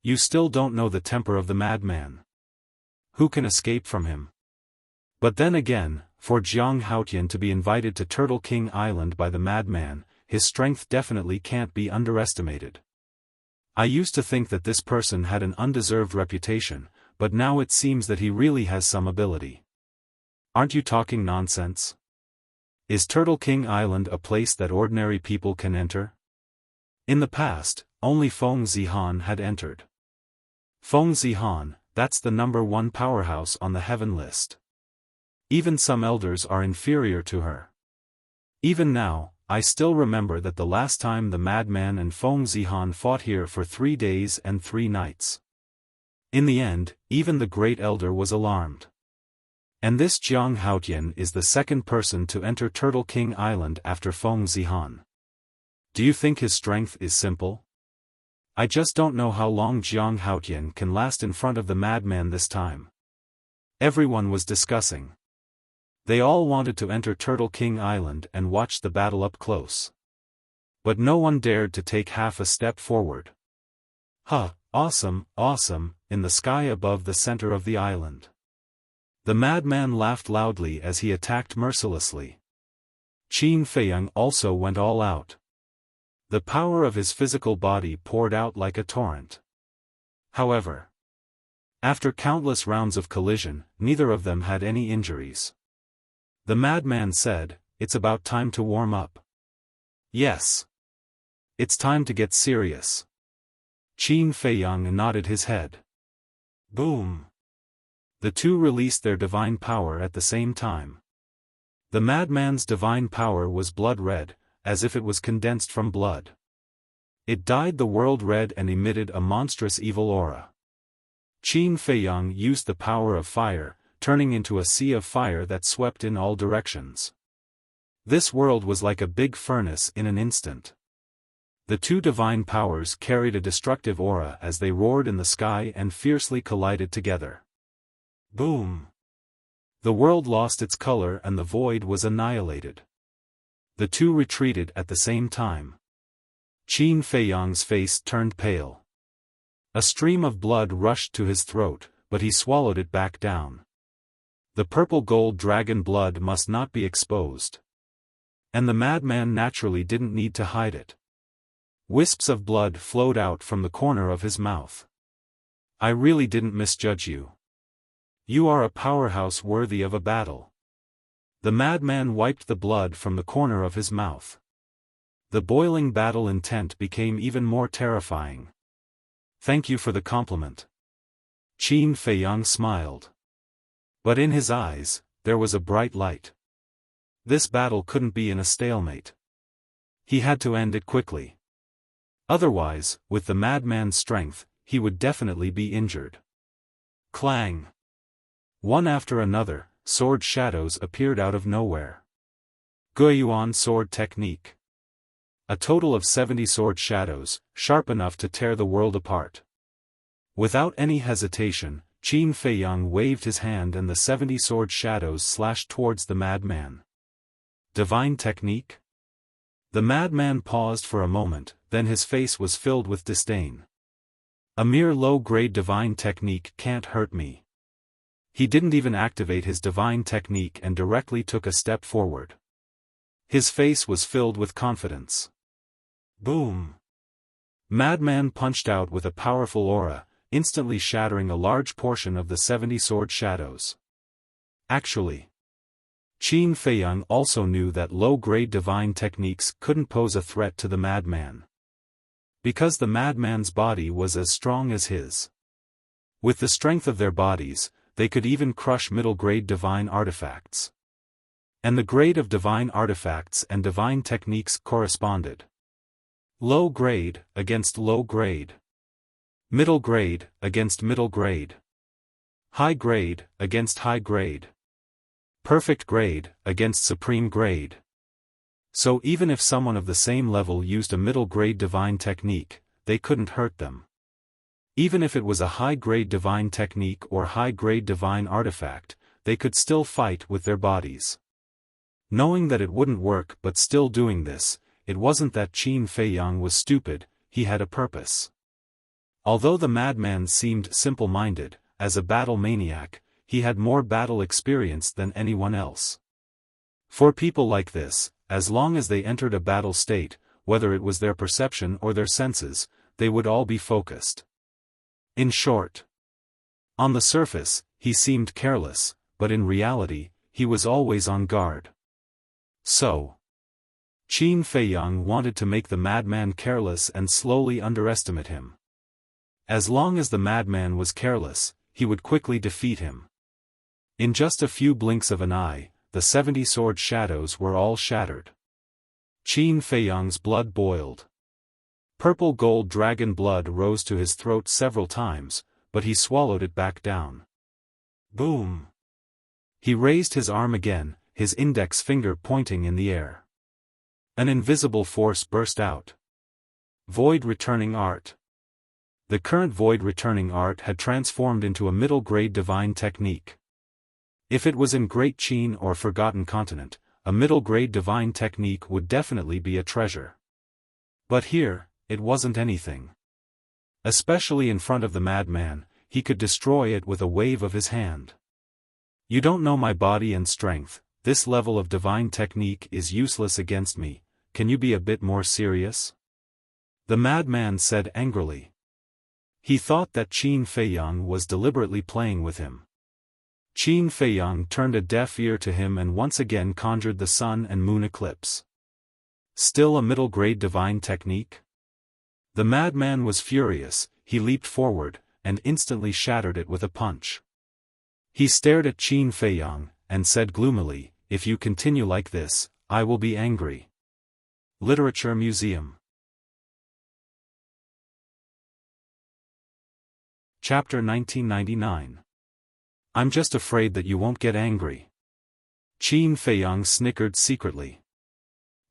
You still don't know the temper of the madman. Who can escape from him? But then again, for Jiang Haotian to be invited to Turtle King Island by the madman, his strength definitely can't be underestimated. I used to think that this person had an undeserved reputation, but now it seems that he really has some ability. Aren't you talking nonsense? Is Turtle King Island a place that ordinary people can enter? In the past, only Feng Zihan had entered. Feng Zihan, that's the #1 powerhouse on the heaven list. Even some elders are inferior to her. Even now, I still remember that the last time the madman and Feng Zihan fought here for 3 days and 3 nights. In the end, even the great elder was alarmed. And this Jiang Haotian is the second person to enter Turtle King Island after Feng Zihan. Do you think his strength is simple? I just don't know how long Jiang Haotian can last in front of the madman this time. Everyone was discussing. They all wanted to enter Turtle King Island and watch the battle up close. But no one dared to take half a step forward. Huh, awesome, awesome, in the sky above the center of the island. The madman laughed loudly as he attacked mercilessly. Qin Feiyang also went all out. The power of his physical body poured out like a torrent. However, after countless rounds of collision, neither of them had any injuries. The madman said, "It's about time to warm up." Yes. It's time to get serious. Qin Feiyang nodded his head. Boom. The two released their divine power at the same time. The madman's divine power was blood red, as if it was condensed from blood. It dyed the world red and emitted a monstrous evil aura. Qin Feiyang used the power of fire, turning into a sea of fire that swept in all directions. This world was like a big furnace in an instant. The two divine powers carried a destructive aura as they roared in the sky and fiercely collided together. Boom! The world lost its color and the void was annihilated. The two retreated at the same time. Qin Feiyang's face turned pale. A stream of blood rushed to his throat, but he swallowed it back down. The purple gold dragon blood must not be exposed. And the madman naturally didn't need to hide it. Wisps of blood flowed out from the corner of his mouth. I really didn't misjudge you. You are a powerhouse worthy of a battle. The madman wiped the blood from the corner of his mouth. The boiling battle intent became even more terrifying. Thank you for the compliment. Qin Feiyang smiled. But in his eyes, there was a bright light. This battle couldn't be in a stalemate. He had to end it quickly. Otherwise, with the madman's strength, he would definitely be injured. Clang! One after another, sword shadows appeared out of nowhere. Guiyuan sword technique. A total of 70 sword shadows, sharp enough to tear the world apart. Without any hesitation, Qin Feiyang waved his hand and the 70 sword shadows slashed towards the madman. Divine technique? The madman paused for a moment, then his face was filled with disdain. A mere low-grade divine technique can't hurt me. He didn't even activate his divine technique and directly took a step forward. His face was filled with confidence. Boom! Madman punched out with a powerful aura, instantly shattering a large portion of the 70 sword shadows. Actually, Qin Feiyang also knew that low-grade divine techniques couldn't pose a threat to the madman. Because the madman's body was as strong as his. With the strength of their bodies, they could even crush middle-grade divine artifacts. And the grade of divine artifacts and divine techniques corresponded. Low grade against low grade. Middle grade against middle grade. High grade against high grade. Perfect grade against supreme grade. So even if someone of the same level used a middle grade divine technique, they couldn't hurt them. Even if it was a high grade divine technique or high grade divine artifact, they could still fight with their bodies. Knowing that it wouldn't work but still doing this, it wasn't that Qin Feiyang was stupid, he had a purpose. Although the madman seemed simple-minded, as a battle maniac, he had more battle experience than anyone else. For people like this, as long as they entered a battle state, whether it was their perception or their senses, they would all be focused. In short, on the surface, he seemed careless, but in reality, he was always on guard. So, Qin Feiyang wanted to make the madman careless and slowly underestimate him. As long as the madman was careless, he would quickly defeat him. In just a few blinks of an eye, the 70 sword shadows were all shattered. Qin Feiyang's blood boiled. Purple gold dragon blood rose to his throat several times, but he swallowed it back down. Boom! He raised his arm again, his index finger pointing in the air. An invisible force burst out. Void returning art. The current void returning art had transformed into a middle-grade divine technique. If it was in Great Qin or Forgotten Continent, a middle-grade divine technique would definitely be a treasure. But here, it wasn't anything. Especially in front of the madman, he could destroy it with a wave of his hand. You don't know my body and strength, this level of divine technique is useless against me, can you be a bit more serious? The madman said angrily. He thought that Qin Feiyang was deliberately playing with him. Qin Feiyang turned a deaf ear to him and once again conjured the sun and moon eclipse. Still a middle-grade divine technique? The madman was furious, he leaped forward, and instantly shattered it with a punch. He stared at Qin Feiyang, and said gloomily, "If you continue like this, I will be angry." Literature Museum. Chapter 1999. I'm just afraid that you won't get angry. Qin Feiyang snickered secretly.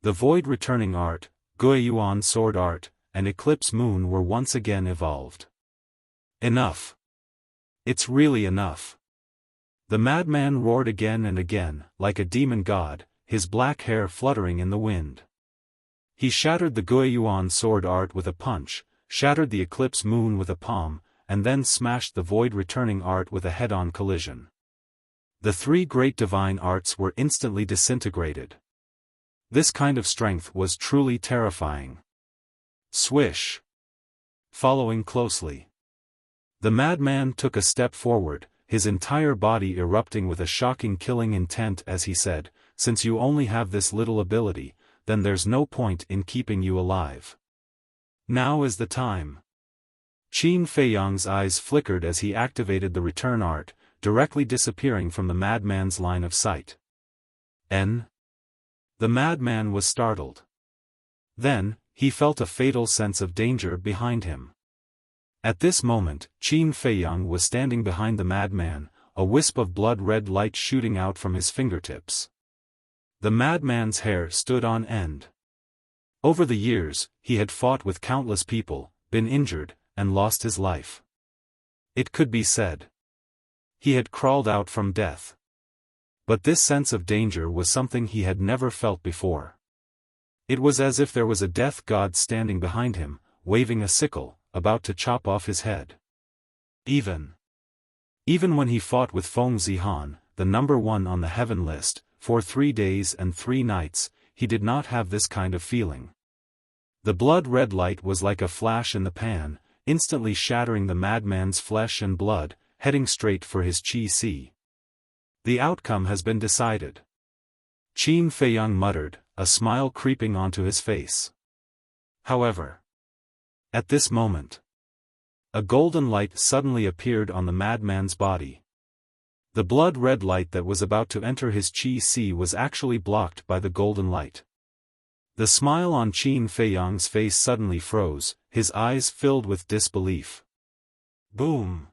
The void returning art, Guiyuan sword art, and eclipse moon were once again evolved. Enough. It's really enough. The madman roared again and again, like a demon god, his black hair fluttering in the wind. He shattered the Guiyuan sword art with a punch, shattered the eclipse moon with a palm, and then smashed the void returning art with a head-on collision. The three great divine arts were instantly disintegrated. This kind of strength was truly terrifying. Swish. Following closely. The madman took a step forward, his entire body erupting with a shocking killing intent as he said, "Since you only have this little ability, then there's no point in keeping you alive. Now is the time." Qin Feiyang's eyes flickered as he activated the return art, directly disappearing from the madman's line of sight. The madman was startled. Then, he felt a fatal sense of danger behind him. At this moment, Qin Feiyang was standing behind the madman, a wisp of blood-red light shooting out from his fingertips. The madman's hair stood on end. Over the years, he had fought with countless people, been injured, and lost his life. It could be said. He had crawled out from death. But this sense of danger was something he had never felt before. It was as if there was a death god standing behind him, waving a sickle, about to chop off his head. Even when he fought with Feng Zihan, the number one on the heaven list, for 3 days and 3 nights, he did not have this kind of feeling. The blood-red light was like a flash in the pan, instantly shattering the madman's flesh and blood, heading straight for his qi. The outcome has been decided. Qin Feiyang muttered, a smile creeping onto his face. However, at this moment, a golden light suddenly appeared on the madman's body. The blood-red light that was about to enter his qi was actually blocked by the golden light. The smile on Qin Feiyang's face suddenly froze, his eyes filled with disbelief. Boom!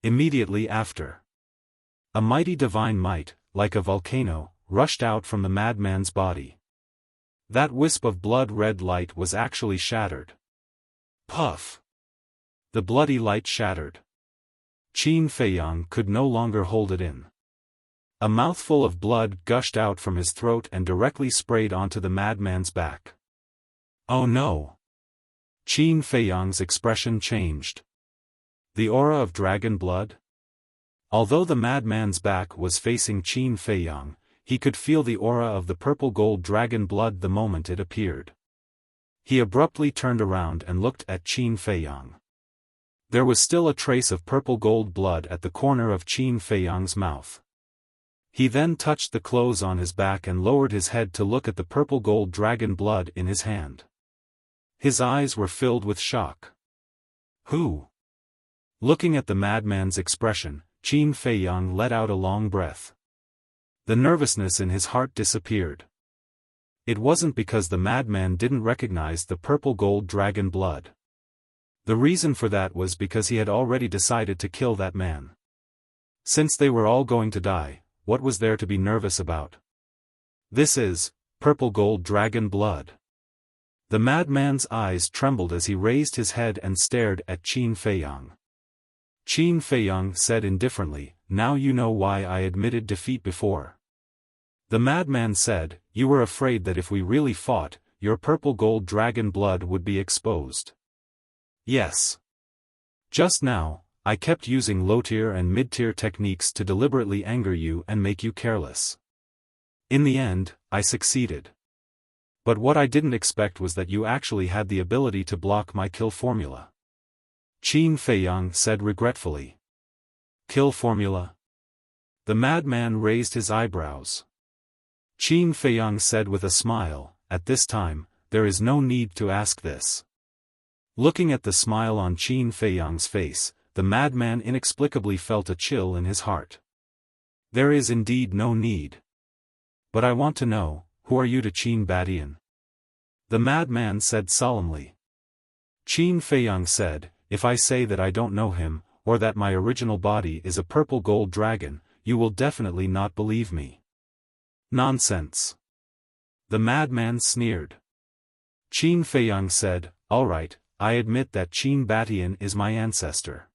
Immediately after, a mighty divine might, like a volcano, rushed out from the madman's body. That wisp of blood-red light was actually shattered. Puff! The bloody light shattered. Qin Feiyang could no longer hold it in. A mouthful of blood gushed out from his throat and directly sprayed onto the madman's back. Oh no! Qin Feiyang's expression changed. The aura of dragon blood? Although the madman's back was facing Qin Feiyang, he could feel the aura of the purple-gold dragon blood the moment it appeared. He abruptly turned around and looked at Qin Feiyang. There was still a trace of purple-gold blood at the corner of Qin Feiyang's mouth. He then touched the clothes on his back and lowered his head to look at the purple-gold dragon blood in his hand. His eyes were filled with shock. Who? Looking at the madman's expression, Qin Feiyang let out a long breath. The nervousness in his heart disappeared. It wasn't because the madman didn't recognize the purple-gold dragon blood. The reason for that was because he had already decided to kill that man. Since they were all going to die, what was there to be nervous about? This is purple-gold dragon blood. The madman's eyes trembled as he raised his head and stared at Qin Feiyang. Qin Feiyang said indifferently, "Now you know why I admitted defeat before." The madman said, "You were afraid that if we really fought, your purple-gold dragon blood would be exposed." Yes. Just now, I kept using low-tier and mid-tier techniques to deliberately anger you and make you careless. In the end, I succeeded. But what I didn't expect was that you actually had the ability to block my kill formula. Qin Feiyang said regretfully. Kill formula? The madman raised his eyebrows. Qin Feiyang said with a smile, "At this time, there is no need to ask this." Looking at the smile on Qin Feiyang's face, the madman inexplicably felt a chill in his heart. There is indeed no need. But I want to know, who are you to Qin Badian? The madman said solemnly. Qin Feiyang said, "If I say that I don't know him, or that my original body is a purple-gold dragon, you will definitely not believe me." Nonsense. The madman sneered. Qin Feiyang said, "All right, I admit that Qin Badian is my ancestor."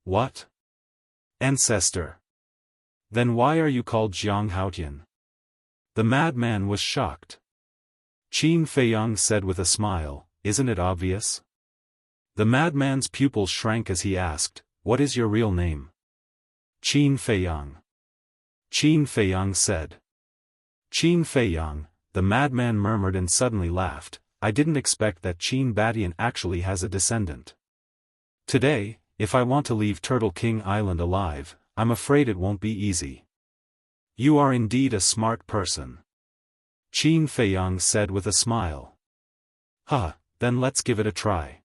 What? Ancestor? Then why are you called Jiang Haotian? The madman was shocked. Qin Feiyang said with a smile, "Isn't it obvious?" The madman's pupils shrank as he asked, "What is your real name?" Qin Feiyang. Qin Feiyang said. Qin Feiyang, the madman murmured and suddenly laughed, "I didn't expect that Qin Badian actually has a descendant. Today, if I want to leave Turtle King Island alive, I'm afraid it won't be easy." You are indeed a smart person. Qin Feiyang said with a smile. Then let's give it a try.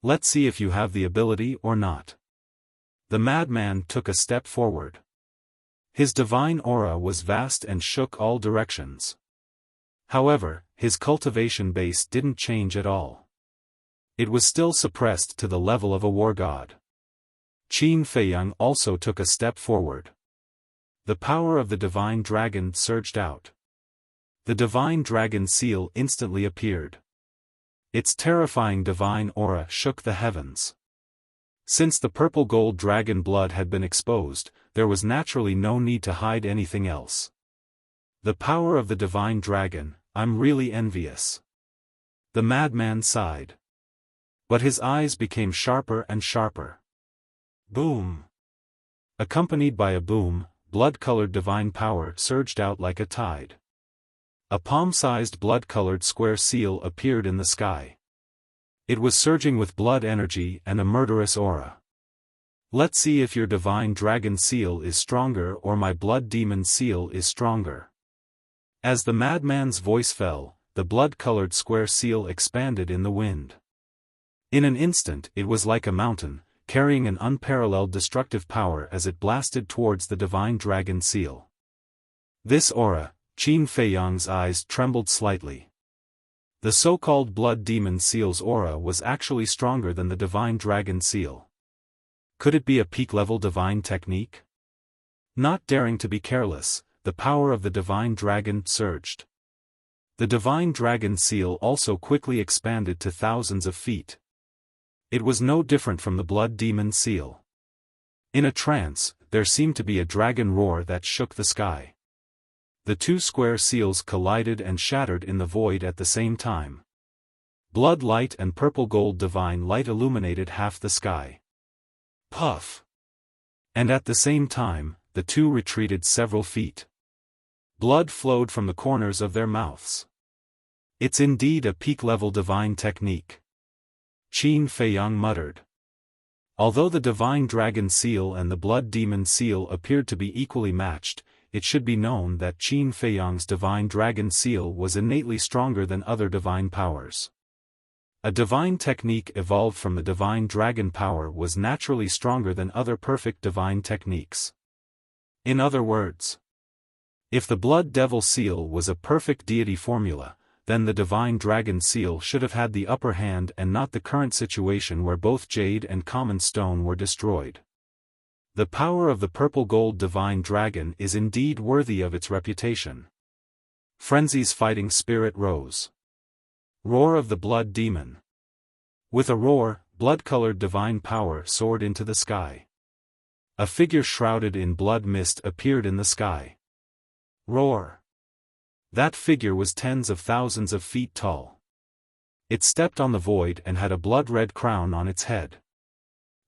Let's see if you have the ability or not. The madman took a step forward. His divine aura was vast and shook all directions. However, his cultivation base didn't change at all. It was still suppressed to the level of a war god. Qin Feiyang also took a step forward. The power of the divine dragon surged out. The divine dragon seal instantly appeared. Its terrifying divine aura shook the heavens. Since the purple gold dragon blood had been exposed, there was naturally no need to hide anything else. The power of the divine dragon, I'm really envious. The madman sighed. But his eyes became sharper and sharper. Boom! Accompanied by a boom, blood-colored divine power surged out like a tide. A palm-sized blood-colored square seal appeared in the sky. It was surging with blood energy and a murderous aura. Let's see if your divine dragon seal is stronger or my blood demon seal is stronger. As the madman's voice fell, the blood-colored square seal expanded in the wind. In an instant it was like a mountain, carrying an unparalleled destructive power as it blasted towards the divine dragon seal. This aura, Qin Feiyang's eyes trembled slightly. The so-called blood demon seal's aura was actually stronger than the divine dragon seal. Could it be a peak-level divine technique? Not daring to be careless, the power of the divine dragon surged. The divine dragon seal also quickly expanded to thousands of feet. It was no different from the blood demon seal. In a trance, there seemed to be a dragon roar that shook the sky. The two square seals collided and shattered in the void at the same time. Blood light and purple gold divine light illuminated half the sky. Puff! And at the same time, the two retreated several feet. Blood flowed from the corners of their mouths. It's indeed a peak-level divine technique. Qin Feiyang muttered. Although the divine dragon seal and the blood demon seal appeared to be equally matched, it should be known that Qin Feiyang's divine dragon seal was innately stronger than other divine powers. A divine technique evolved from the divine dragon power was naturally stronger than other perfect divine techniques. In other words, if the blood devil seal was a perfect deity formula, then the divine dragon seal should have had the upper hand and not the current situation where both jade and common stone were destroyed. The power of the purple gold divine dragon is indeed worthy of its reputation. Frenzy's fighting spirit rose. Roar of the blood demon. With a roar, blood-colored divine power soared into the sky. A figure shrouded in blood mist appeared in the sky. Roar. That figure was tens of thousands of feet tall. It stepped on the void and had a blood-red crown on its head.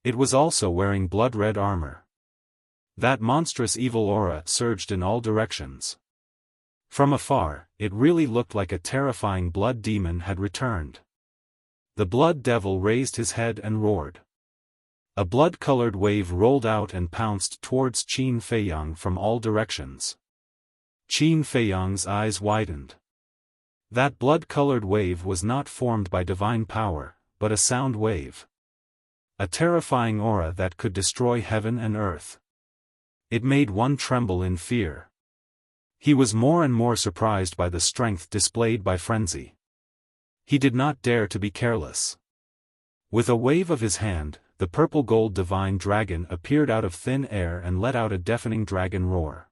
It was also wearing blood-red armor. That monstrous evil aura surged in all directions. From afar, it really looked like a terrifying blood demon had returned. The blood devil raised his head and roared. A blood-colored wave rolled out and pounced towards Qin Feiyang from all directions. Qin Feiyang's eyes widened. That blood-colored wave was not formed by divine power, but a sound wave. A terrifying aura that could destroy heaven and earth. It made one tremble in fear. He was more and more surprised by the strength displayed by Frenzy. He did not dare to be careless. With a wave of his hand, the purple gold divine dragon appeared out of thin air and let out a deafening dragon roar.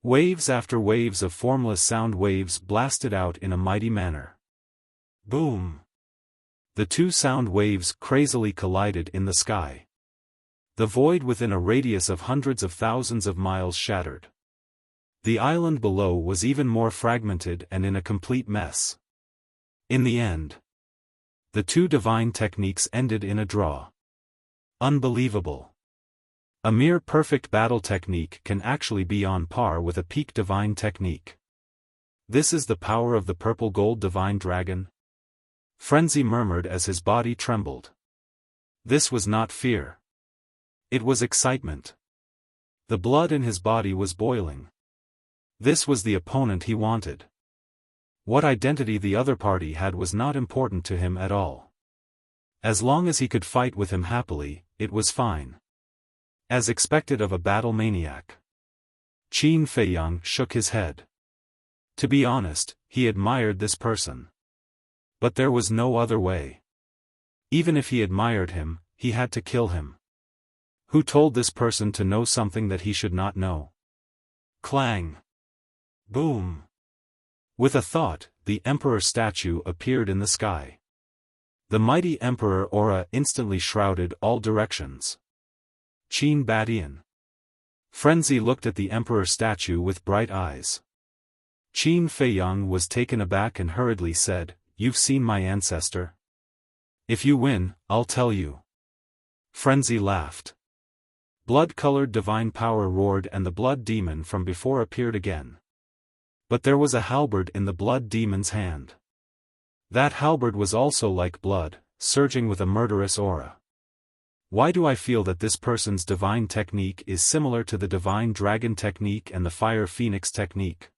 Waves after waves of formless sound waves blasted out in a mighty manner. Boom! The two sound waves crazily collided in the sky. The void within a radius of hundreds of thousands of miles shattered. The island below was even more fragmented and in a complete mess. In the end, the two divine techniques ended in a draw. Unbelievable. A mere perfect battle technique can actually be on par with a peak divine technique. This is the power of the purple gold divine dragon? Frenzy murmured as his body trembled. This was not fear. It was excitement. The blood in his body was boiling. This was the opponent he wanted. What identity the other party had was not important to him at all. As long as he could fight with him happily, it was fine. As expected of a battle maniac. Qin Feiyang shook his head. To be honest, he admired this person. But there was no other way. Even if he admired him, he had to kill him. Who told this person to know something that he should not know? Clang! Boom! With a thought, the emperor statue appeared in the sky. The mighty emperor aura instantly shrouded all directions. Qin Badian. Frenzy looked at the emperor statue with bright eyes. Qin Feiyang was taken aback and hurriedly said, "You've seen my ancestor? If you win, I'll tell you." Frenzy laughed. Blood-colored divine power roared and the blood demon from before appeared again. But there was a halberd in the blood demon's hand. That halberd was also like blood, surging with a murderous aura. Why do I feel that this person's divine technique is similar to the divine dragon technique and the fire phoenix technique?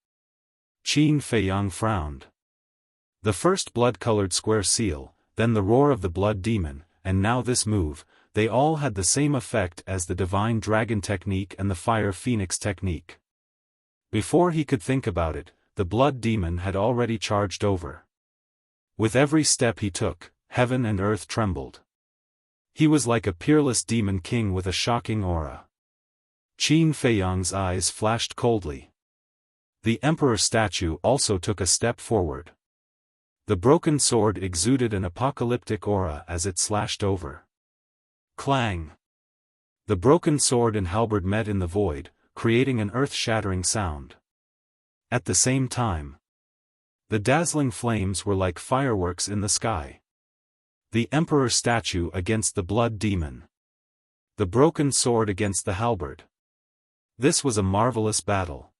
Qin Feiyang frowned. The first blood-colored square seal, then the roar of the blood demon, and now this move, they all had the same effect as the divine dragon technique and the fire phoenix technique. Before he could think about it, the blood demon had already charged over. With every step he took, heaven and earth trembled. He was like a peerless demon king with a shocking aura. Qin Feiyang's eyes flashed coldly. The emperor statue also took a step forward. The broken sword exuded an apocalyptic aura as it slashed over. Clang! The broken sword and halberd met in the void, creating an earth-shattering sound. At the same time, the dazzling flames were like fireworks in the sky. The emperor statue against the blood demon. The broken sword against the halberd. This was a marvelous battle.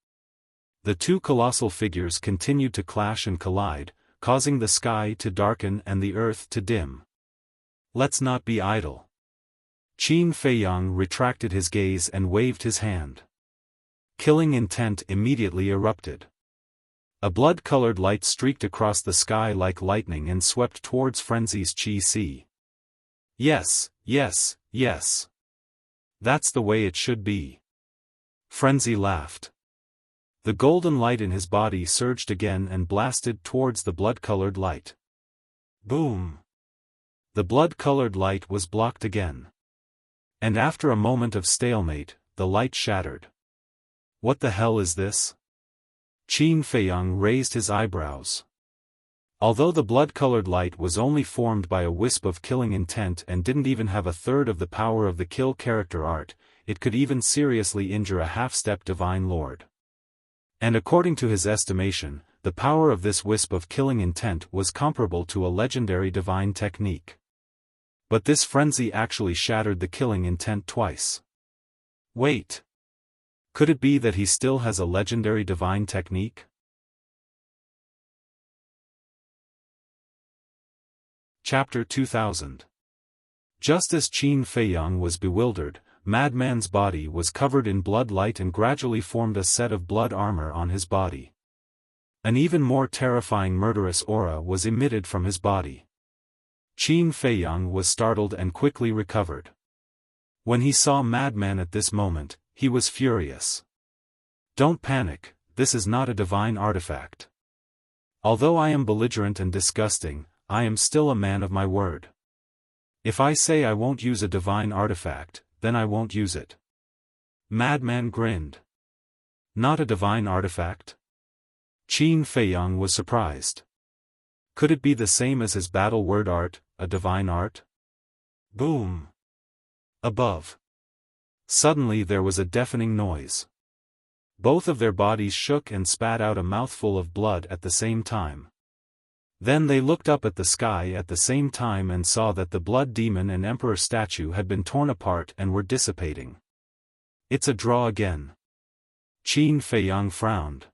The two colossal figures continued to clash and collide, causing the sky to darken and the earth to dim. Let's not be idle. Qin Feiyang retracted his gaze and waved his hand. Killing intent immediately erupted. A blood-colored light streaked across the sky like lightning and swept towards Frenzy's Qi Si. Yes, yes, yes. That's the way it should be. Frenzy laughed. The golden light in his body surged again and blasted towards the blood-colored light. Boom! The blood-colored light was blocked again. And after a moment of stalemate, the light shattered. What the hell is this? Qin Feiyang raised his eyebrows. Although the blood-colored light was only formed by a wisp of killing intent and didn't even have a third of the power of the kill character art, it could even seriously injure a half-step divine lord. And according to his estimation, the power of this wisp of killing intent was comparable to a legendary divine technique. But this frenzy actually shattered the killing intent twice. Wait. Could it be that he still has a legendary divine technique? Chapter 2000. Just as Qin Feiyang was bewildered, Madman's body was covered in blood light and gradually formed a set of blood armor on his body. An even more terrifying murderous aura was emitted from his body. Qin Feiyang was startled and quickly recovered. When he saw Madman at this moment, he was furious. Don't panic, this is not a divine artifact. Although I am belligerent and disgusting, I am still a man of my word. If I say I won't use a divine artifact, then I won't use it. Madman grinned. Not a divine artifact? Qin Feiyang was surprised. Could it be the same as his battle word art, a divine art? Boom! Above. Suddenly there was a deafening noise. Both of their bodies shook and spat out a mouthful of blood at the same time. Then they looked up at the sky at the same time and saw that the blood demon and emperor statue had been torn apart and were dissipating. It's a draw again. Qin Feiyang frowned.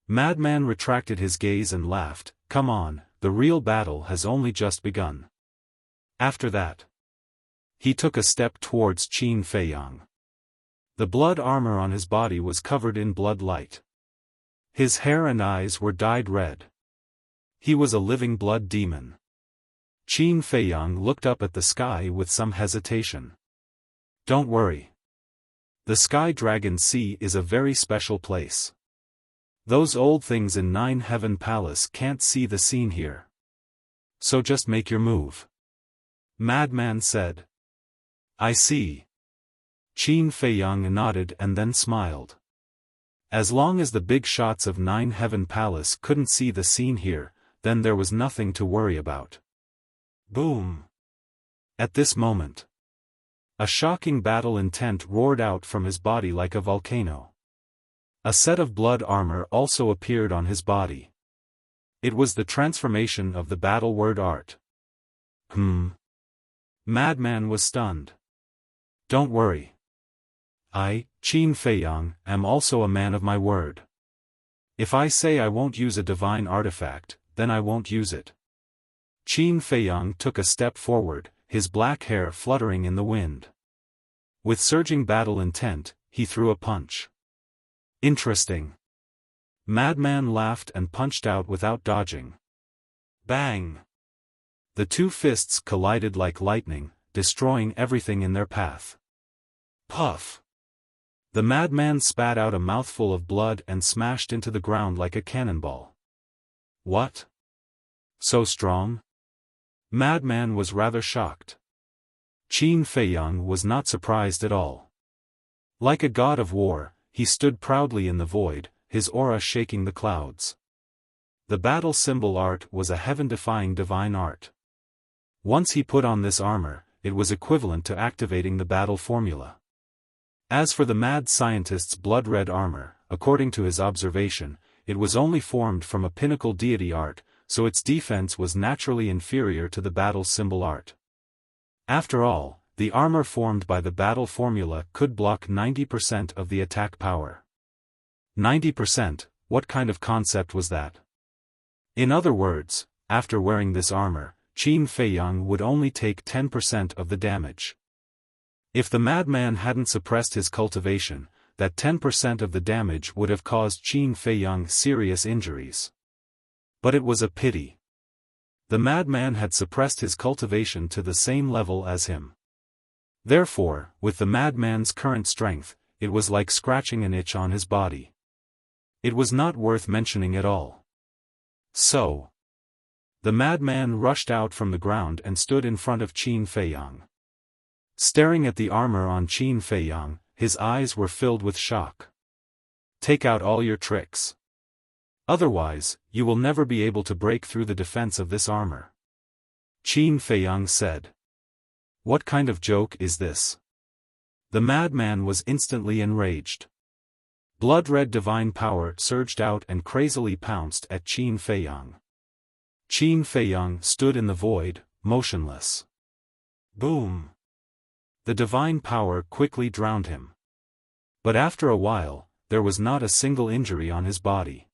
Madman retracted his gaze and laughed, come on, the real battle has only just begun. After that, he took a step towards Qin Feiyang. The blood armor on his body was covered in blood light. His hair and eyes were dyed red. He was a living blood demon. Qin Feiyang looked up at the sky with some hesitation. Don't worry. The Sky Dragon Sea is a very special place. Those old things in Nine Heaven Palace can't see the scene here. So just make your move. Madman said. I see. Qin Feiyang nodded and then smiled. As long as the big shots of Nine Heaven Palace couldn't see the scene here, then there was nothing to worry about. Boom! At this moment, a shocking battle intent roared out from his body like a volcano. A set of blood armor also appeared on his body. It was the transformation of the battle word art. Madman was stunned. Don't worry. I, Qin Feiyang, am also a man of my word. If I say I won't use a divine artifact, then I won't use it. Qin Feiyang took a step forward, his black hair fluttering in the wind. With surging battle intent, he threw a punch. Interesting. Madman laughed and punched out without dodging. Bang! The two fists collided like lightning, destroying everything in their path. Puff! The madman spat out a mouthful of blood and smashed into the ground like a cannonball. What? So strong? Madman was rather shocked. Qin Feiyang was not surprised at all. Like a god of war, he stood proudly in the void, his aura shaking the clouds. The battle symbol art was a heaven-defying divine art. Once he put on this armor, it was equivalent to activating the battle formula. As for the mad scientist's blood-red armor, according to his observation, it was only formed from a pinnacle deity art, so its defense was naturally inferior to the battle symbol art. After all, the armor formed by the battle formula could block 90% of the attack power. 90%, what kind of concept was that? In other words, after wearing this armor, Qin Feiyang would only take 10% of the damage. If the madman hadn't suppressed his cultivation, that 10% of the damage would have caused Qin Feiyang serious injuries. But it was a pity. The madman had suppressed his cultivation to the same level as him. Therefore, with the madman's current strength, it was like scratching an itch on his body. It was not worth mentioning at all. So, the madman rushed out from the ground and stood in front of Qin Feiyang. Staring at the armor on Qin Feiyang, his eyes were filled with shock. Take out all your tricks. Otherwise, you will never be able to break through the defense of this armor. Qin Feiyang said. What kind of joke is this? The madman was instantly enraged. Blood-red divine power surged out and crazily pounced at Qin Feiyang. Qin Feiyang stood in the void, motionless. Boom! The divine power quickly drowned him. But after a while, there was not a single injury on his body.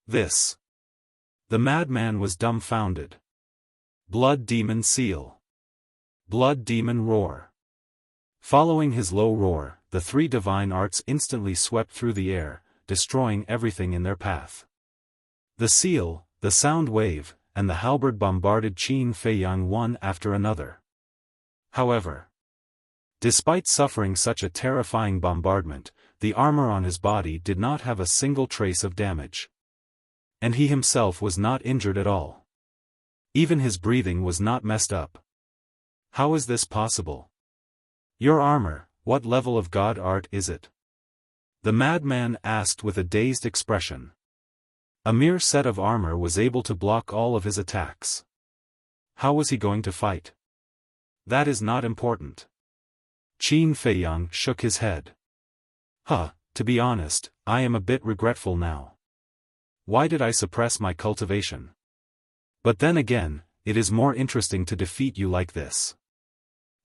This. The madman was dumbfounded. Blood Demon Seal. Blood Demon Roar. Following his low roar, the three divine arts instantly swept through the air, destroying everything in their path. The seal, the sound wave, and the halberd bombarded Qin Feiyang one after another. However, despite suffering such a terrifying bombardment, the armor on his body did not have a single trace of damage. And he himself was not injured at all. Even his breathing was not messed up. How is this possible? Your armor, what level of god art is it? The madman asked with a dazed expression. A mere set of armor was able to block all of his attacks. How was he going to fight? That is not important. Qin Feiyang shook his head. To be honest, I am a bit regretful now. Why did I suppress my cultivation? But then again, it is more interesting to defeat you like this.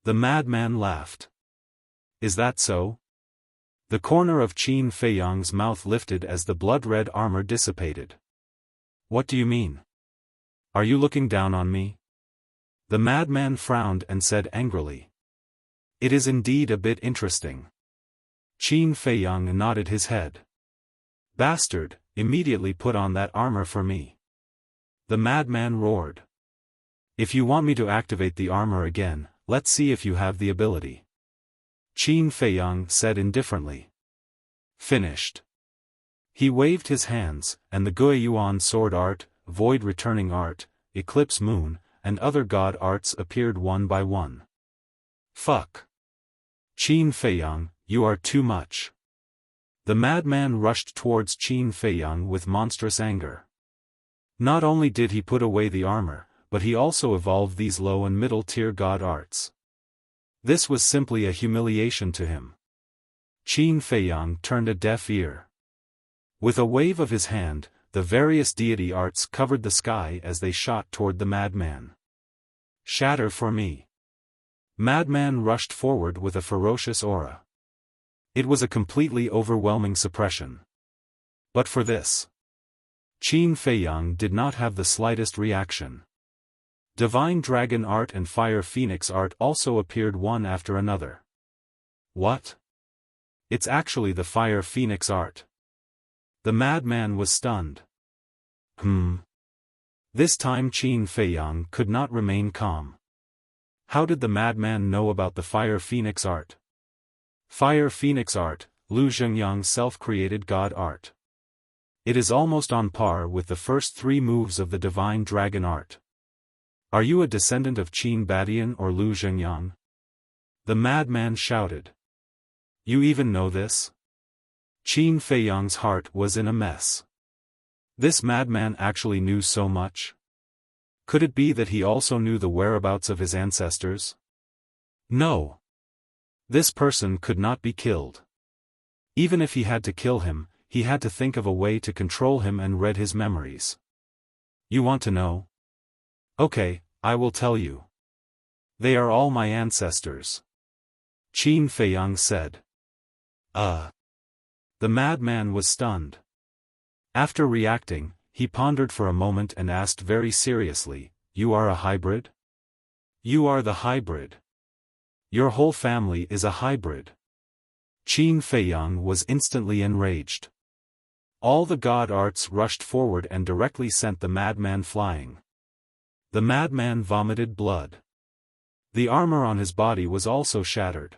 The madman laughed. Is that so? The corner of Qin Feiyang's mouth lifted as the blood-red armor dissipated. What do you mean? Are you looking down on me? The madman frowned and said angrily. It is indeed a bit interesting. Qin Feiyang nodded his head. Bastard, immediately put on that armor for me. The madman roared. If you want me to activate the armor again, let's see if you have the ability. Qin Feiyang said indifferently. Finished. He waved his hands, and the Guiyuan sword art, void returning art, eclipse moon, and other god arts appeared one by one. Fuck. Qin Feiyang, you are too much. The madman rushed towards Qin Feiyang with monstrous anger. Not only did he put away the armor, but he also evolved these low and middle-tier god arts. This was simply a humiliation to him. Qin Feiyang turned a deaf ear. With a wave of his hand, the various deity arts covered the sky as they shot toward the madman. Shatter for me. Madman rushed forward with a ferocious aura. It was a completely overwhelming suppression. But for this, Qin Feiyang did not have the slightest reaction. Divine Dragon art and Fire Phoenix art also appeared one after another. What? It's actually the Fire Phoenix art. The madman was stunned. This time Qin Feiyang could not remain calm. How did the madman know about the Fire Phoenix art? Fire Phoenix art, Lu Zhengyang's self-created god art. It is almost on par with the first three moves of the Divine Dragon art. Are you a descendant of Qin Badian or Lu Zhengyang? The madman shouted. You even know this? Qin Feiyang's heart was in a mess. This madman actually knew so much? Could it be that he also knew the whereabouts of his ancestors? No. This person could not be killed. Even if he had to kill him, he had to think of a way to control him and read his memories. You want to know? Okay, I will tell you. They are all my ancestors. Qin Feiyang said. The madman was stunned. After reacting, he pondered for a moment and asked very seriously, You are a hybrid? You are the hybrid. Your whole family is a hybrid. Qin Feiyang was instantly enraged. All the god arts rushed forward and directly sent the madman flying. The madman vomited blood. The armor on his body was also shattered.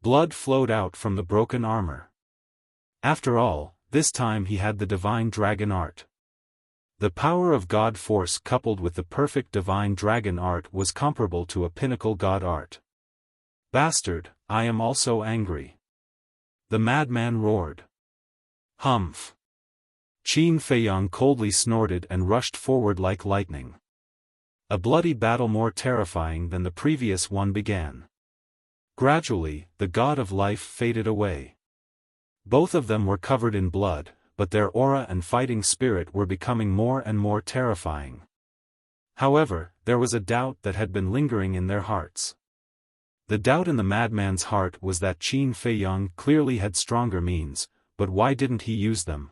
Blood flowed out from the broken armor. After all, this time he had the Divine Dragon art. The power of God force coupled with the perfect Divine Dragon art was comparable to a pinnacle god art. Bastard, I am also angry. The madman roared. Humph. Qin Feiyang coldly snorted and rushed forward like lightning. A bloody battle more terrifying than the previous one began. Gradually, the god of life faded away. Both of them were covered in blood, but their aura and fighting spirit were becoming more and more terrifying. However, there was a doubt that had been lingering in their hearts. The doubt in the madman's heart was that Qin Feiyang clearly had stronger means, but why didn't he use them?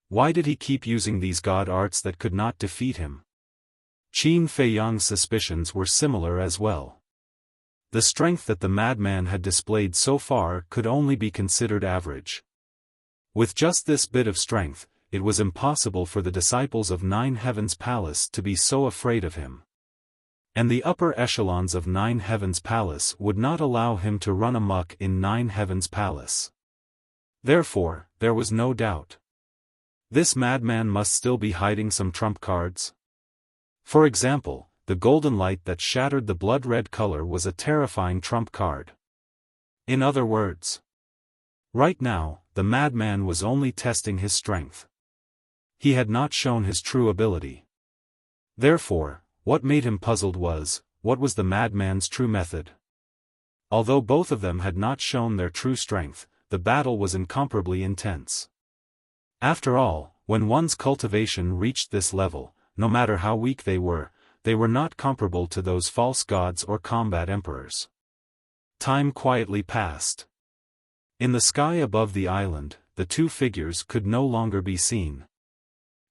Why did he keep using these god arts that could not defeat him? Qin Feiyang's suspicions were similar as well. The strength that the madman had displayed so far could only be considered average. With just this bit of strength, it was impossible for the disciples of Nine Heavens Palace to be so afraid of him. And the upper echelons of Nine Heavens Palace would not allow him to run amok in Nine Heavens Palace. Therefore, there was no doubt. This madman must still be hiding some trump cards. For example, the golden light that shattered the blood-red color was a terrifying trump card. In other words, right now, the madman was only testing his strength. He had not shown his true ability. Therefore, what made him puzzled was, what was the madman's true method? Although both of them had not shown their true strength, the battle was incomparably intense. After all, when one's cultivation reached this level, no matter how weak they were not comparable to those false gods or combat emperors. Time quietly passed. In the sky above the island, the two figures could no longer be seen.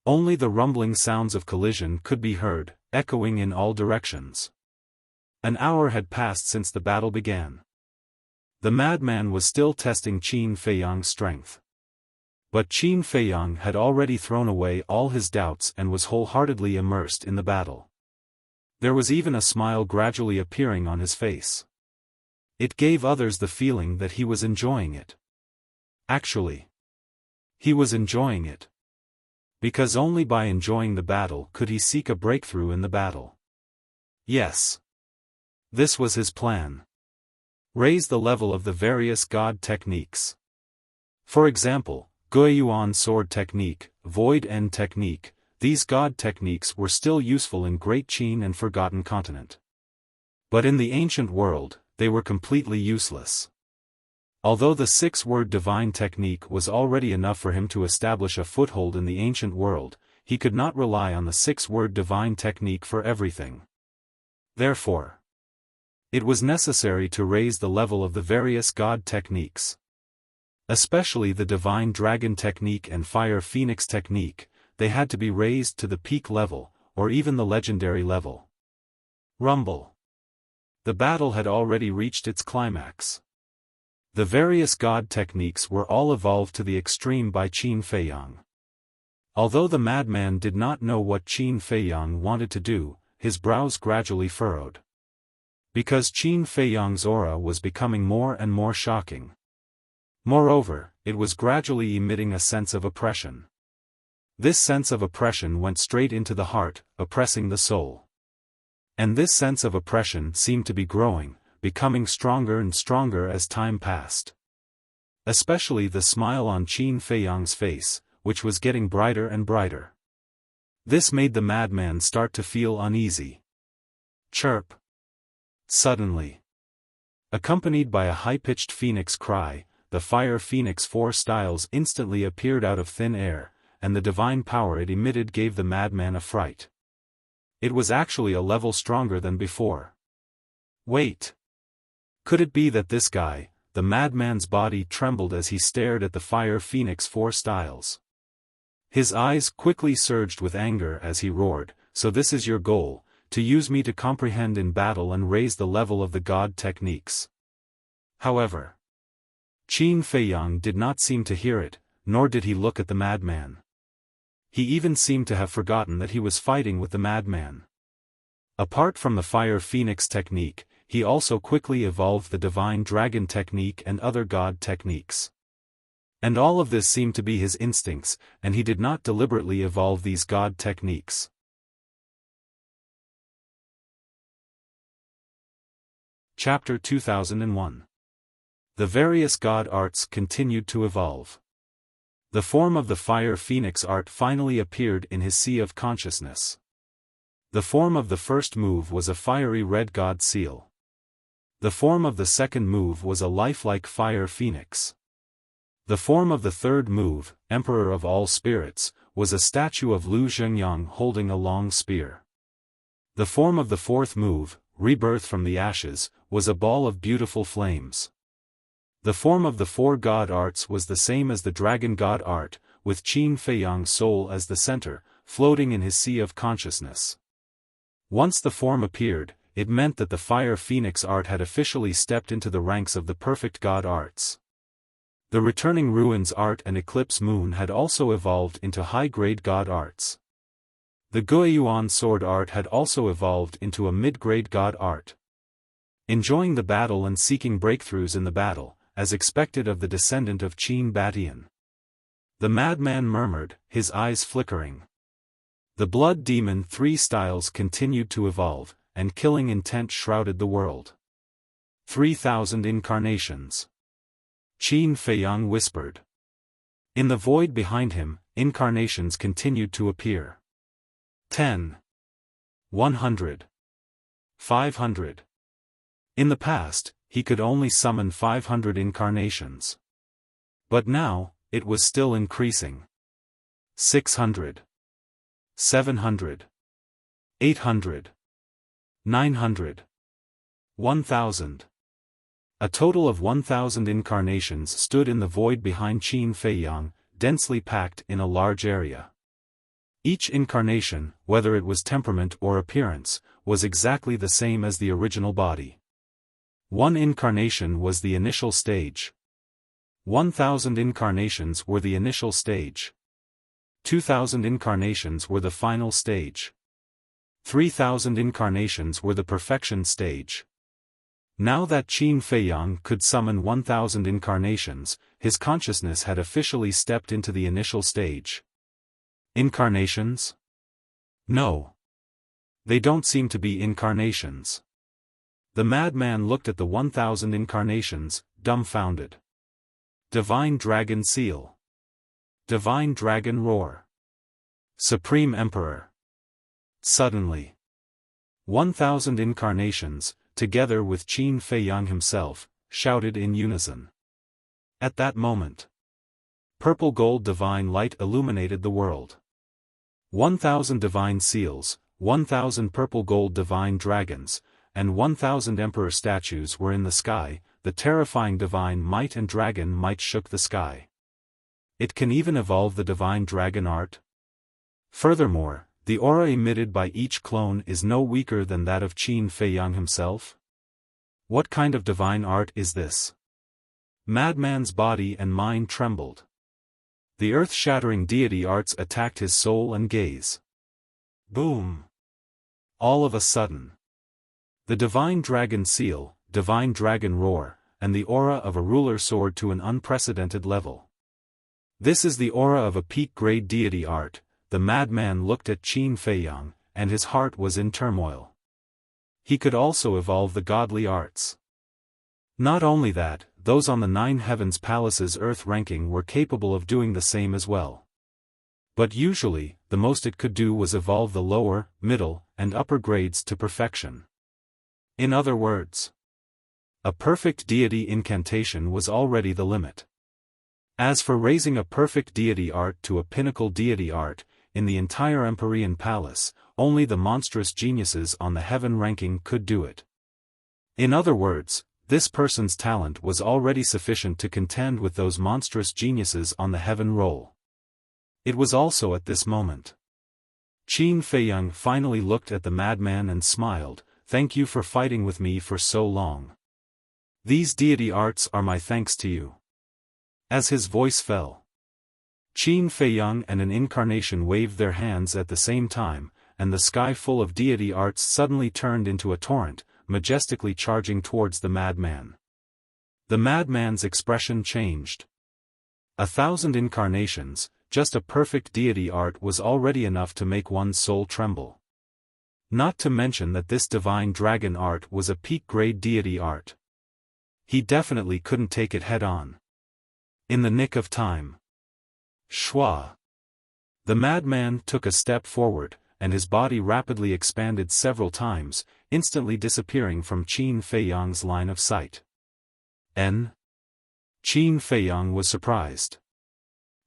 Only the rumbling sounds of collision could be heard, echoing in all directions. An hour had passed since the battle began. The madman was still testing Qin Feiyang's strength. But Qin Feiyang had already thrown away all his doubts and was wholeheartedly immersed in the battle. There was even a smile gradually appearing on his face. It gave others the feeling that he was enjoying it. Actually, he was enjoying it. Because only by enjoying the battle could he seek a breakthrough in the battle. Yes. This was his plan. Raise the level of the various god techniques. For example, Guiyuan sword technique, void end technique, these god techniques were still useful in Great Qin and Forgotten Continent. But in the ancient world, they were completely useless. Although the 6-word divine technique was already enough for him to establish a foothold in the ancient world, he could not rely on the 6-word divine technique for everything. Therefore, it was necessary to raise the level of the various god techniques. Especially the divine dragon technique and fire phoenix technique, they had to be raised to the peak level, or even the legendary level. Rumble. The battle had already reached its climax. The various god techniques were all evolved to the extreme by Qin Feiyang. Although the madman did not know what Qin Feiyang wanted to do, his brows gradually furrowed. Because Qin Feiyang's aura was becoming more and more shocking. Moreover, it was gradually emitting a sense of oppression. This sense of oppression went straight into the heart, oppressing the soul. And this sense of oppression seemed to be growing, becoming stronger and stronger as time passed. Especially the smile on Qin Feiyang's face, which was getting brighter and brighter. This made the madman start to feel uneasy. Chirp. Suddenly, accompanied by a high-pitched phoenix cry, the fire phoenix 4 styles instantly appeared out of thin air, and the divine power it emitted gave the madman a fright. It was actually a level stronger than before. Wait. Could it be that this guy, the madman's body trembled as he stared at the fire phoenix 4 styles? His eyes quickly surged with anger as he roared, "So this is your goal, to use me to comprehend in battle and raise the level of the god techniques." However, Qin Feiyang did not seem to hear it, nor did he look at the madman. He even seemed to have forgotten that he was fighting with the madman. Apart from the fire phoenix technique, he also quickly evolved the divine dragon technique and other god techniques. And all of this seemed to be his instincts, and he did not deliberately evolve these god techniques. Chapter 2001. The various god arts continued to evolve. The form of the fire phoenix art finally appeared in his sea of consciousness. The form of the first move was a fiery red god seal. The form of the second move was a lifelike fire phoenix. The form of the third move, Emperor of all spirits, was a statue of Lu Zhengyang holding a long spear. The form of the fourth move, Rebirth from the ashes, was a ball of beautiful flames. The form of the 4 god arts was the same as the dragon god art, with Qin Feiyang's soul as the center, floating in his sea of consciousness. Once the form appeared, it meant that the fire phoenix art had officially stepped into the ranks of the perfect god arts. The returning ruins art and eclipse moon had also evolved into high-grade god arts. The Guiyuan sword art had also evolved into a mid-grade god art. Enjoying the battle and seeking breakthroughs in the battle, as expected of the descendant of Qin Batian. The madman murmured, his eyes flickering. The blood demon 3 styles continued to evolve, and killing intent shrouded the world. 3,000 incarnations. Qin Feiyang whispered. In the void behind him, incarnations continued to appear. 10. 100. 500. In the past, he could only summon 500 incarnations. But now, it was still increasing. 600. 700. 800. 900. 1,000. A total of 1,000 incarnations stood in the void behind Qin Feiyang, densely packed in a large area. Each incarnation, whether it was temperament or appearance, was exactly the same as the original body. 1 incarnation was the initial stage. 1,000 incarnations were the initial stage. 2,000 incarnations were the final stage. 3,000 incarnations were the perfection stage. Now that Qin Feiyang could summon 1,000 incarnations, his consciousness had officially stepped into the initial stage. Incarnations? No. They don't seem to be incarnations. The madman looked at the 1,000 incarnations, dumbfounded. Divine Dragon Seal. Divine Dragon Roar. Supreme Emperor. Suddenly, 1,000 incarnations, together with Qin Feiyang himself, shouted in unison. At that moment, purple-gold divine light illuminated the world. 1,000 divine seals, 1,000 purple-gold divine dragons, and 1,000 emperor statues were in the sky. The terrifying divine might and dragon might shook the sky. It can even evolve the divine dragon art. Furthermore, the aura emitted by each clone is no weaker than that of Qin Feiyang himself. What kind of divine art is this? Madman's body and mind trembled. The earth-shattering deity arts attacked his soul and gaze. Boom! All of a sudden, the divine dragon seal, divine dragon roar, and the aura of a ruler soared to an unprecedented level. This is the aura of a peak-grade deity art. The madman looked at Qin Feiyang, and his heart was in turmoil. He could also evolve the godly arts. Not only that, those on the 9 Heavens Palace's Earth ranking were capable of doing the same as well. But usually, the most it could do was evolve the lower, middle, and upper grades to perfection. In other words, a perfect deity incantation was already the limit. As for raising a perfect deity art to a pinnacle deity art, in the entire Empyrean Palace, only the monstrous geniuses on the heaven ranking could do it. In other words, this person's talent was already sufficient to contend with those monstrous geniuses on the heaven roll. It was also at this moment. Qin Feiyang finally looked at the madman and smiled. Thank you for fighting with me for so long. These deity arts are my thanks to you. As his voice fell, Qin Feiyang and an incarnation waved their hands at the same time, and the sky full of deity arts suddenly turned into a torrent, majestically charging towards the madman. The madman's expression changed. 1,000 incarnations, just a perfect deity art was already enough to make one's soul tremble. Not to mention that this divine dragon art was a peak-grade deity art. He definitely couldn't take it head-on. In the nick of time. Shwa. The madman took a step forward, and his body rapidly expanded several times, instantly disappearing from Qin Feiyang's line of sight. Qin Feiyang was surprised.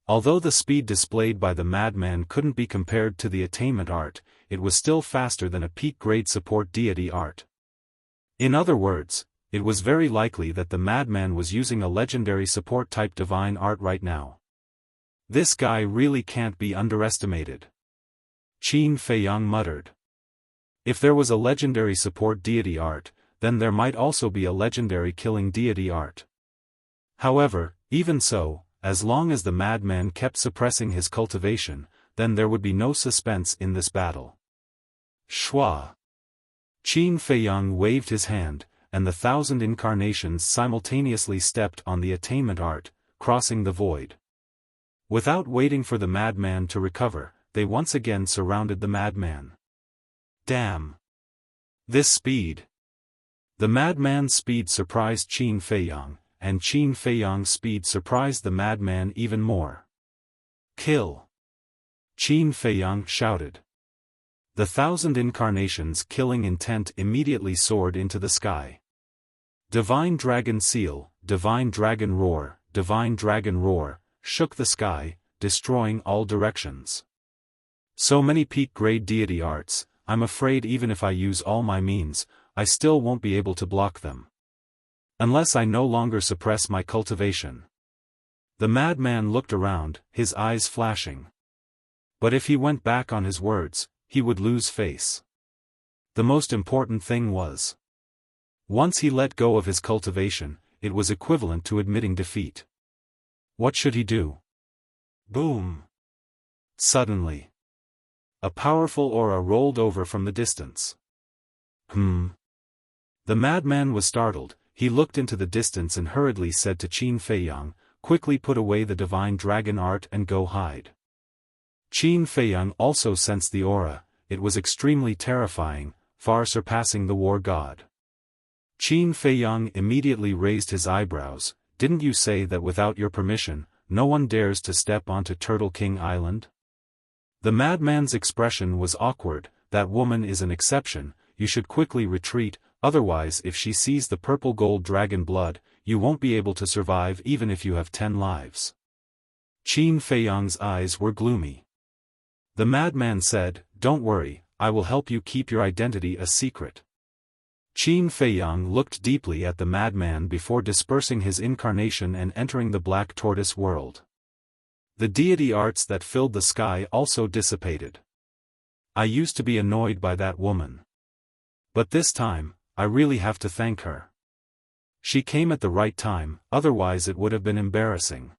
Although the speed displayed by the madman couldn't be compared to the attainment art, it was still faster than a peak-grade support deity art. In other words, it was very likely that the madman was using a legendary support-type divine art right now. This guy really can't be underestimated. Qin Feiyang muttered. If there was a legendary support deity art, then there might also be a legendary killing deity art. However, even so, as long as the madman kept suppressing his cultivation, then there would be no suspense in this battle. Shwa. Qin Feiyang waved his hand, and the 1,000 incarnations simultaneously stepped on the attainment art, crossing the void. Without waiting for the madman to recover, they once again surrounded the madman. Damn! This speed! The madman's speed surprised Qin Feiyang, and Qin Feiyang's speed surprised the madman even more. Kill! Qin Feiyang shouted. The 1,000 incarnations' killing intent immediately soared into the sky. Divine Dragon Seal, Divine Dragon Roar, Divine Dragon Roar, shook the sky, destroying all directions. So many peak-grade deity arts, I'm afraid even if I use all my means, I still won't be able to block them. Unless I no longer suppress my cultivation. The madman looked around, his eyes flashing. But if he went back on his words, he would lose face. The most important thing was, once he let go of his cultivation, it was equivalent to admitting defeat. What should he do? Boom! Suddenly, a powerful aura rolled over from the distance. The madman was startled. He looked into the distance and hurriedly said to Qin Feiyang, "Quickly put away the divine dragon art and go hide." Qin Feiyang also sensed the aura. It was extremely terrifying, far surpassing the war god. Qin Feiyang immediately raised his eyebrows. "Didn't you say that without your permission, no one dares to step onto Turtle King Island?" The madman's expression was awkward. "That woman is an exception, you should quickly retreat, otherwise if she sees the purple gold dragon blood, you won't be able to survive even if you have 10 lives. Qin Feiyang's eyes were gloomy. The madman said, "Don't worry, I will help you keep your identity a secret." Qin Feiyang looked deeply at the madman before dispersing his incarnation and entering the black tortoise world. The deity arts that filled the sky also dissipated. "I used to be annoyed by that woman. But this time, I really have to thank her. She came at the right time, otherwise it would have been embarrassing."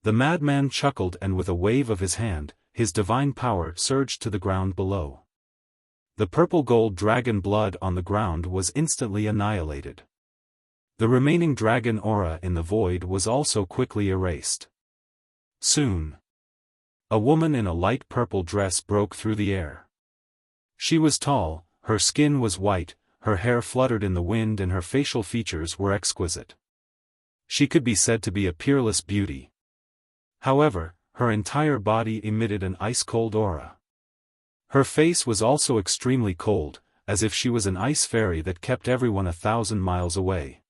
The madman chuckled and with a wave of his hand, his divine power surged to the ground below. The purple gold dragon blood on the ground was instantly annihilated. The remaining dragon aura in the void was also quickly erased. Soon, a woman in a light purple dress broke through the air. She was tall, her skin was white, her hair fluttered in the wind and her facial features were exquisite. She could be said to be a peerless beauty. However, her entire body emitted an ice-cold aura. Her face was also extremely cold, as if she was an ice fairy that kept everyone 1,000 miles away.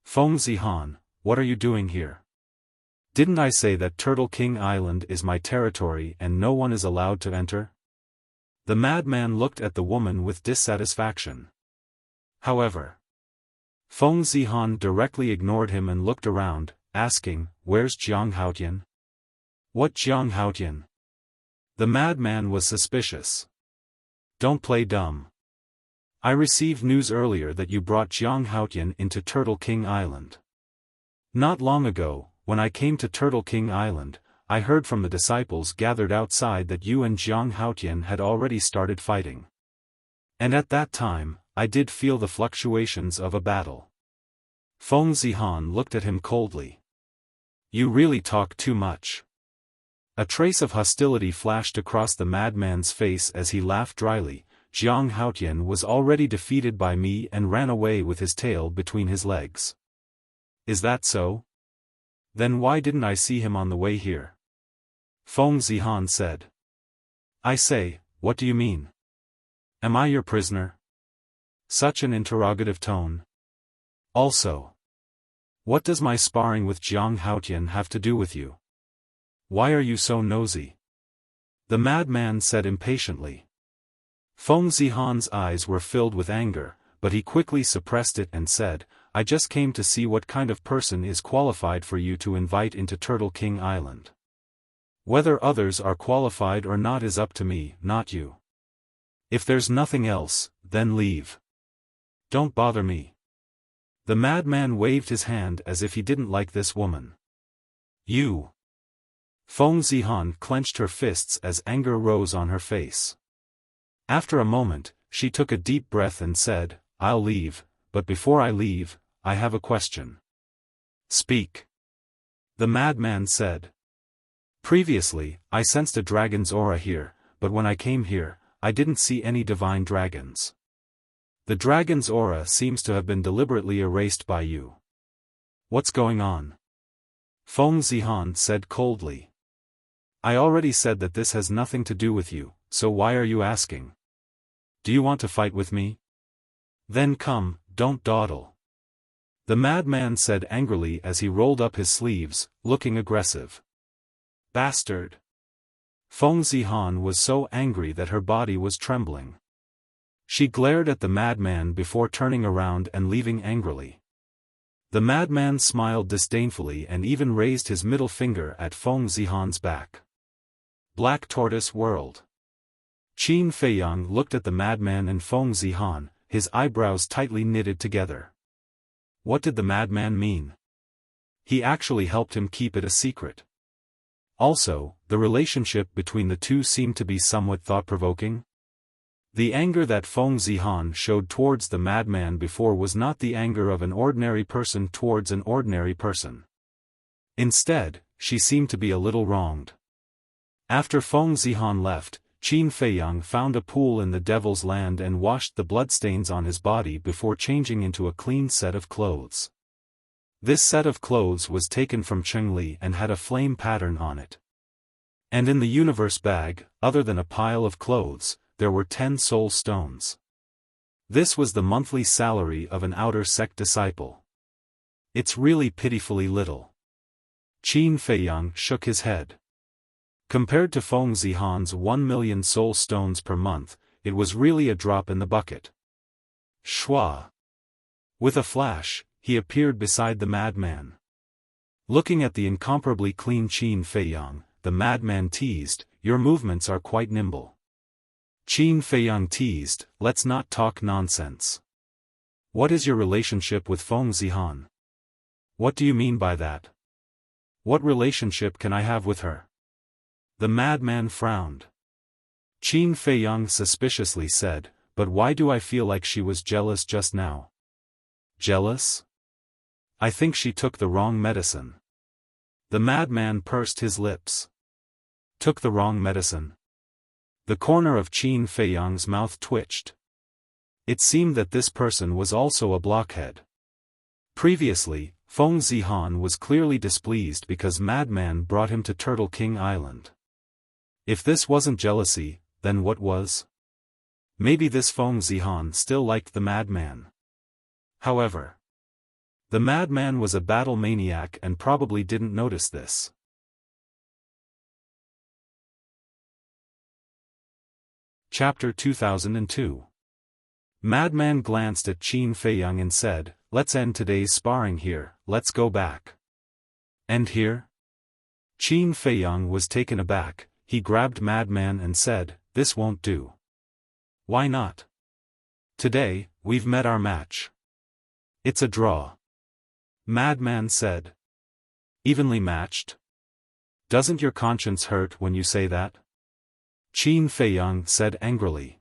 "Feng Zihan, what are you doing here? Didn't I say that Turtle King Island is my territory and no one is allowed to enter?" The madman looked at the woman with dissatisfaction. However, Feng Zihan directly ignored him and looked around, asking, "Where's Jiang Haotian?" "What Jiang Haotian?" The madman was suspicious. "Don't play dumb. I received news earlier that you brought Jiang Haotian into Turtle King Island. Not long ago, when I came to Turtle King Island, I heard from the disciples gathered outside that you and Jiang Haotian had already started fighting. And at that time, I did feel the fluctuations of a battle." Feng Zihan looked at him coldly. "You really talk too much." A trace of hostility flashed across the madman's face as he laughed dryly. "Jiang Haotian was already defeated by me and ran away with his tail between his legs. Is that so? Then why didn't I see him on the way here?" Feng Zihan said. "I say, what do you mean? Am I your prisoner?" Such an interrogative tone. "Also, what does my sparring with Jiang Haotian have to do with you? Why are you so nosy?" The madman said impatiently. Feng Zihan's eyes were filled with anger, but he quickly suppressed it and said, "I just came to see what kind of person is qualified for you to invite into Turtle King Island. Whether others are qualified or not is up to me, not you. If there's nothing else, then leave. Don't bother me." The madman waved his hand as if he didn't like this woman. "You." Feng Zihan clenched her fists as anger rose on her face. After a moment, she took a deep breath and said, "I'll leave, but before I leave, I have a question." "Speak." The madman said. "Previously, I sensed a dragon's aura here, but when I came here, I didn't see any divine dragons. The dragon's aura seems to have been deliberately erased by you. What's going on?" Feng Zihan said coldly. "I already said that this has nothing to do with you, so why are you asking? Do you want to fight with me? Then come, don't dawdle." The madman said angrily as he rolled up his sleeves, looking aggressive. "Bastard!" Feng Zihan was so angry that her body was trembling. She glared at the madman before turning around and leaving angrily. The madman smiled disdainfully and even raised his middle finger at Feng Zihan's back. Black Tortoise World. Qin Feiyang looked at the madman and Feng Zihan, his eyebrows tightly knitted together. What did the madman mean? He actually helped him keep it a secret. Also, the relationship between the two seemed to be somewhat thought-provoking. The anger that Feng Zihan showed towards the madman before was not the anger of an ordinary person towards an ordinary person. Instead, she seemed to be a little wronged. After Feng Zihan left, Qin Feiyang found a pool in the Devil's Land and washed the bloodstains on his body before changing into a clean set of clothes. This set of clothes was taken from Chengli and had a flame pattern on it. And in the universe bag, other than a pile of clothes, there were 10 soul stones. This was the monthly salary of an outer sect disciple. It's really pitifully little. Qin Feiyang shook his head. Compared to Feng Zihan's 1 million soul stones per month, it was really a drop in the bucket. Shua. With a flash, he appeared beside the madman. Looking at the incomparably clean Qin Feiyang, the madman teased, "Your movements are quite nimble." Qin Feiyang teased, "Let's not talk nonsense. What is your relationship with Feng Zihan? What do you mean by that? What relationship can I have with her?" The madman frowned. Qin Feiyang suspiciously said, "But why do I feel like she was jealous just now?" Jealous? I think she took the wrong medicine. The madman pursed his lips. Took the wrong medicine? The corner of Qin Feiyang's mouth twitched. It seemed that this person was also a blockhead. Previously, Feng Zihan was clearly displeased because Madman brought him to Turtle King Island. If this wasn't jealousy, then what was? Maybe this Feng Zihan still liked the madman. However, the madman was a battle maniac and probably didn't notice this. Chapter 2002. Madman glanced at Qin Feiyang and said, "Let's end today's sparring here, let's go back." "End here?" Qin Feiyang was taken aback. He grabbed Madman and said, "This won't do." "Why not? Today, we've met our match. It's a draw." Madman said. "Evenly matched? Doesn't your conscience hurt when you say that?" Qin Feiyang said angrily.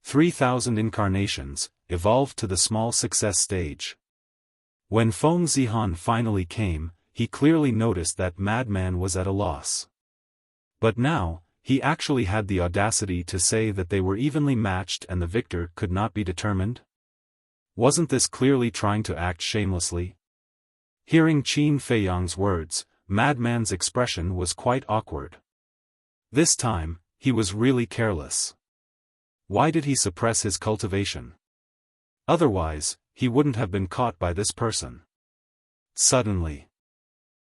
3,000 incarnations, evolved to the small success stage. When Feng Zihan finally came, he clearly noticed that Madman was at a loss. But now, he actually had the audacity to say that they were evenly matched and the victor could not be determined? Wasn't this clearly trying to act shamelessly? Hearing Qin Feiyang's words, Madman's expression was quite awkward. This time, he was really careless. Why did he suppress his cultivation? Otherwise, he wouldn't have been caught by this person. Suddenly,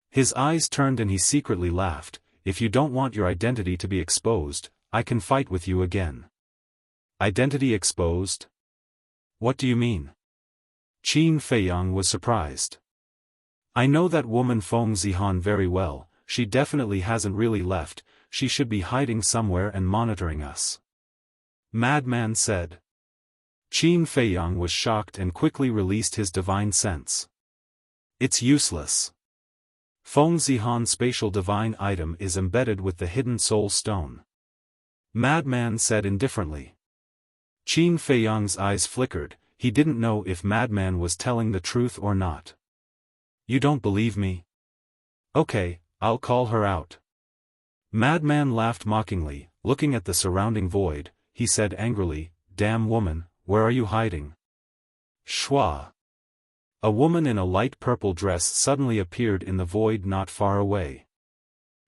his eyes turned and he secretly laughed. "If you don't want your identity to be exposed, I can fight with you again." Identity exposed? What do you mean? Qin Feiyang was surprised. "I know that woman Feng Zihan very well, she definitely hasn't really left, she should be hiding somewhere and monitoring us." Madman said. Qin Feiyang was shocked and quickly released his divine sense. "It's useless. Feng Zihan's spatial divine item is embedded with the hidden soul stone." Madman said indifferently. Qin Feiyang's eyes flickered. He didn't know if Madman was telling the truth or not. "You don't believe me? Okay, I'll call her out." Madman laughed mockingly. Looking at the surrounding void, he said angrily, "Damn woman, where are you hiding?" Shua. A woman in a light purple dress suddenly appeared in the void not far away.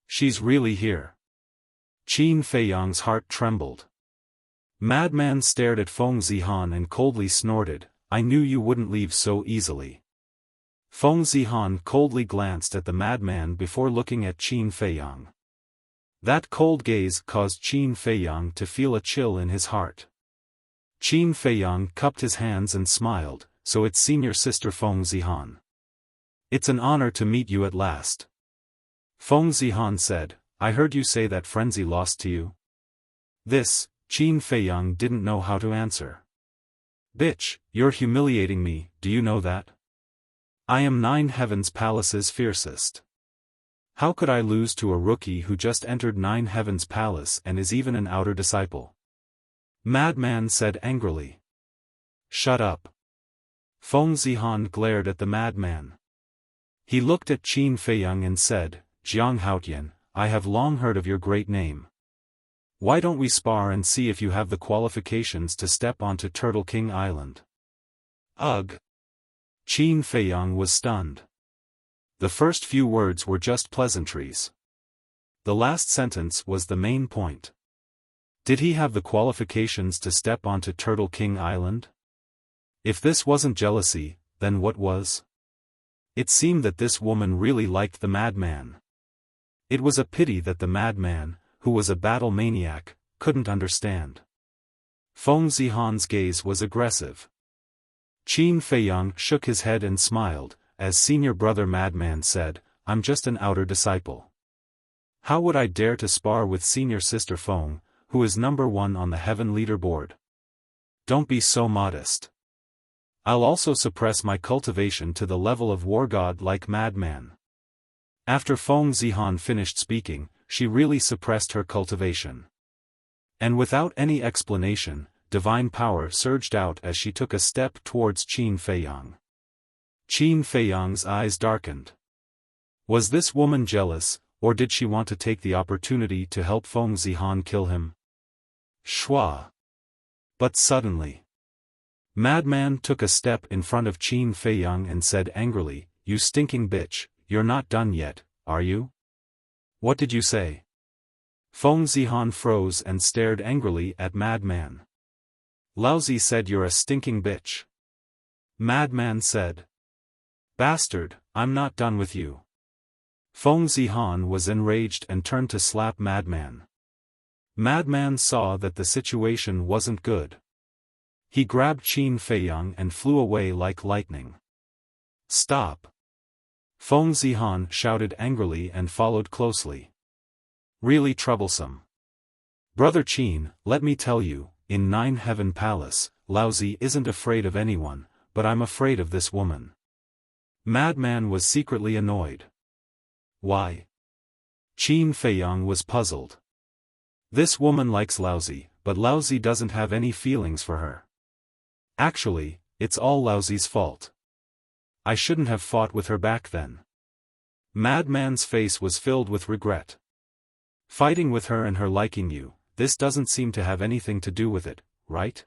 "She's really here." Qin Feiyang's heart trembled. Madman stared at Feng Zihan and coldly snorted, "I knew you wouldn't leave so easily." Feng Zihan coldly glanced at the madman before looking at Qin Feiyang. That cold gaze caused Qin Feiyang to feel a chill in his heart. Qin Feiyang cupped his hands and smiled, "So it's senior sister Feng Zihan. It's an honor to meet you at last." Feng Zihan said, "I heard you say that frenzy lost to you." This, Qin Feiyang didn't know how to answer. "Bitch, you're humiliating me, do you know that? I am 9 Heavens Palace's fiercest. How could I lose to a rookie who just entered 9 Heavens Palace and is even an outer disciple?" Madman said angrily. Shut up. Feng Zihan glared at the madman. He looked at Qin Feiyang and said, Jiang Haotian, I have long heard of your great name. Why don't we spar and see if you have the qualifications to step onto Turtle King Island? Ugh. Qin Feiyang was stunned. The first few words were just pleasantries. The last sentence was the main point. Did he have the qualifications to step onto Turtle King Island? If this wasn't jealousy, then what was? It seemed that this woman really liked the madman. It was a pity that the madman, who was a battle maniac, couldn't understand. Feng Zihan's gaze was aggressive. Qin Feiyang shook his head and smiled, as senior brother madman said, I'm just an outer disciple. How would I dare to spar with senior sister Feng, who is number 1 on the heaven leaderboard? Don't be so modest. I'll also suppress my cultivation to the level of war god like madman. After Feng Zihan finished speaking, she really suppressed her cultivation. And without any explanation, divine power surged out as she took a step towards Qin Feiyang. Qin Feiyang's eyes darkened. Was this woman jealous, or did she want to take the opportunity to help Feng Zihan kill him? Shua. But suddenly, madman took a step in front of Qin Feiyang and said angrily, You stinking bitch, you're not done yet, are you? What did you say? Feng Zihan froze and stared angrily at madman. Laozi said you're a stinking bitch. Madman said. Bastard, I'm not done with you. Feng Zihan was enraged and turned to slap madman. Madman saw that the situation wasn't good. He grabbed Qin Feiyang and flew away like lightning. Stop! Feng Zihan shouted angrily and followed closely. Really troublesome. Brother Qin, let me tell you, in Nine Heaven Palace, Laozi isn't afraid of anyone, but I'm afraid of this woman. Madman was secretly annoyed. Why? Qin Feiyang was puzzled. This woman likes Laozi, but Laozi doesn't have any feelings for her. Actually, it's all Laozi's fault. I shouldn't have fought with her back then. Madman's face was filled with regret. Fighting with her and her liking you, this doesn't seem to have anything to do with it, right?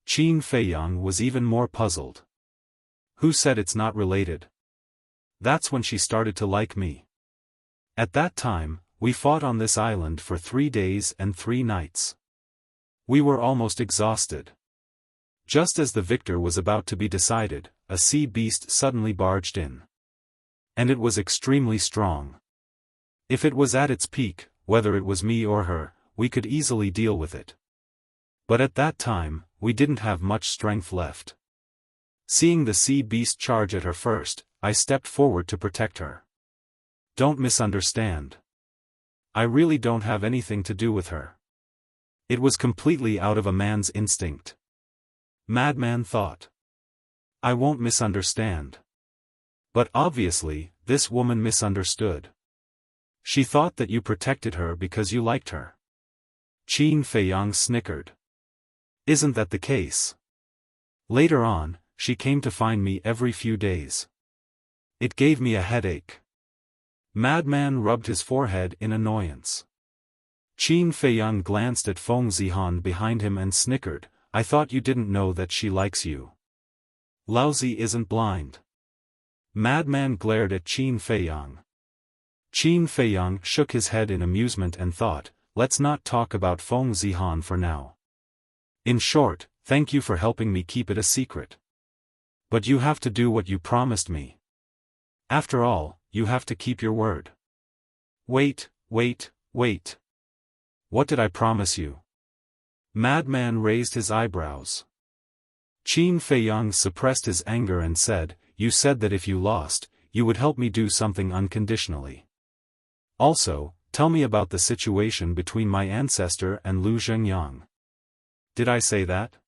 Qin Feiyang was even more puzzled. Who said it's not related? That's when she started to like me. At that time, we fought on this island for 3 days and 3 nights. We were almost exhausted. Just as the victor was about to be decided, a sea beast suddenly barged in. And it was extremely strong. If it was at its peak, whether it was me or her, we could easily deal with it. But at that time, we didn't have much strength left. Seeing the sea beast charge at her first, I stepped forward to protect her. Don't misunderstand. I really don't have anything to do with her. It was completely out of a man's instinct. Madman thought. I won't misunderstand. But obviously, this woman misunderstood. She thought that you protected her because you liked her. Qin Feiyang snickered. Isn't that the case? Later on, she came to find me every few days. It gave me a headache. Madman rubbed his forehead in annoyance. Qin Feiyang glanced at Feng Zihan behind him and snickered, I thought you didn't know that she likes you. Laozi isn't blind. Madman glared at Qin Feiyang. Qin Feiyang shook his head in amusement and thought, let's not talk about Feng Zihan for now. In short, thank you for helping me keep it a secret. But you have to do what you promised me. After all, you have to keep your word. Wait. What did I promise you? Madman raised his eyebrows. Qin Feiyang suppressed his anger and said, you said that if you lost, you would help me do something unconditionally. Also, tell me about the situation between my ancestor and Lu Zhengyang. Did I say that?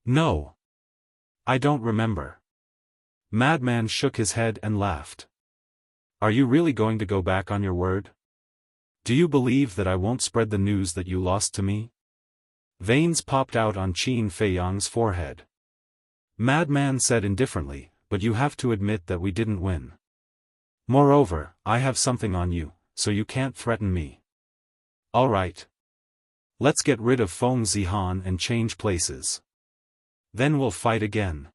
No. I don't remember. Madman shook his head and laughed. Are you really going to go back on your word? Do you believe that I won't spread the news that you lost to me? Veins popped out on Qin Feiyang's forehead. Madman said indifferently, but you have to admit that we didn't win. Moreover, I have something on you, so you can't threaten me. Alright. Let's get rid of Feng Zihan and change places. Then we'll fight again.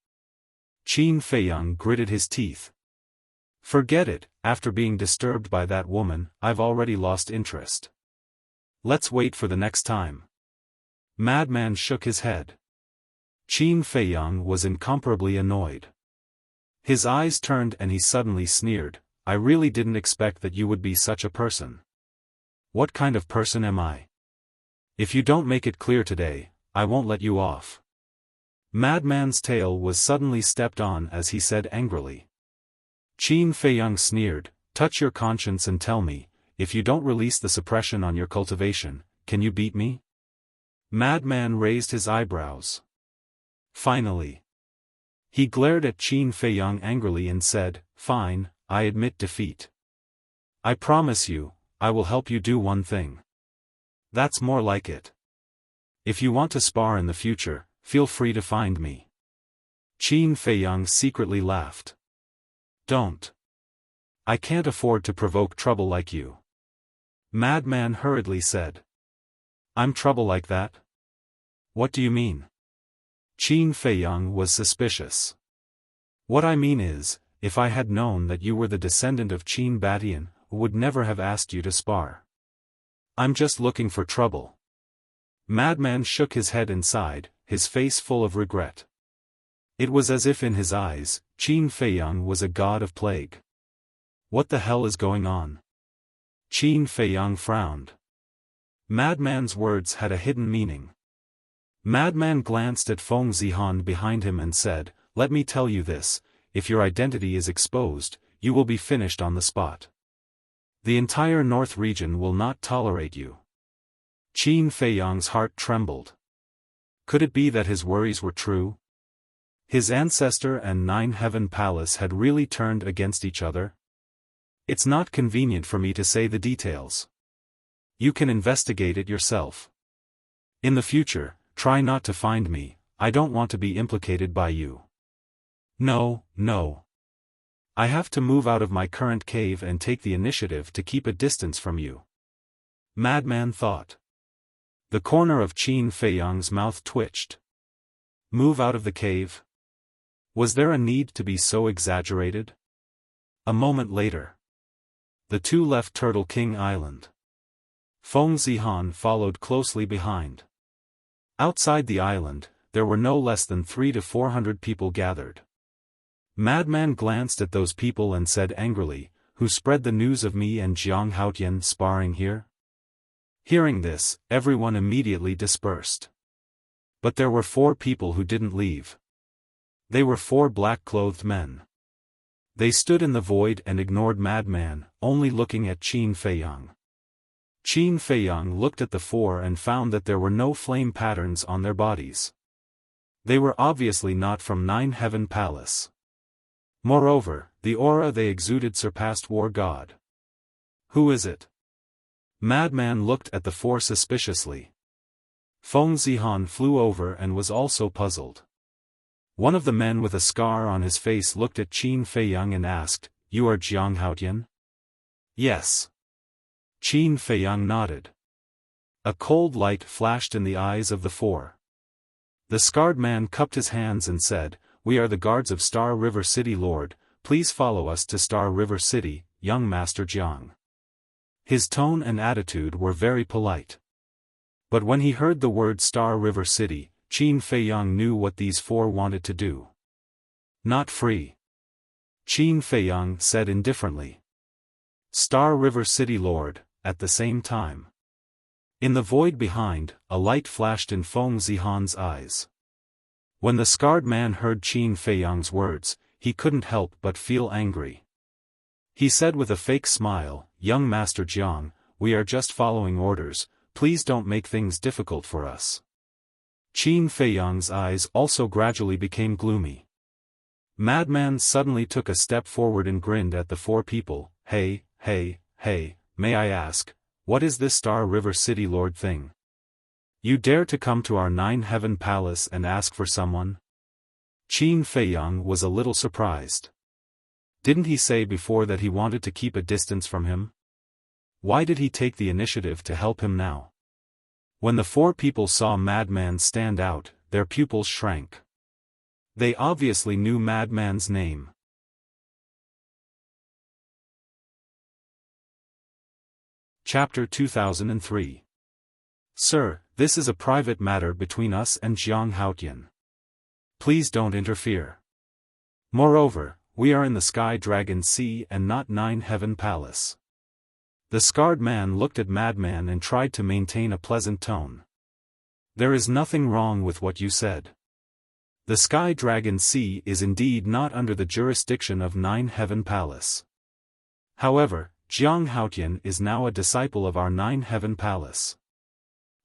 Qin Feiyang gritted his teeth. Forget it, after being disturbed by that woman, I've already lost interest. Let's wait for the next time. Madman shook his head. Qin Feiyang was incomparably annoyed. His eyes turned and he suddenly sneered, I really didn't expect that you would be such a person. What kind of person am I? If you don't make it clear today, I won't let you off. Madman's tail was suddenly stepped on as he said angrily. Qin Feiyang sneered, touch your conscience and tell me, if you don't release the suppression on your cultivation, can you beat me? Madman raised his eyebrows. Finally. He glared at Qin Feiyang angrily and said, fine, I admit defeat. I promise you, I will help you do one thing. That's more like it. If you want to spar in the future, feel free to find me. Qin Feiyang secretly laughed. Don't. I can't afford to provoke trouble like you. Madman hurriedly said. I'm trouble like that? What do you mean? Qin Feiyang was suspicious. What I mean is, if I had known that you were the descendant of Qin Batian, would never have asked you to spar. I'm just looking for trouble. Madman shook his head and sighed, his face full of regret. It was as if in his eyes, Qin Feiyang was a god of plague. What the hell is going on? Qin Feiyang frowned. Madman's words had a hidden meaning. Madman glanced at Feng Zihan behind him and said, let me tell you this, if your identity is exposed, you will be finished on the spot. The entire North region will not tolerate you. Qin Feiyang's heart trembled. Could it be that his worries were true? His ancestor and Nine Heaven Palace had really turned against each other? It's not convenient for me to say the details. You can investigate it yourself. In the future, try not to find me, I don't want to be implicated by you. No. I have to move out of my current cave and take the initiative to keep a distance from you. Madman thought. The corner of Qin Feiyang's mouth twitched. Move out of the cave? Was there a need to be so exaggerated? A moment later. The two left Turtle King Island. Feng Zihan followed closely behind. Outside the island, there were no less than 300 to 400 people gathered. Madman glanced at those people and said angrily, who spread the news of me and Jiang Haotian sparring here? Hearing this, everyone immediately dispersed. But there were 4 people who didn't leave. They were 4 black-clothed men. They stood in the void and ignored Madman, only looking at Qin Feiyang. Qin Feiyang looked at the 4 and found that there were no flame patterns on their bodies. They were obviously not from Nine Heaven Palace. Moreover, the aura they exuded surpassed War God. Who is it? Madman looked at the 4 suspiciously. Feng Zihan flew over and was also puzzled. One of the men with a scar on his face looked at Qin Feiyang and asked, You are Jiang Haotian? Yes. Qin Feiyang nodded. A cold light flashed in the eyes of the 4. The scarred man cupped his hands and said, We are the guards of Star River City Lord, please follow us to Star River City, young Master Jiang. His tone and attitude were very polite. But when he heard the word Star River City, Qin Feiyang knew what these 4 wanted to do. Not free. Qin Feiyang said indifferently. Star River City Lord, at the same time. In the void behind, a light flashed in Feng Zihan's eyes. When the scarred man heard Qin Feiyang's words, he couldn't help but feel angry. He said with a fake smile, Young Master Jiang, we are just following orders, please don't make things difficult for us. Qin Feiyang's eyes also gradually became gloomy. Madman suddenly took a step forward and grinned at the 4 people, Hey, may I ask, what is this Star River City Lord thing? You dare to come to our nine-heaven palace and ask for someone? Qin Feiyang was a little surprised. Didn't he say before that he wanted to keep a distance from him? Why did he take the initiative to help him now? When the four people saw Madman stand out, their pupils shrank. They obviously knew Madman's name. Chapter 2003. Sir, this is a private matter between us and Jiang Haotian. Please don't interfere. Moreover, we are in the Sky Dragon Sea and not Nine Heaven Palace. The scarred man looked at Madman and tried to maintain a pleasant tone. There is nothing wrong with what you said. The Sky Dragon Sea is indeed not under the jurisdiction of Nine Heaven Palace. However, Jiang Haotian is now a disciple of our Nine Heaven Palace.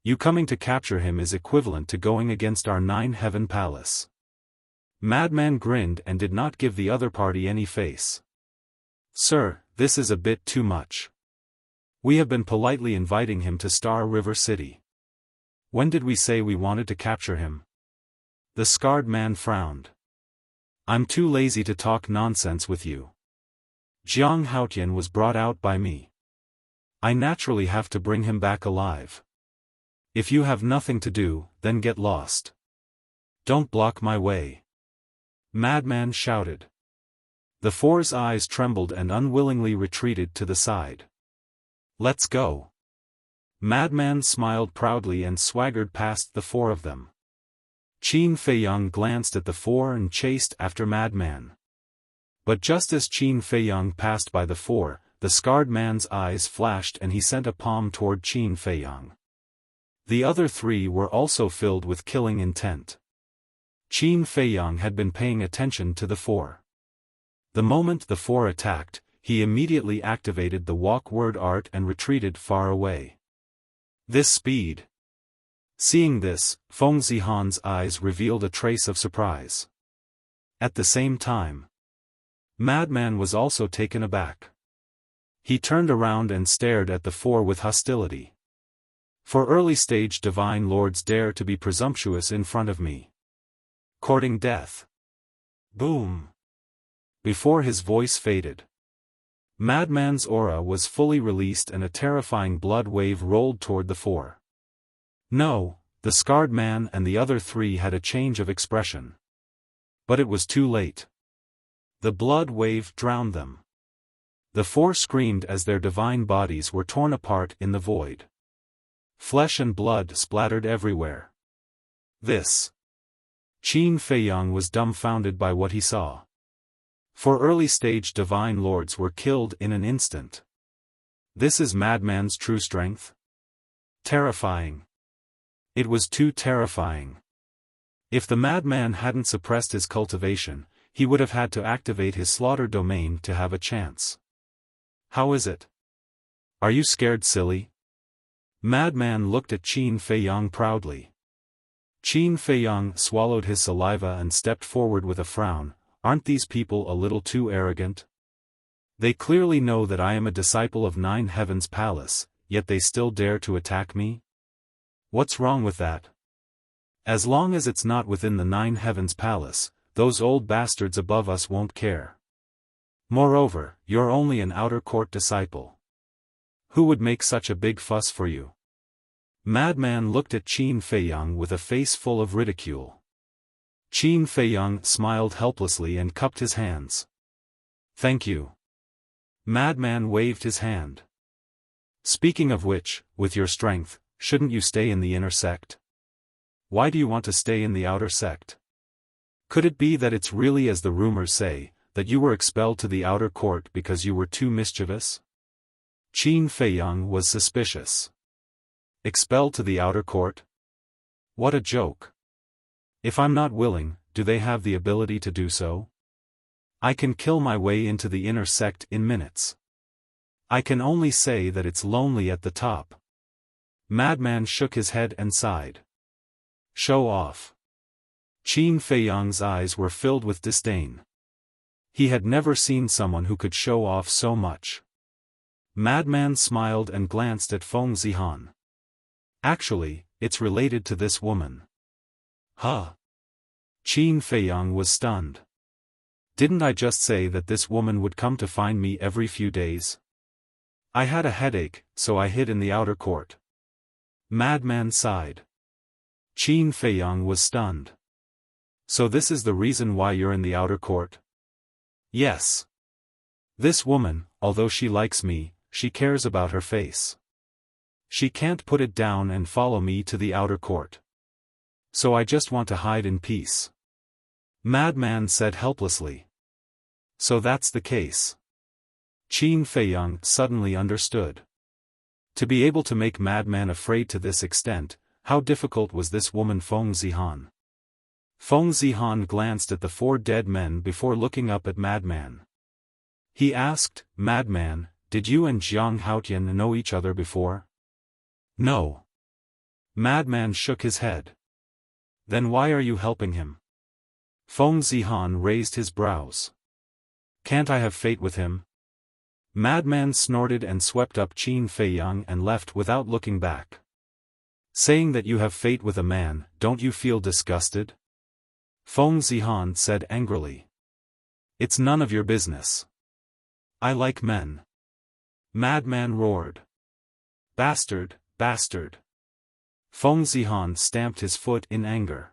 You coming to capture him is equivalent to going against our Nine Heaven Palace. Madman grinned and did not give the other party any face. Sir, this is a bit too much. We have been politely inviting him to Star River City. When did we say we wanted to capture him? The scarred man frowned. I'm too lazy to talk nonsense with you. Jiang Haotian was brought out by me. I naturally have to bring him back alive. If you have nothing to do, then get lost. Don't block my way. Madman shouted. The four's eyes trembled and unwillingly retreated to the side. Let's go. Madman smiled proudly and swaggered past the four of them. Qin Feiyang glanced at the four and chased after Madman. But just as Qin Feiyang passed by the four, the scarred man's eyes flashed and he sent a palm toward Qin Feiyang. The other three were also filled with killing intent. Qin Feiyang had been paying attention to the four. The moment the four attacked, he immediately activated the walk word art and retreated far away. This speed. Seeing this, Feng Zihan's eyes revealed a trace of surprise. At the same time, Madman was also taken aback. He turned around and stared at the four with hostility. For early-stage divine lords dare to be presumptuous in front of me. Courting death. Boom. Before his voice faded, Madman's aura was fully released and a terrifying blood wave rolled toward the four. No, the scarred man and the other three had a change of expression. But it was too late. The blood wave drowned them. The four screamed as their divine bodies were torn apart in the void. Flesh and blood splattered everywhere. This. Qin Feiyang was dumbfounded by what he saw. For early-stage divine lords were killed in an instant. This is Madman's true strength? Terrifying. It was too terrifying. If the Madman hadn't suppressed his cultivation, he would have had to activate his slaughter domain to have a chance. How is it? Are you scared, silly? Madman looked at Qin Feiyang proudly. Qin Feiyang swallowed his saliva and stepped forward with a frown. Aren't these people a little too arrogant? They clearly know that I am a disciple of Nine Heavens Palace, yet they still dare to attack me? What's wrong with that? As long as it's not within the Nine Heavens Palace, those old bastards above us won't care. Moreover, you're only an outer court disciple. Who would make such a big fuss for you? Madman looked at Qin Feiyang with a face full of ridicule. Qin Feiyang smiled helplessly and cupped his hands. Thank you. Madman waved his hand. Speaking of which, with your strength, shouldn't you stay in the inner sect? Why do you want to stay in the outer sect? Could it be that it's really as the rumors say, that you were expelled to the outer court because you were too mischievous? Qin Feiyang was suspicious. Expelled to the outer court? What a joke. If I'm not willing, do they have the ability to do so? I can kill my way into the inner sect in minutes. I can only say that it's lonely at the top. Madman shook his head and sighed. Show off. Qin Feiyang's eyes were filled with disdain. He had never seen someone who could show off so much. Madman smiled and glanced at Feng Zihan. Actually, it's related to this woman. Huh? Qin Feiyang was stunned. Didn't I just say that this woman would come to find me every few days? I had a headache, so I hid in the outer court. Madman sighed. Qin Feiyang was stunned. So this is the reason why you're in the outer court? Yes. This woman, although she likes me, she cares about her face. She can't put it down and follow me to the outer court. So I just want to hide in peace. Madman said helplessly. So that's the case. Qin Feiyang suddenly understood. To be able to make Madman afraid to this extent, how difficult was this woman Feng Zihan? Feng Zihan glanced at the 4 dead men before looking up at Madman. He asked, Madman, did you and Jiang Haotian know each other before? No. Madman shook his head. Then why are you helping him? Feng Zihan raised his brows. Can't I have fate with him? Madman snorted and swept up Qin Feiyang and left without looking back. Saying that you have fate with a man, don't you feel disgusted? Feng Zihan said angrily. It's none of your business. I like men. Madman roared. Bastard, bastard. Feng Zihan stamped his foot in anger.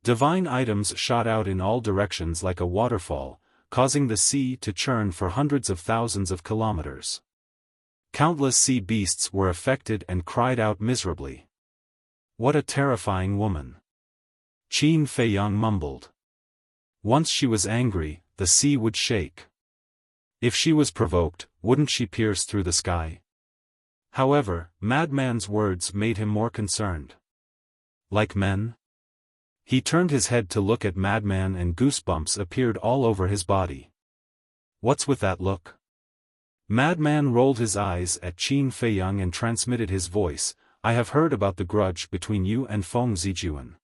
Divine items shot out in all directions like a waterfall, causing the sea to churn for hundreds of thousands of kilometers. Countless sea beasts were affected and cried out miserably. What a terrifying woman. Qin Feiyang mumbled. Once she was angry, the sea would shake. If she was provoked, wouldn't she pierce through the sky? However, Madman's words made him more concerned. Like men? He turned his head to look at Madman and goosebumps appeared all over his body. What's with that look? Madman rolled his eyes at Qin Feiyang and transmitted his voice, I have heard about the grudge between you and Feng Zijuan.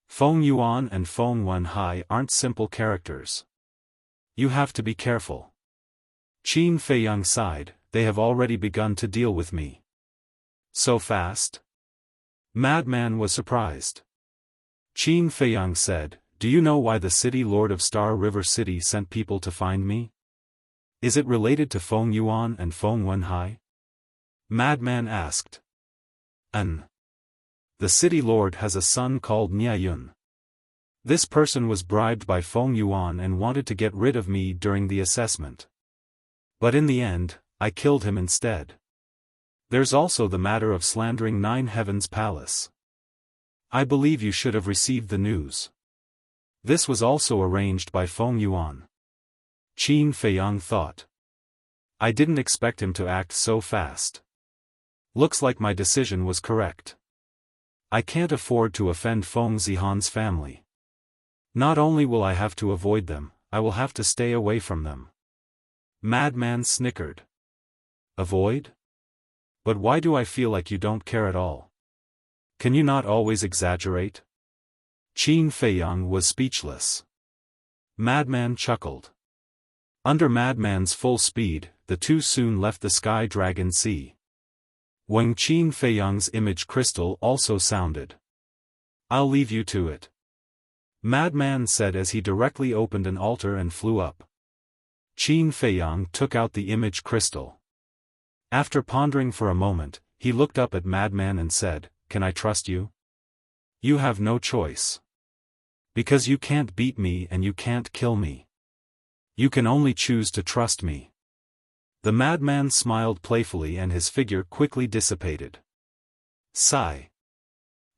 Feng Yuan and Feng Wenhai aren't simple characters. You have to be careful. Qin Feiyang sighed, they have already begun to deal with me. So fast? Madman was surprised. Qin Feiyang said, do you know why the city lord of Star River City sent people to find me? Is it related to Feng Yuan and Feng Wenhai? Madman asked. The city lord has a son called Niayun. This person was bribed by Feng Yuan and wanted to get rid of me during the assessment. But in the end, I killed him instead. There's also the matter of slandering 9 Heavens Palace. I believe you should have received the news. This was also arranged by Feng Yuan. Qin Feiyang thought. I didn't expect him to act so fast. Looks like my decision was correct. I can't afford to offend Feng Zihan's family. Not only will I have to avoid them, I will have to stay away from them. Madman snickered. Avoid? But why do I feel like you don't care at all? Can you not always exaggerate? Qin Feiyang was speechless. Madman chuckled. Under Madman's full speed, the two soon left the Sky Dragon Sea. Wang Qin Feiyang's image crystal also sounded. I'll leave you to it. Madman said as he directly opened an altar and flew up. Qin Feiyang took out the image crystal. After pondering for a moment, he looked up at Madman and said, Can I trust you? You have no choice. Because you can't beat me and you can't kill me. You can only choose to trust me. The madman smiled playfully and his figure quickly dissipated. Sigh.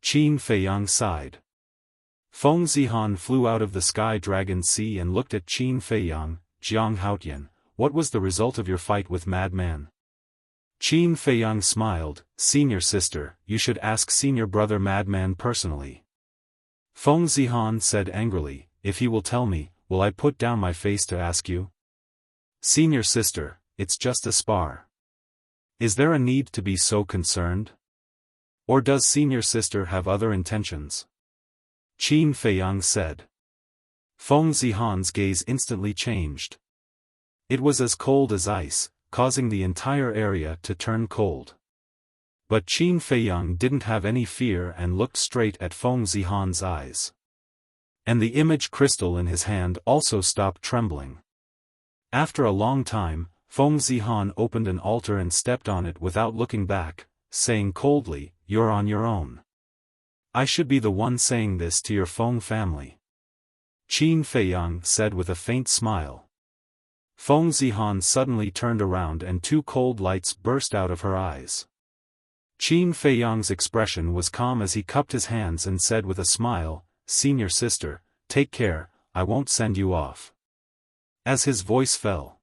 Qin Feiyang sighed. Feng Zihan flew out of the Sky Dragon Sea and looked at Qin Feiyang. Jiang Haotian, what was the result of your fight with Madman? Qin Feiyang smiled, Senior sister, you should ask senior brother Madman personally. Feng Zihan said angrily, if he will tell me, will I put down my face to ask you? Senior sister, it's just a spar. Is there a need to be so concerned? Or does senior sister have other intentions? Qin Feiyang said. Feng Zihan's gaze instantly changed. It was as cold as ice, causing the entire area to turn cold. But Qin Feiyang didn't have any fear and looked straight at Feng Zihan's eyes. And the image crystal in his hand also stopped trembling. After a long time, Feng Zihan opened an altar and stepped on it without looking back, saying coldly, "You're on your own. I should be the one saying this to your Feng family." Qin Feiyang said with a faint smile. Feng Zihan suddenly turned around and two cold lights burst out of her eyes. Qin Feiyang's expression was calm as he cupped his hands and said with a smile, "Senior sister, take care, I won't send you off." As his voice fell,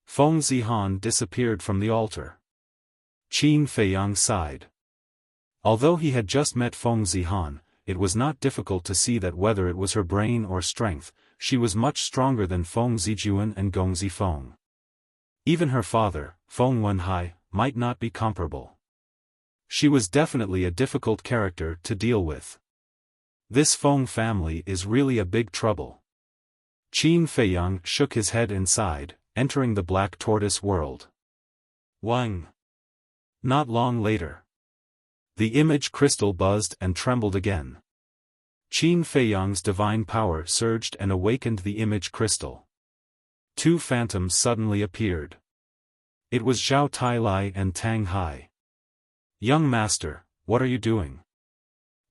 Feng Zihan disappeared from the altar. Qin Feiyang sighed. Although he had just met Feng Zihan, it was not difficult to see that whether it was her brain or strength, she was much stronger than Feng Zijuan and Gong Zifeng. Even her father, Feng Wenhai, might not be comparable. She was definitely a difficult character to deal with. This Feng family is really a big trouble. Qin Feiyang shook his head and sighed, entering the black tortoise world. Wang. Not long later, the image crystal buzzed and trembled again. Qin Feiyang's divine power surged and awakened the image crystal. Two phantoms suddenly appeared. It was Zhao Tailai and Tang Hai. "Young master, what are you doing?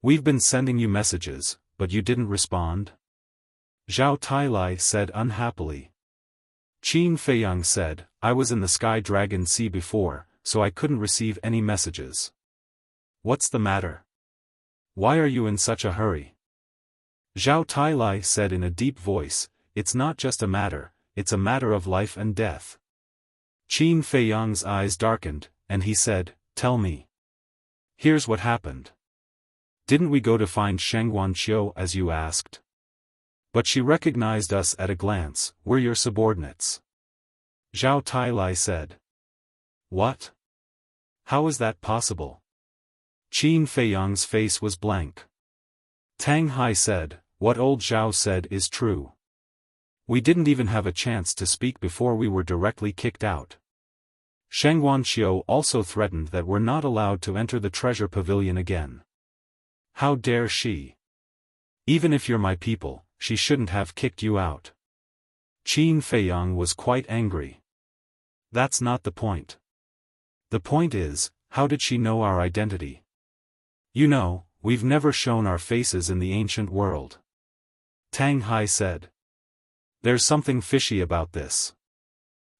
We've been sending you messages, but you didn't respond?" Zhao Tailai said unhappily. Qin Feiyang said, "I was in the Sky Dragon Sea before, so I couldn't receive any messages." "What's the matter? Why are you in such a hurry?" Zhao Tailai said in a deep voice, "It's not just a matter, it's a matter of life and death." Qin Feiyang's eyes darkened, and he said, "Tell me. Here's what happened. Didn't we go to find Shengguanqiu as you asked? But she recognized us at a glance, we're your subordinates." Zhao Tailai said. "What? How is that possible?" Qin Feiyang's face was blank. Tang Hai said, "What old Zhao said is true. We didn't even have a chance to speak before we were directly kicked out. Shengguanqiu also threatened that we're not allowed to enter the treasure pavilion again. How dare she? Even if you're my people, she shouldn't have kicked you out." Qin Feiyang was quite angry. "That's not the point. The point is, how did she know our identity? You know, we've never shown our faces in the ancient world." Tang Hai said. "There's something fishy about this."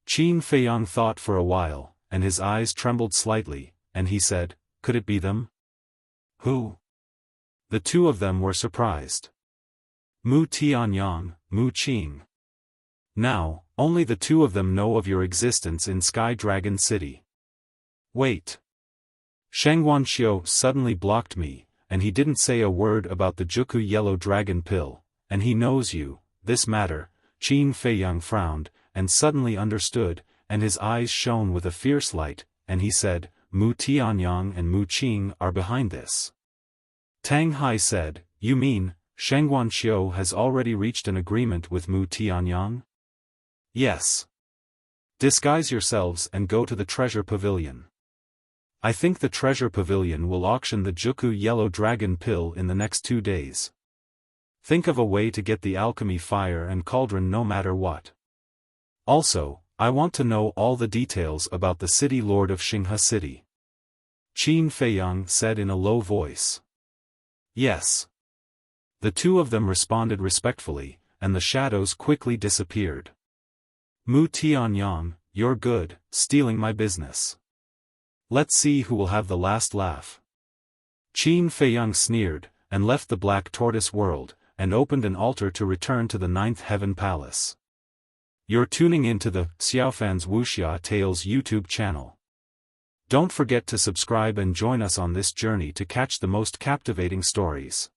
Qin Feiyang thought for a while, and his eyes trembled slightly, and he said, "Could it be them?" "Who?" The two of them were surprised. "Mu Tianyang, Mu Qing. Now, only the two of them know of your existence in Sky Dragon City." "Wait. Shengguanqiu suddenly blocked me, and he didn't say a word about the Juku Yellow Dragon Pill, and he knows you, this matter." Qin Feiyang frowned, and suddenly understood, and his eyes shone with a fierce light, and he said, "Mu Tianyang and Mu Qing are behind this." Tang Hai said, "You mean, Shengguanqiu has already reached an agreement with Mu Tianyang?" "Yes. Disguise yourselves and go to the treasure pavilion. I think the treasure pavilion will auction the Juku Yellow Dragon Pill in the next 2 days. Think of a way to get the alchemy fire and cauldron no matter what. Also, I want to know all the details about the city lord of Xinghe City." Qin Feiyang said in a low voice. "Yes." The two of them responded respectfully, and the shadows quickly disappeared. "Mu Tianyang, you're good, stealing my business. Let's see who will have the last laugh." Qin Feiyang sneered, and left the Black Tortoise world, and opened an altar to return to the Ninth Heaven Palace. You're tuning into the Xiaofan's Wuxia Tales YouTube channel. Don't forget to subscribe and join us on this journey to catch the most captivating stories.